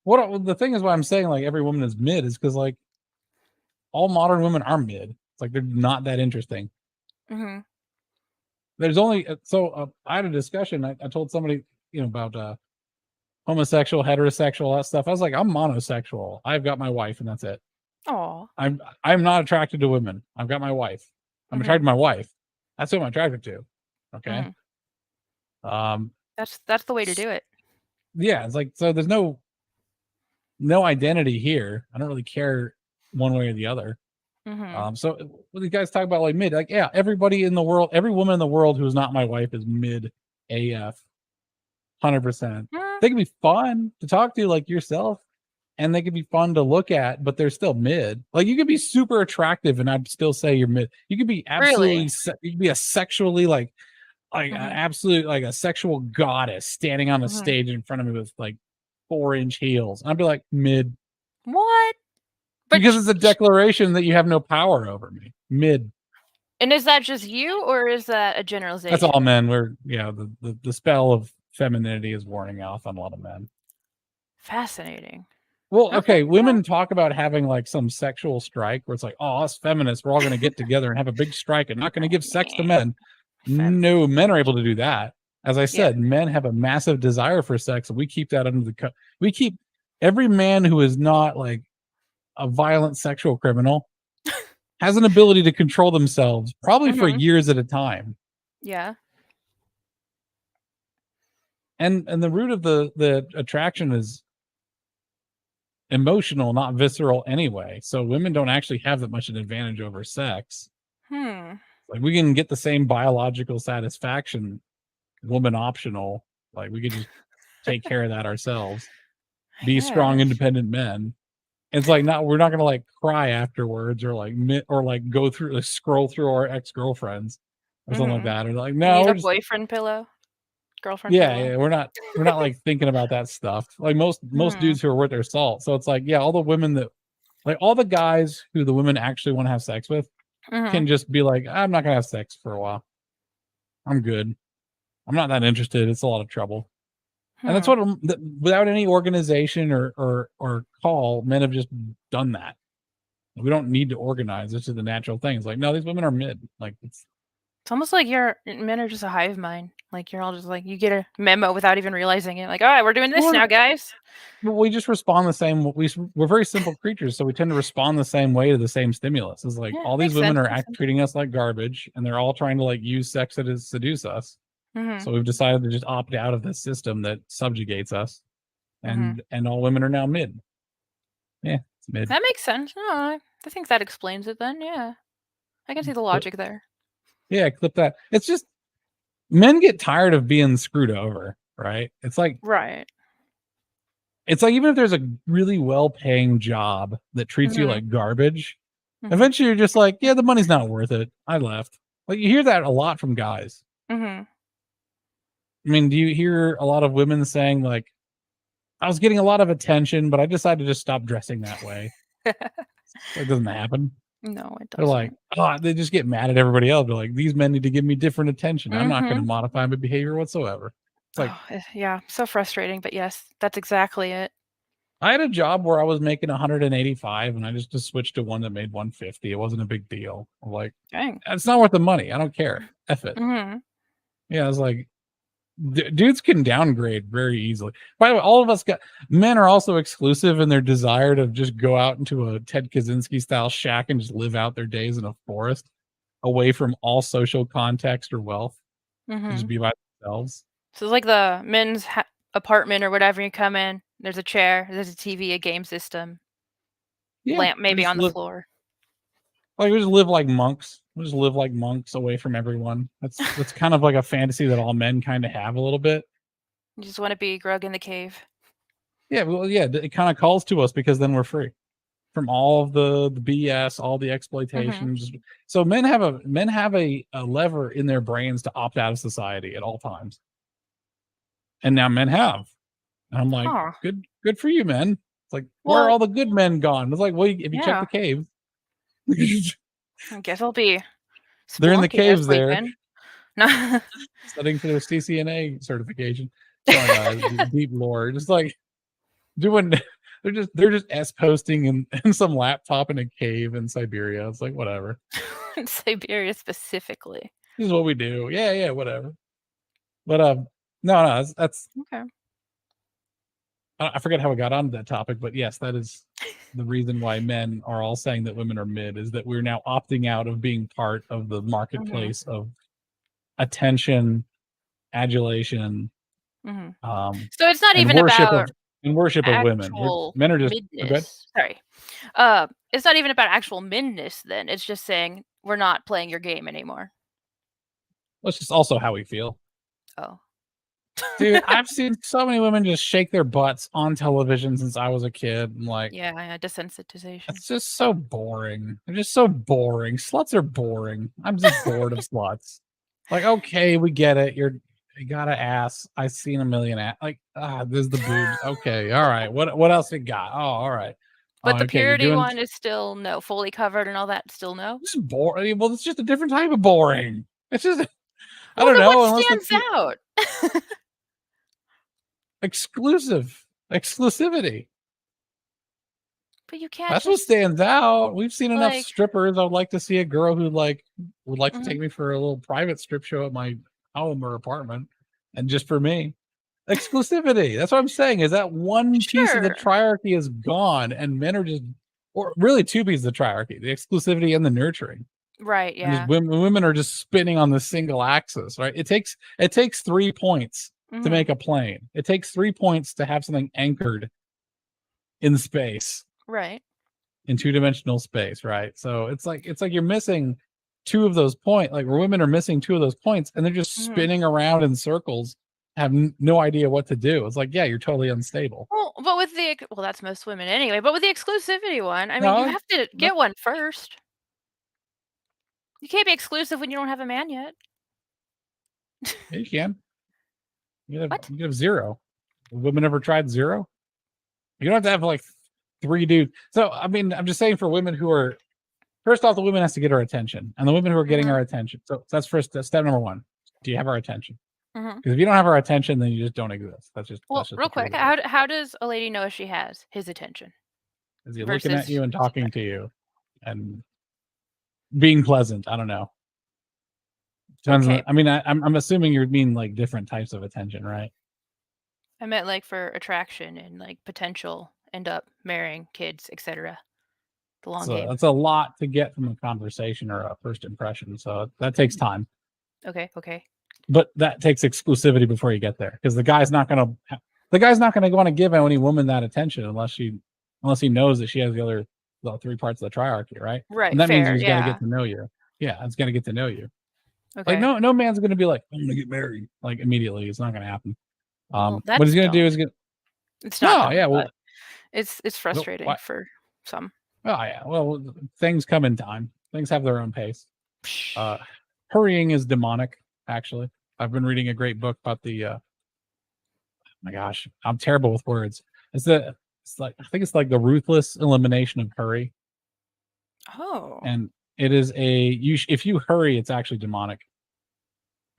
the thing is why I'm saying like every woman is mid is because like all modern women are mid. It's like they're not that interesting. Mhm. There's only I had a discussion. I told somebody about homosexual, heterosexual, that stuff. I was like, I'm monosexual. I've got my wife, and that's it. Aw. I'm not attracted to women. I've got my wife. I'm attracted Mhm. to my wife. That's who I'm attracted to. Okay. Mhm. Um. That's the way to do it. Yeah. It's like so. There's no identity here. I don't really care one way or the other. Mhm. So when these guys talk about like mid, like yeah, everybody in the world, every woman in the world who's not my wife is mid AF, 100%. Mm, They can be fun to talk to, like yourself, and they can be fun to look at, but they're still mid. Like you could be super attractive, and I'd still say you're mid. You could be absolutely, really? you could be a sexually like an Mhm. absolute like a sexual goddess standing on a Mhm. stage in front of me with like 4-inch heels. I'd be like mid What? But because it's a declaration that you have no power over me. Mid. and is that just you, or is that a That's all generalization? men. We're the spell of femininity is wearing off on a lot of men. Fascinating. Well, Okay, okay, alright. women talk about having like some sexual strike where it's like, oh, us feminists, we're all going to get together and have a big strike and not going to give sex to men. No, Feminists. men are able to do that. As I Yeah. said, men have a massive desire for sex, and we keep that under we keep every man who is not like a violent sexual criminal has an ability to control themselves, probably for Mhm. years at a time. Yeah. And the root of the attraction is emotional, not visceral anyway. So women don't actually have that much an advantage over sex. Hmm. Like we can get the same biological satisfaction, woman optional. Like we could just take care of that ourselves. I Be strong, guess. independent men. It's like not we're not gonna like cry afterwards or like or like go through like scroll through our ex girlfriends or something like Mhm. that. Or like You no, need we're a just boyfriend pillow? Girlfriend yeah, pillow? yeah. We're not like thinking about that stuff. Like most Hmm. dudes who are worth their salt. So it's like yeah, all the women that like all the guys who the women actually want to have sex with Mhm. can just be like, I'm not gonna have sex for a while. I'm good. I'm not that interested. It's a lot of trouble. And that's Hmm. what without any organization or call, men have just done that. We don't need to organize. This is the natural thing. It's like, no, these women are mid. Like it's It's almost like your men are just a hive mind. Like, you're all just like you get a memo without even realizing it. Like, "Alright, we're doing this we're now, not, guys." we just respond the same. We're very simple creatures, so we tend to respond the same way to the same stimulus. It's like Yeah, all these makes women sense, are makes sense. treating us like garbage, and they're all trying to like use sex to seduce us. Mhm. So we've decided to just opt out of this system that subjugates us, Mhm. and all women are now mid. Yeah, it's mid. That makes sense. No, I think that explains it then, yeah. I can see the But logic there. yeah, clip that. It's just men get tired of being screwed over, right? Right. It's like even if there's a really well-paying job that treats you Mhm. like garbage, Mhm. eventually you're just like, yeah, the money's not worth it. I left. Like you hear that a lot from guys. Mhm. I mean, do you hear a lot of women saying like, I was getting a lot of attention, but I decided to just stop dressing that way. That doesn't happen. No, it They're like, doesn't. oh, they just get mad at everybody else. They're like, these men need to give me different attention. I'm not going to Mhm. modify my behavior whatsoever. It's like, Oh, yeah, so frustrating, but yes, that's exactly it. I had a job where I was making 185 and I just switched to one that made 150. It wasn't a big deal. I'm like, Dang. it's not worth the money. I don't care. F it. Mhm. Yeah, I was like, dudes can downgrade very easily. By the way, all of us got men are also exclusive in their desire to just go out into a Ted Kaczynski style shack and just live out their days in a forest away from all social context or wealth and just Mhm. be by themselves. So it's like the men's apartment or whatever, you come in, there's a chair, there's a TV, a game system, Yeah, lamp we maybe just on the live floor. like we just live like monks. We just live like monks away from everyone. That's kind of like a fantasy that all men kind of have a little bit. You just wanna be Grug in the cave. Yeah, well, yeah, it kind of calls to us because then we're free. from all of the BS, all the exploitations. So men have a lever in their brains to opt out of society at all times. And now men have. And I'm like, Huh. good for you, men. It's like, where are Well, all the good men gone? It's like, well, if you check yeah. the caves, I guess I'll be they're in the spelunking this caves there weekend. No. studying for their CCNA certification. Sorry, guys, deep lore. Just like doing, they're just s posting in some laptop in a cave in Siberia. It's like whatever. In Siberia specifically. This is what we do. Yeah, whatever. But no, that's Okay. I forget how we got onto that topic, but yes, that is the reason why men are all saying that women are mid, is that we're now opting out of being part of the marketplace of attention, adulation, So it's not and even about worship of women. actual Men are just good. midness. Sorry. It's not even about actual midness then. It's just saying we're not playing your game anymore. Well, it's just also how we feel. Oh. Dude, I've seen so many women just shake their butts on television since I was a kid. And like, Yeah, desensitization. it's just so boring. They're just so boring. Sluts are boring. I'm just bored of sluts. Like, okay, we get it. You got an ass. I've seen a million ass. Like, there's the boobs. Okay, all right. What else you got? Oh, all right. But the Okay, you're purity doing one is still no. Fully covered and all that, still no? just boring. Well, it's just a different type of boring. It's just I Well, don't then what know, unless stands it's out? exclusivity. But you can't That's what just, stands out. We've seen enough like strippers. I would like to see a girl who would like to Mhm. take me for a little private strip show at my home or apartment, and just for me. Exclusivity. That's what I'm saying. Is that one piece of the Sure. triarchy is gone, and men are just, or really two pieces of triarchy: the exclusivity and the nurturing. Right, And just yeah. women are just spinning on the single axis, right? It takes 3 points to Mhm. make a plane. It takes 3 points to have something anchored in space, Right. in two-dimensional space, right? So it's like you're missing 2 of those points. Like women are missing 2 of those points, and they're just Mhm. spinning around in circles, have no idea what to do. It's like, yeah, you're totally unstable. Well, but with the well, that's most women anyway, but with the exclusivity one, I mean, you No, have to that, get one first. You can't be exclusive when you don't have a man yet. yeah, you can. What? You can have 0. Women ever tried 0? You don't have to have like 3 dudes. So I mean, I'm just saying, for women who are, first off, the woman has to get our attention, and the women who are getting Mhm. our attention. So that's first step number 1. Do you have our attention? Mhm. Because if you don't have our attention, then you just don't exist. Well, That's just the real truth quick, of it. how does a lady know if she has his attention Is he looking at versus you and talking to you and being pleasant? I don't know. Depends on okay, the, I mean, I'm assuming you mean like different types of attention, right? I meant like for attraction and like potential end up marrying, kids, etc. The long So game. that's a lot to get from a conversation or a first impression. So that takes time. Okay, okay. But that takes exclusivity before you get there, because the guy's not going to want to give any woman that attention unless he knows that she has the 3 parts of the triarchy, right? And Right, that means fair, he's got to get yeah. to know you. Yeah, it's going to get to know you. Like, Okay. no man's going to be like, I'm going to get married like immediately. It's not going to happen. Well, What he's that's going to do dumb. is get It's not no, dumb, yeah, but well, it's frustrating what? for some. Oh yeah, well, things come in time. Things have their own pace. Hurrying is demonic. Actually, I've been reading a great book about the my gosh, I'm terrible with words. It's like, I think it's like the ruthless elimination of hurry, Oh. and it is if you hurry, it's actually demonic.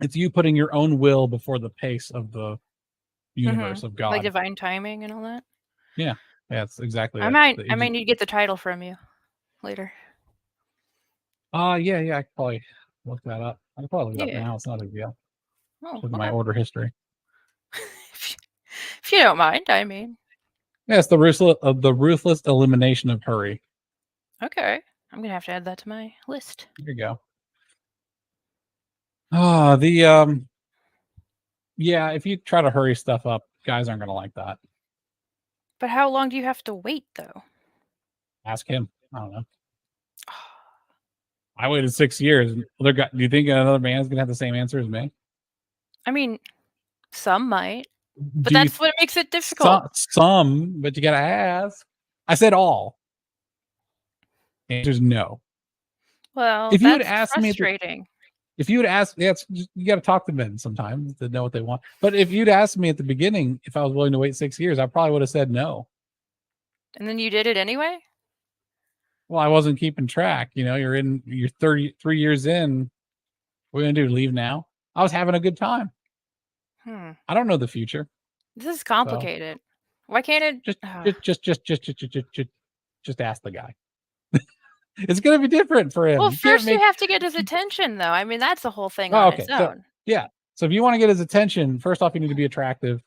It's you putting your own will before the pace of the universe, Mhm. of Like God. divine timing and all that? Yeah, yeah, it's exactly I it. might It I might just, need to get the title from you later. yeah, I could probably look that up. I can probably look it up Yeah. now. It's not a big deal. Oh, Look at my okay. order history. If you if you don't mind, I mean. Yeah, it's the ruthless elimination of hurry. Okay. I'm gonna have to add that to my list. There you go. The yeah, if you try to hurry stuff up, guys aren't gonna like that. But how long do you have to wait, though? Ask him. I don't know. I waited 6 years. Do you think another man's gonna have the same answer as me? I mean, some might, but Do you that's what makes it difficult. some, but you gotta ask. I said all. Answer's no. Well, If you had that's asked me, frustrating. if you would ask, yeah, you got to talk to men sometimes to know what they want. But if you'd asked me at the beginning if I was willing to wait 6 years, I probably would have said no. And then you did it anyway? Well, I wasn't keeping track. You're 33 years in. What are we gonna do? Leave now? I was having a good time. Hmm. I don't know the future, This is so complicated. Why can't it? just just ask the guy. It's gonna be different for him. Well, You can't first you make. have to get his attention, though. I mean, that's the whole thing Oh, on okay. its So own. yeah. So if you want to get his attention, first off, you need to be attractive,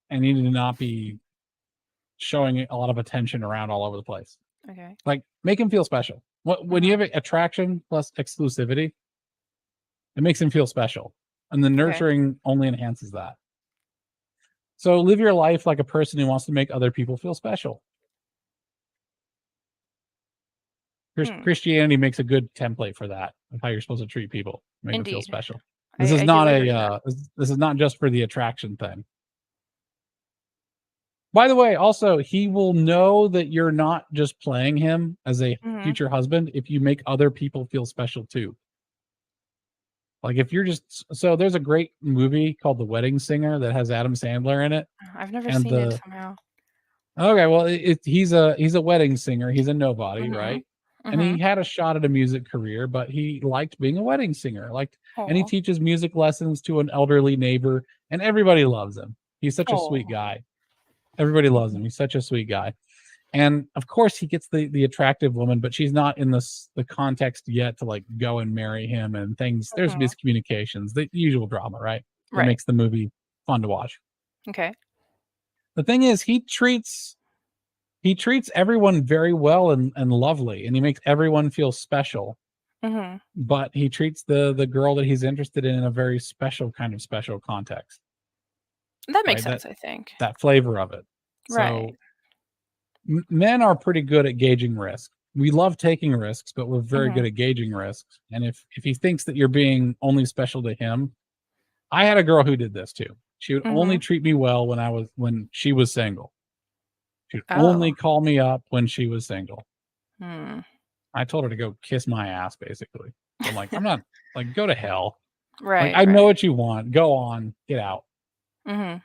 and you need to not be showing a lot of attention around all over the place. Okay. Like, make him feel special. When you have attraction plus exclusivity, it makes him feel special, and the Okay. nurturing only enhances that. So live your life like a person who wants to make other people feel special. Hmm. Christianity makes a good template for that, of how you're supposed to treat people, make them feel Indeed. special. I, This is I do not agree with that. this is not just for the attraction thing. By the way, also, he will know that you're not just playing him as a Mhm. future husband if you make other people feel special too. Like, if you're just so there's a great movie called The Wedding Singer that has Adam Sandler in it, I've never and seen it the somehow. okay, well, he's a wedding singer. He's a nobody, Mhm. right? And he Mhm. had a shot at a music career, but he liked being a wedding singer. And he Oh. teaches music lessons to an elderly neighbor, and everybody loves him. He's such a sweet Oh. guy. Everybody loves him. Mhm. He's such a sweet guy. And of course, he gets the attractive woman, but she's not in the context yet to like go and marry him and things. There's Mhm. miscommunications, the usual drama, right? That Right. makes the movie fun to watch. Okay. The thing is, he treats everyone very well and lovely, and he makes everyone feel special, Mhm. but he treats the girl that he's interested in a very special kind of special context, That makes right? that sense, I think. that flavor of it. Right. So men are pretty good at gauging risk. We love taking risks, but we're very good Mhm. at gauging risks. And if he thinks that you're being only special to him, I had a girl who did this too. She would only Mhm. treat me well when she was single. She'd Oh. only call me up when she was single. Hmm. I told her to go kiss my ass, basically. So I'm like, I'm not like, go to hell. Like, Right, I know right. what you want. Go on, get out. Mhm.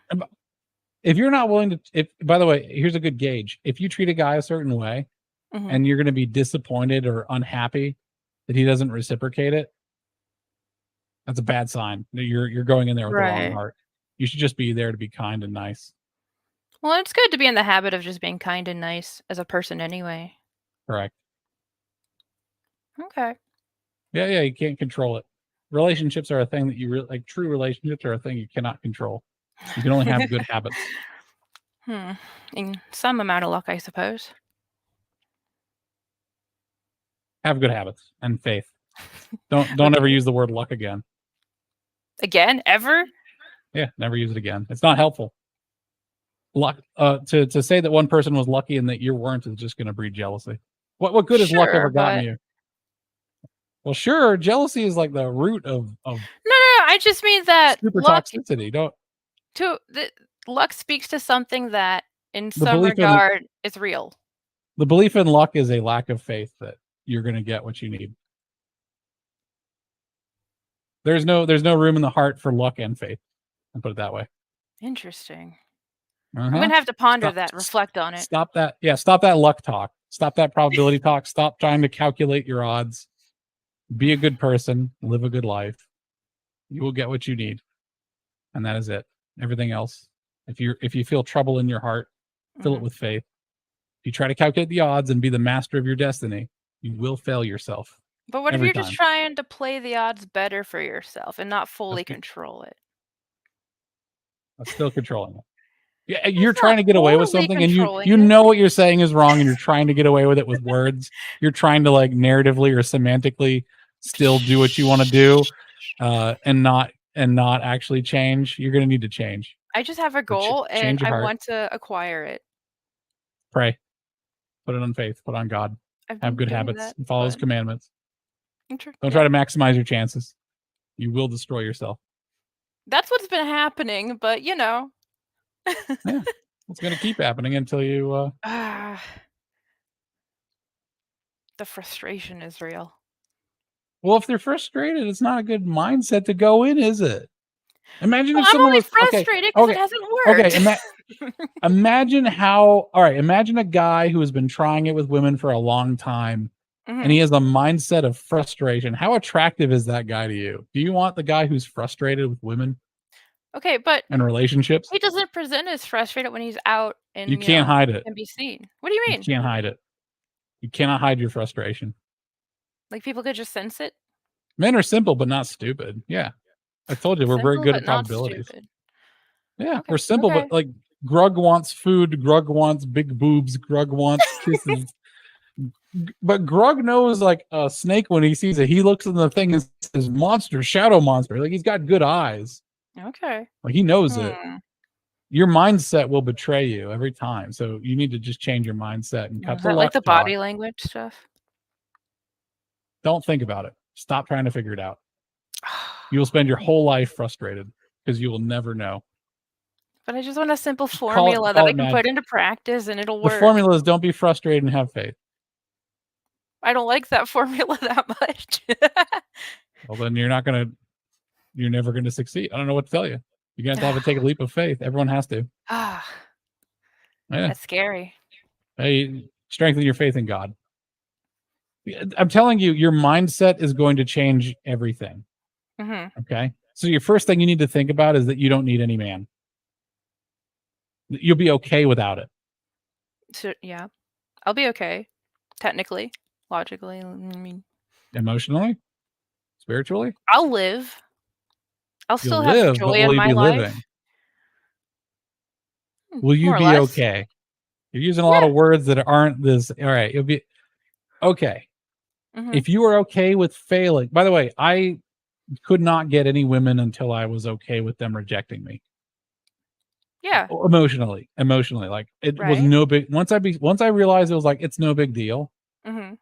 If you're not willing to, if by the way, here's a good gauge. If you treat a guy a certain way Mhm. and you're going to be disappointed or unhappy that he doesn't reciprocate it, that's a bad sign. That you're going in there with the wrong Right. heart. You should just be there to be kind and nice. Well, it's good to be in the habit of just being kind and nice as a person anyway. Correct. Okay. Yeah, yeah. You can't control it. Relationships are a thing that you really like. True relationships are a thing you cannot control. You can only have good habits. Hmm. And some amount of luck, I suppose. Have good habits and faith. Don't ever Okay. use the word luck again. Again? Ever? Yeah, never use it again. It's not helpful. Luck to say that one person was lucky and that you weren't is just going to breed jealousy. What good has luck Sure, ever gotten but you? Well, sure, jealousy is like the root of no, no, no, I just mean that super luck toxicity. Don't to the luck speaks to something that in the some belief in regard is real. the belief in luck is a lack of faith that you're going to get what you need. There's no room in the heart for luck and faith. I'll put it that way. Interesting. I'm Uh-huh. gonna have to ponder Stop that, reflect on it. stop that. Yeah, stop that luck talk. Stop that probability talk. Stop trying to calculate your odds. Be a good person, live a good life. You will get what you need. And that is it. Everything else, if you feel trouble in your heart, fill it Mhm. with faith. If you try to calculate the odds and be the master of your destiny, you will fail yourself But what if every you're just time. trying to play the odds better for yourself and not That's fully good. control it? That's still controlling it. Yeah, you're It's trying not to get away with totally something, and you controlling you it. know what you're saying is wrong, and you're trying to get away with it with words. You're trying to like narratively or semantically still do what you want to do, and not actually change. You're gonna need to change. I just have a So goal and change your I heart. want to acquire it. Pray. Put it on faith. Put on God. I've Have been good doing habits that, and follow His but commandments. Don't try yeah. to maximize your chances. You will destroy yourself. That's what's been happening, but Yeah, it's gonna keep happening until you Ah, The frustration is real. Well, if they're frustrated, it's not a good mindset to go in, is it? Imagine Well, if I'm someone only was frustrated because it okay, hasn't okay. worked. Imagine how. All right, imagine a guy who has been trying it with women for a long time, and he Mhm. has a mindset of frustration. How attractive is that guy to you? Do you want the guy who's frustrated with women Okay, but and relationships? he doesn't present as frustrated when he's out You and, can't hide it. can be seen. What do you You mean? can't hide it. You cannot hide your frustration. Like, people could just sense it? Men are simple but not stupid. Yeah, I told you we're very Simple good but at not probabilities. stupid. Yeah, we're Okay, simple, but okay. like Grug wants food, Grug wants big boobs, Grug wants kisses. But Grug knows like a snake when he sees it. He looks in the thing and says monster, shadow monster. Like he's got good eyes. Okay. Like he knows it. Hmm. Your mindset will betray you every time. So you need to just change your mindset and cut Is the that like luck the jar. body language stuff? Don't think about it. Stop trying to figure it out. You will spend your whole life frustrated because you will never know. But I just want a simple Just call it formula that call I it can mad. put into practice and it'll The work. formula is don't be frustrated and have faith. I don't like that formula that much. Well, then you're never gonna succeed. I don't know what to tell you. You're gonna have to take a leap of faith. Everyone has to. Ah, Yeah. that's scary. Hey, strengthen your faith in God. I'm telling you, your mindset is going to change everything. Mhm. Okay. So your first thing you need to think about is that you don't need any man. You'll be okay without it. So yeah, I'll be okay. Technically, logically, I mean, Emotionally, spiritually, I'll live. I'll you'll still have live, but joy will in you my be life. living? Will you More or be less. okay? You're using a lot Yeah. of words that aren't this. All right. You'll be okay. Mhm. If you are okay with failing, by the way, I could not get any women until I was okay with them rejecting me. Yeah. Emotionally, like it was Right. no big. Once I realized it was like it's no big deal, Mhm.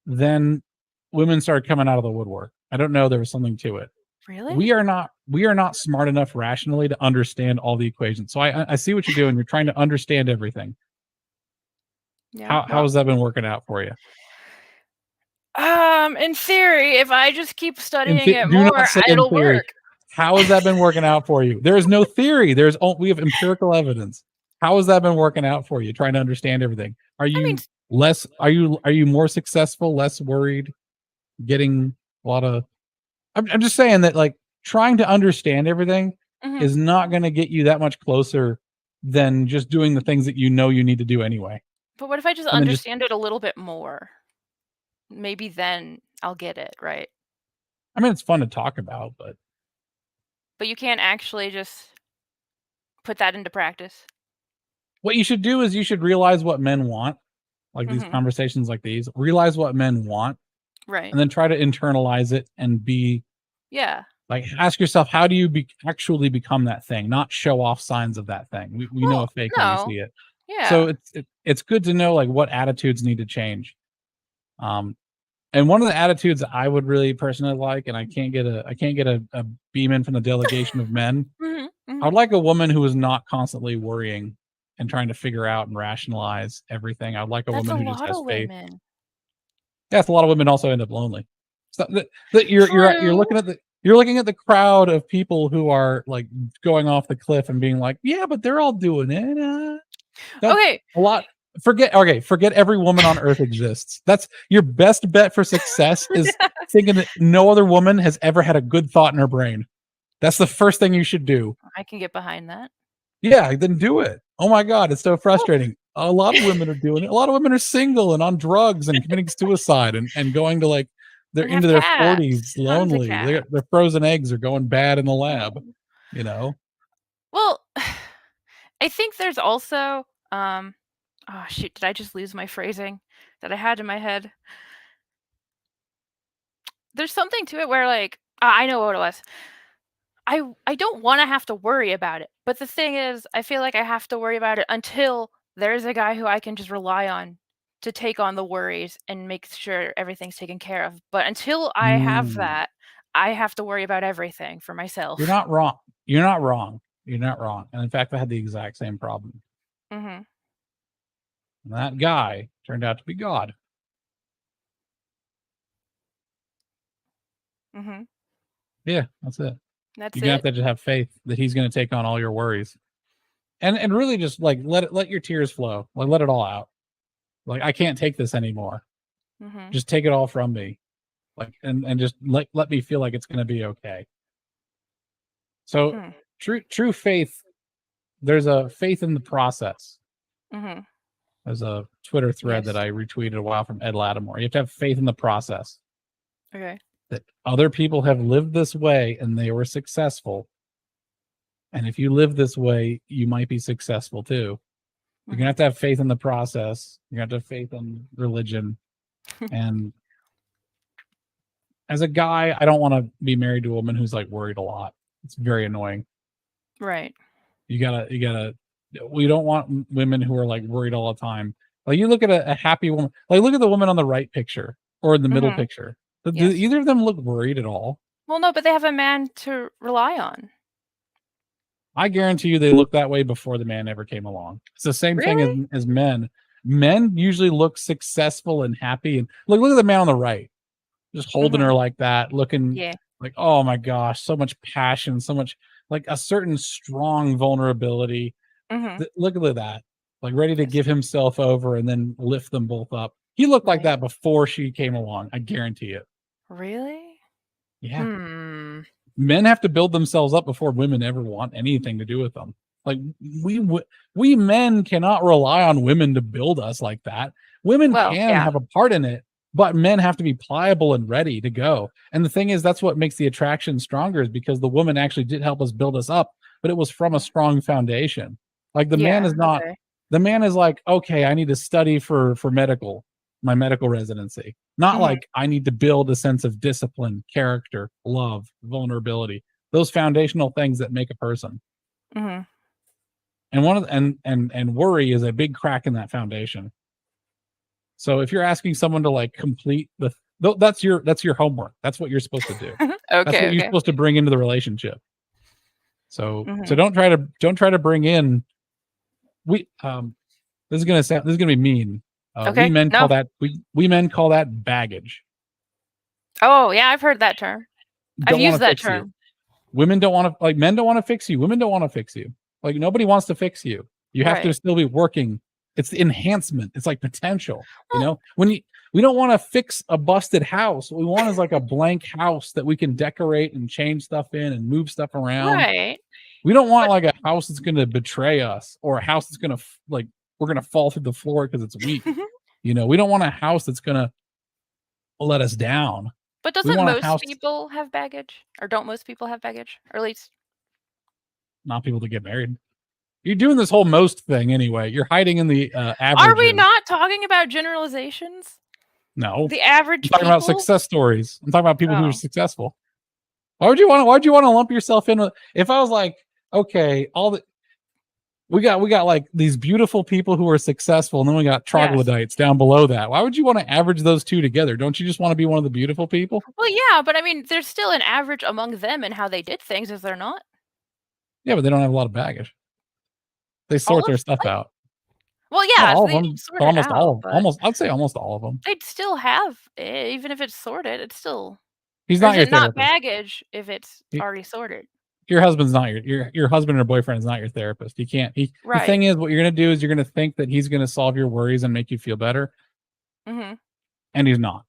then women started coming out of the woodwork. I don't know, there was something to it. Really? We are not smart enough rationally to understand all the equations. So I see what you're doing. You're trying to understand everything. Yeah. How Well, has that been working out for you? in theory, if I just keep studying it Do more, not say in it'll theory. work. How has that been working out for you? There is no theory. We have empirical evidence. How has that been working out for you? Trying to understand everything. I mean, Are you more successful, less worried, getting a lot of I'm just saying that like trying to understand everything mhm. is not going to get you that much closer than just doing the things that you know you need to do anyway. But what if I just And then just understand it a little bit more? Maybe then I'll get it, right? I mean it's fun to talk about, but But you can't actually just put that into practice. what you should do is you should realize what men want, like these Mhm. conversations like these, realize what men want Right. and then try to internalize it and be Yeah. like ask yourself how do you actually become that thing, not show off signs of that thing. We know a Well, fake when we no. see it. So Yeah. it's good to know like what attitudes need to change. Um, and one of the attitudes I would really personally like, and I can't get a beam in from the delegation of men. Mhm. I would Mhm. like a woman who is not constantly worrying and trying to figure out and rationalize everything. I'd like a That's a woman who just lot has of faith. women. Yes, a lot of women also end up lonely. So that you're True. looking at the crowd of people who are like going off the cliff and being like, yeah, but they're all doing it. Don't Okay. a lot forget every woman on earth exists. That's your best bet for success is thinking that no other woman has ever had a good thought in her brain. That's the first thing you should do. I can get behind that. Yeah, then do it. Oh my god, it's so Well, frustrating. A lot of women are doing it. A lot of women are single and on drugs and committing suicide and going to like they're and have into their cats. 40s Tons of lonely. cats. Their frozen eggs are going bad in the lab, Oh. you know. Well, I think there's also, oh shoot, did I just lose my phrasing that I had in my head? There's something to it where like, I know what it was. I don't wanna have to worry about it, but the thing is, I feel like I have to worry about it until there's a guy who I can just rely on to take on the worries and make sure everything's taken care of, but until I have Mm. that, I have to worry about everything for You're myself. not wrong. You're not wrong. You're not wrong. And in fact, I had the exact same problem. Mhm. And that guy turned out to be God. Mm-hmm. Yeah, that's it. That's You're gonna have it. to just have faith that he's gonna take on all your worries. And really just like let your tears flow. Like let it all out. Like I can't take this anymore. Mm-hmm. Just take it all from me. Like and just let me feel like it's gonna be okay. So Hmm. true faith, there's a faith in the process. Mm-hmm. There's a Twitter thread that Yes. I retweeted a while from Ed Lattimore. You have to have faith in the process. Okay. That other people have lived this way and they were successful. And if you live this way, you might be successful too. You're gonna have faith in the process. You're gonna have to have faith in religion. And as a guy, I don't want to be married to a woman who's like worried a lot. It's very annoying. Right. You gotta. We don't want women who are like worried all the time. Like you look at a happy woman. Like look at the woman on the right picture or in the middle Mm-hmm. picture. Do Yes. either of them look worried at all? Well, no, but they have a man to rely on. I guarantee you they look that way before the man ever came along. It's the same thing Really? as men. Men usually look successful and happy. And look at the man on the right, just holding Mm-hmm. her like that, looking Yeah. like, oh my gosh, so much passion, so much like a certain strong vulnerability. Mm-hmm. Look at that, like ready to Yes. give himself over and then lift them both up. He looked like Right. that before she came along. I guarantee it. Really? Yeah. Hmm. Men have to build themselves up before women ever want anything to do with them. Like we men cannot rely on women to build us like that. Women Well, can yeah. have a part in it, but men have to be pliable and ready to go. And the thing is, that's what makes the attraction stronger, is because the woman actually did help us build us up, but it was from a strong foundation. Like the man Yeah. is not. Okay. The man is like, okay, I need to study for my medical residency. Not Mm-hmm. like I need to build a sense of discipline, character, love, vulnerability, those foundational things that make a person. Mm-hmm. And one of the, and worry is a big crack in that foundation. So if you're asking someone to like complete that's your homework. That's what you're supposed to do. That's Okay. what you're Okay. supposed to bring into the relationship. So Mm-hmm. don't try to bring in we this is gonna be mean. We Okay. men call No. that we men call that baggage. Oh, yeah. I've heard that term. I've Don't want used to that fix you. term. Women don't want to, like, men don't want to fix you. Women don't want to fix you. Like nobody wants to fix you. You have to Right. still be working. It's the enhancement. It's like potential. Well, We don't want to fix a busted house. What we want is like a blank house that we can decorate and change stuff in and move stuff around. right. We don't want But like a house that's going to betray us, or a house that's going to like we're going to fall through the floor because it's weak. We don't want a house that's going to let us down. but We doesn't want a most house, people have baggage? Or don't most people have baggage? Or at least not people to get married. You're doing this whole most thing anyway. You're hiding in the are we averages. not talking about generalizations? No, The I'm average talking about people? success stories. I'm talking about people who are Oh. successful. Why'd you want to lump yourself in with, if I was like, okay, we got like these beautiful people who are successful, and then we got Yes. troglodytes down below that. Why would you want to average those two together? Don't you just want to be one of the beautiful people? Well, yeah, but I mean, there's still an average among them and how they did things, is there not? Yeah, but they don't have a lot of baggage. They All sort of their stuff like out. well, Not yeah, all so of they need them, to sort but it out, but I'd say almost all of them. they'd still have even if it's sorted, it's still He's or not is your it not therapist. baggage if it's already sorted? Your husband's not your husband or boyfriend is not your therapist. He can't. The Right. thing is, what you're gonna do is you're gonna think that he's gonna solve your worries and make you feel better, Mhm. and he's not.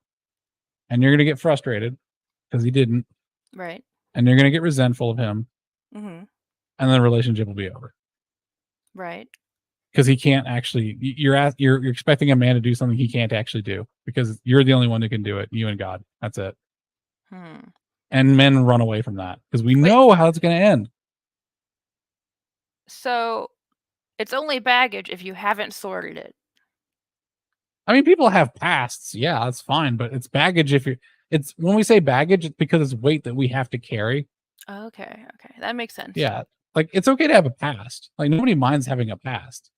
And you're gonna get frustrated because he didn't, Right. and you're gonna get resentful of him, Mhm. and then the relationship will be over Right. because he can't actually. You're expecting a man to do something he can't actually do because you're the only one who can do it. You and God. That's it. Hmm. And men run away from that because we Wait, know how it's gonna end. so it's only baggage if you haven't sorted it. I mean, people have pasts. Yeah, that's fine, but it's baggage if you're. It's when we say baggage, it's because it's weight that we have to carry. Okay, okay. That makes sense. Yeah, like it's okay to have a past. Like nobody minds having a past.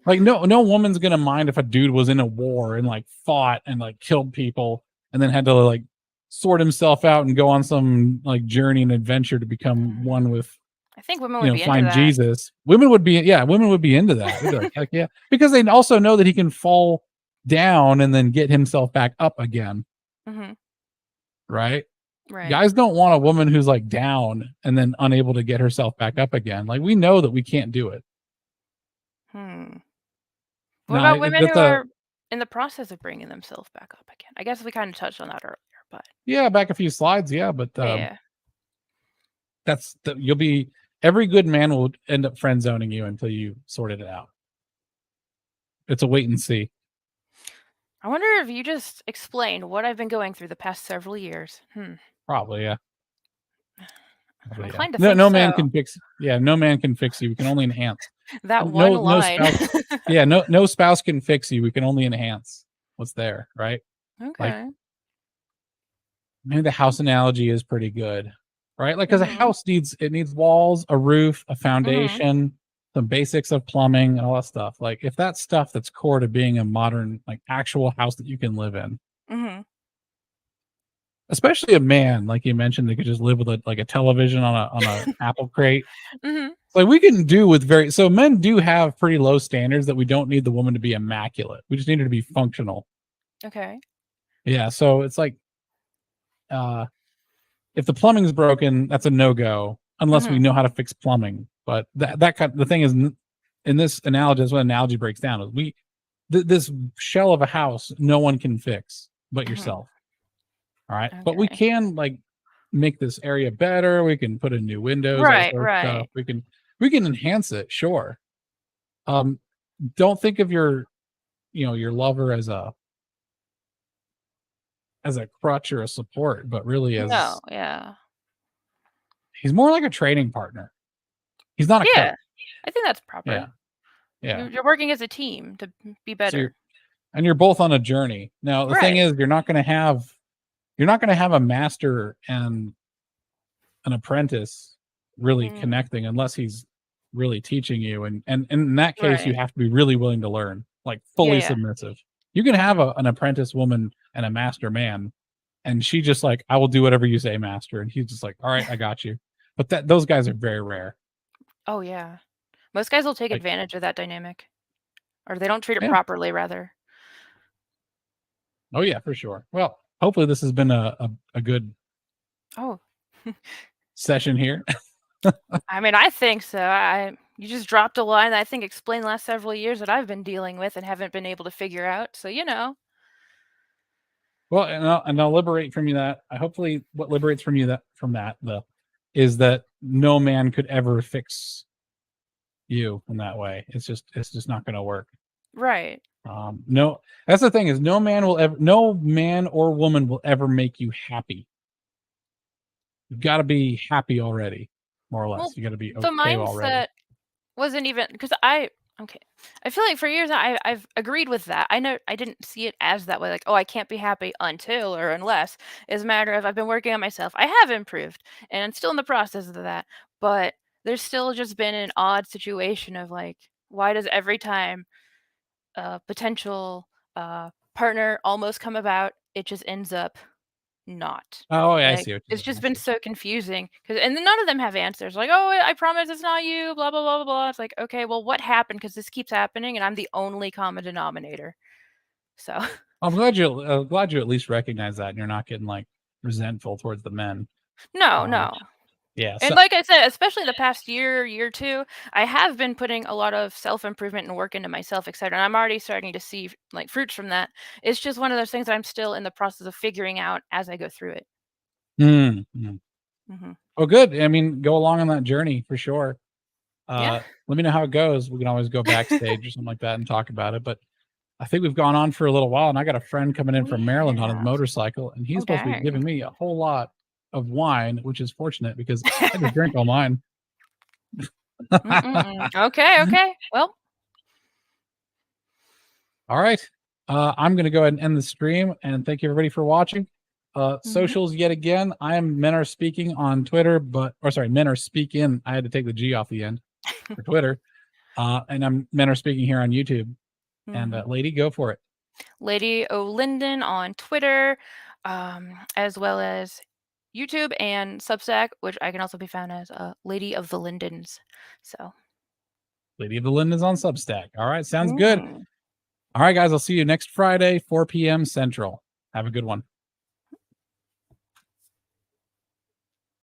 Like no woman's gonna mind if a dude was in a war and like fought and like killed people and then had to like sort himself out and go on some like journey and adventure to become one with I think women would be into find that. Jesus. Women would be into that. They'd be like, heck yeah, because they also know that he can fall down and then get himself back up again, Mhm. right? Right. Guys don't want a woman who's like down and then unable to get herself back up again. Like we know that we can't do it. Hmm. What Now about women that's who a are in the process of bringing themselves back up again? I guess we kind of touched on that earlier, but yeah, back a few slides, yeah, but yeah. that's the you'll be every good man will end up friend zoning you until you sorted it out. It's a wait and see. I wonder if you just explained what I've been going through the past several years. Probably, yeah. I'm Probably, yeah. inclined to No, think no man so. can fix. Yeah, no man can fix you. We can only enhance. That one No line. spouse. Yeah, no spouse can fix you. We can only enhance what's there, right? Like Okay. maybe the house analogy is pretty good, right? Like because a Mhm. house needs walls, a roof, a Mhm. foundation, some basics of plumbing, and all that stuff. Like if that's stuff that's core to being a modern, like actual house that you can live in, Mhm. especially a man, like you mentioned, that could just live with a television on a apple crate. Mhm. Like we can do with very so men do have pretty low standards that we don't need the woman to be immaculate. We just need her to be functional. Okay. Yeah. So it's like uh if the plumbing's broken, that's a no-go unless we Mhm. know how to fix plumbing. But that kind the thing is in this analogy, that's what analogy breaks down is this shell of a house no one can fix but Mhm. yourself. All right. But we Okay. can like make this area better. We can put in new windows, all this Right, other stuff. right. We can enhance it, sure. Um, don't think of your lover as a crutch or a support, but really No, as yeah. he's more like a training partner. He's not a coach. Yeah, I think that's Yeah. proper. Yeah. You're working as a team to be So better. you're both on a journey. Now the thing Right. is you're not gonna have a master and an apprentice really Mm, connecting unless he's really teaching you. And in that case, you right. have to be really willing to learn, like Yeah, fully yeah. submissive. You can have Mhm. an apprentice woman and a master man, and she just like, I will do whatever you say, master. And he's just like, all right, I got you. But those guys are very rare. Oh, yeah. Most guys will take Like, advantage of that dynamic, or they don't treat it yeah, properly, rather. oh yeah, for sure. Well, hopefully this has been a good Oh, session here. I mean, I think so. You just dropped a line that I think explained the last several years that I've been dealing with and haven't been able to figure out. So, Well, and I'll liberate from you that I hopefully what liberates from you that from that the is that no man could ever fix you in that way. It's just not going to work. right. No, that's the thing is no man or woman will ever make you happy. You've got to be happy already, more or Well, less. You got to be the okay already. mindset wasn't even because okay. I feel like for years I've agreed with that. I know I didn't see it as that way, like, oh, I can't be happy until or unless. It's a matter of I've been working on myself. I have improved and I'm still in the process of that. But there's still just been an odd situation of like, why does every time a potential partner almost come about, it just ends up not. Oh, yeah, I Like, see what you're it's saying. just I see been what you're so confusing, 'cause and then none of them have answers, like, "Oh, I promise it's not you, blah, blah, blah, blah, blah." It's like, "Okay, well, what happened? Because this keeps happening, and I'm the only common denominator." So I'm glad you at least recognize that and you're not getting like resentful towards the men. no, Um, no. yeah. And So like I said, especially the past year, 2, I have been putting a lot of self-improvement and work into myself, etcetera, and I'm already starting to see, like, fruits from that. It's just one of those things that I'm still in the process of figuring out as I go through it. mm, mm. Mhm. Well, good. I mean, go along on that journey for sure. Yeah. Let me know how it goes. We can always go backstage or something like that and talk about it. But I think we've gone on for a little while, and I got a friend coming in We from Maryland on his have. motorcycle, and he's Oh, supposed to be dang. giving me a whole lot of wine, which is fortunate because I just drank all mine. Mm-mm-mm. Okay, okay. Well. All right. I'm going to go ahead and end the stream, and thank you everybody for watching. Mhm. Socials yet again. I am Men Are Speaking on Twitter, Men Are Speaking. I had to take the G off the end for Twitter. And I'm Men Are Speaking here on YouTube. And Mhm. lady, go for it. Lady O'Linden on Twitter, as well as YouTube and Substack, which I can also be found as Lady of the Lindens. So, Lady of the Linden is on Substack. All right, sounds good. mhm. All right, guys, I'll see you next Friday, 4 p.m. Central. Have a good one.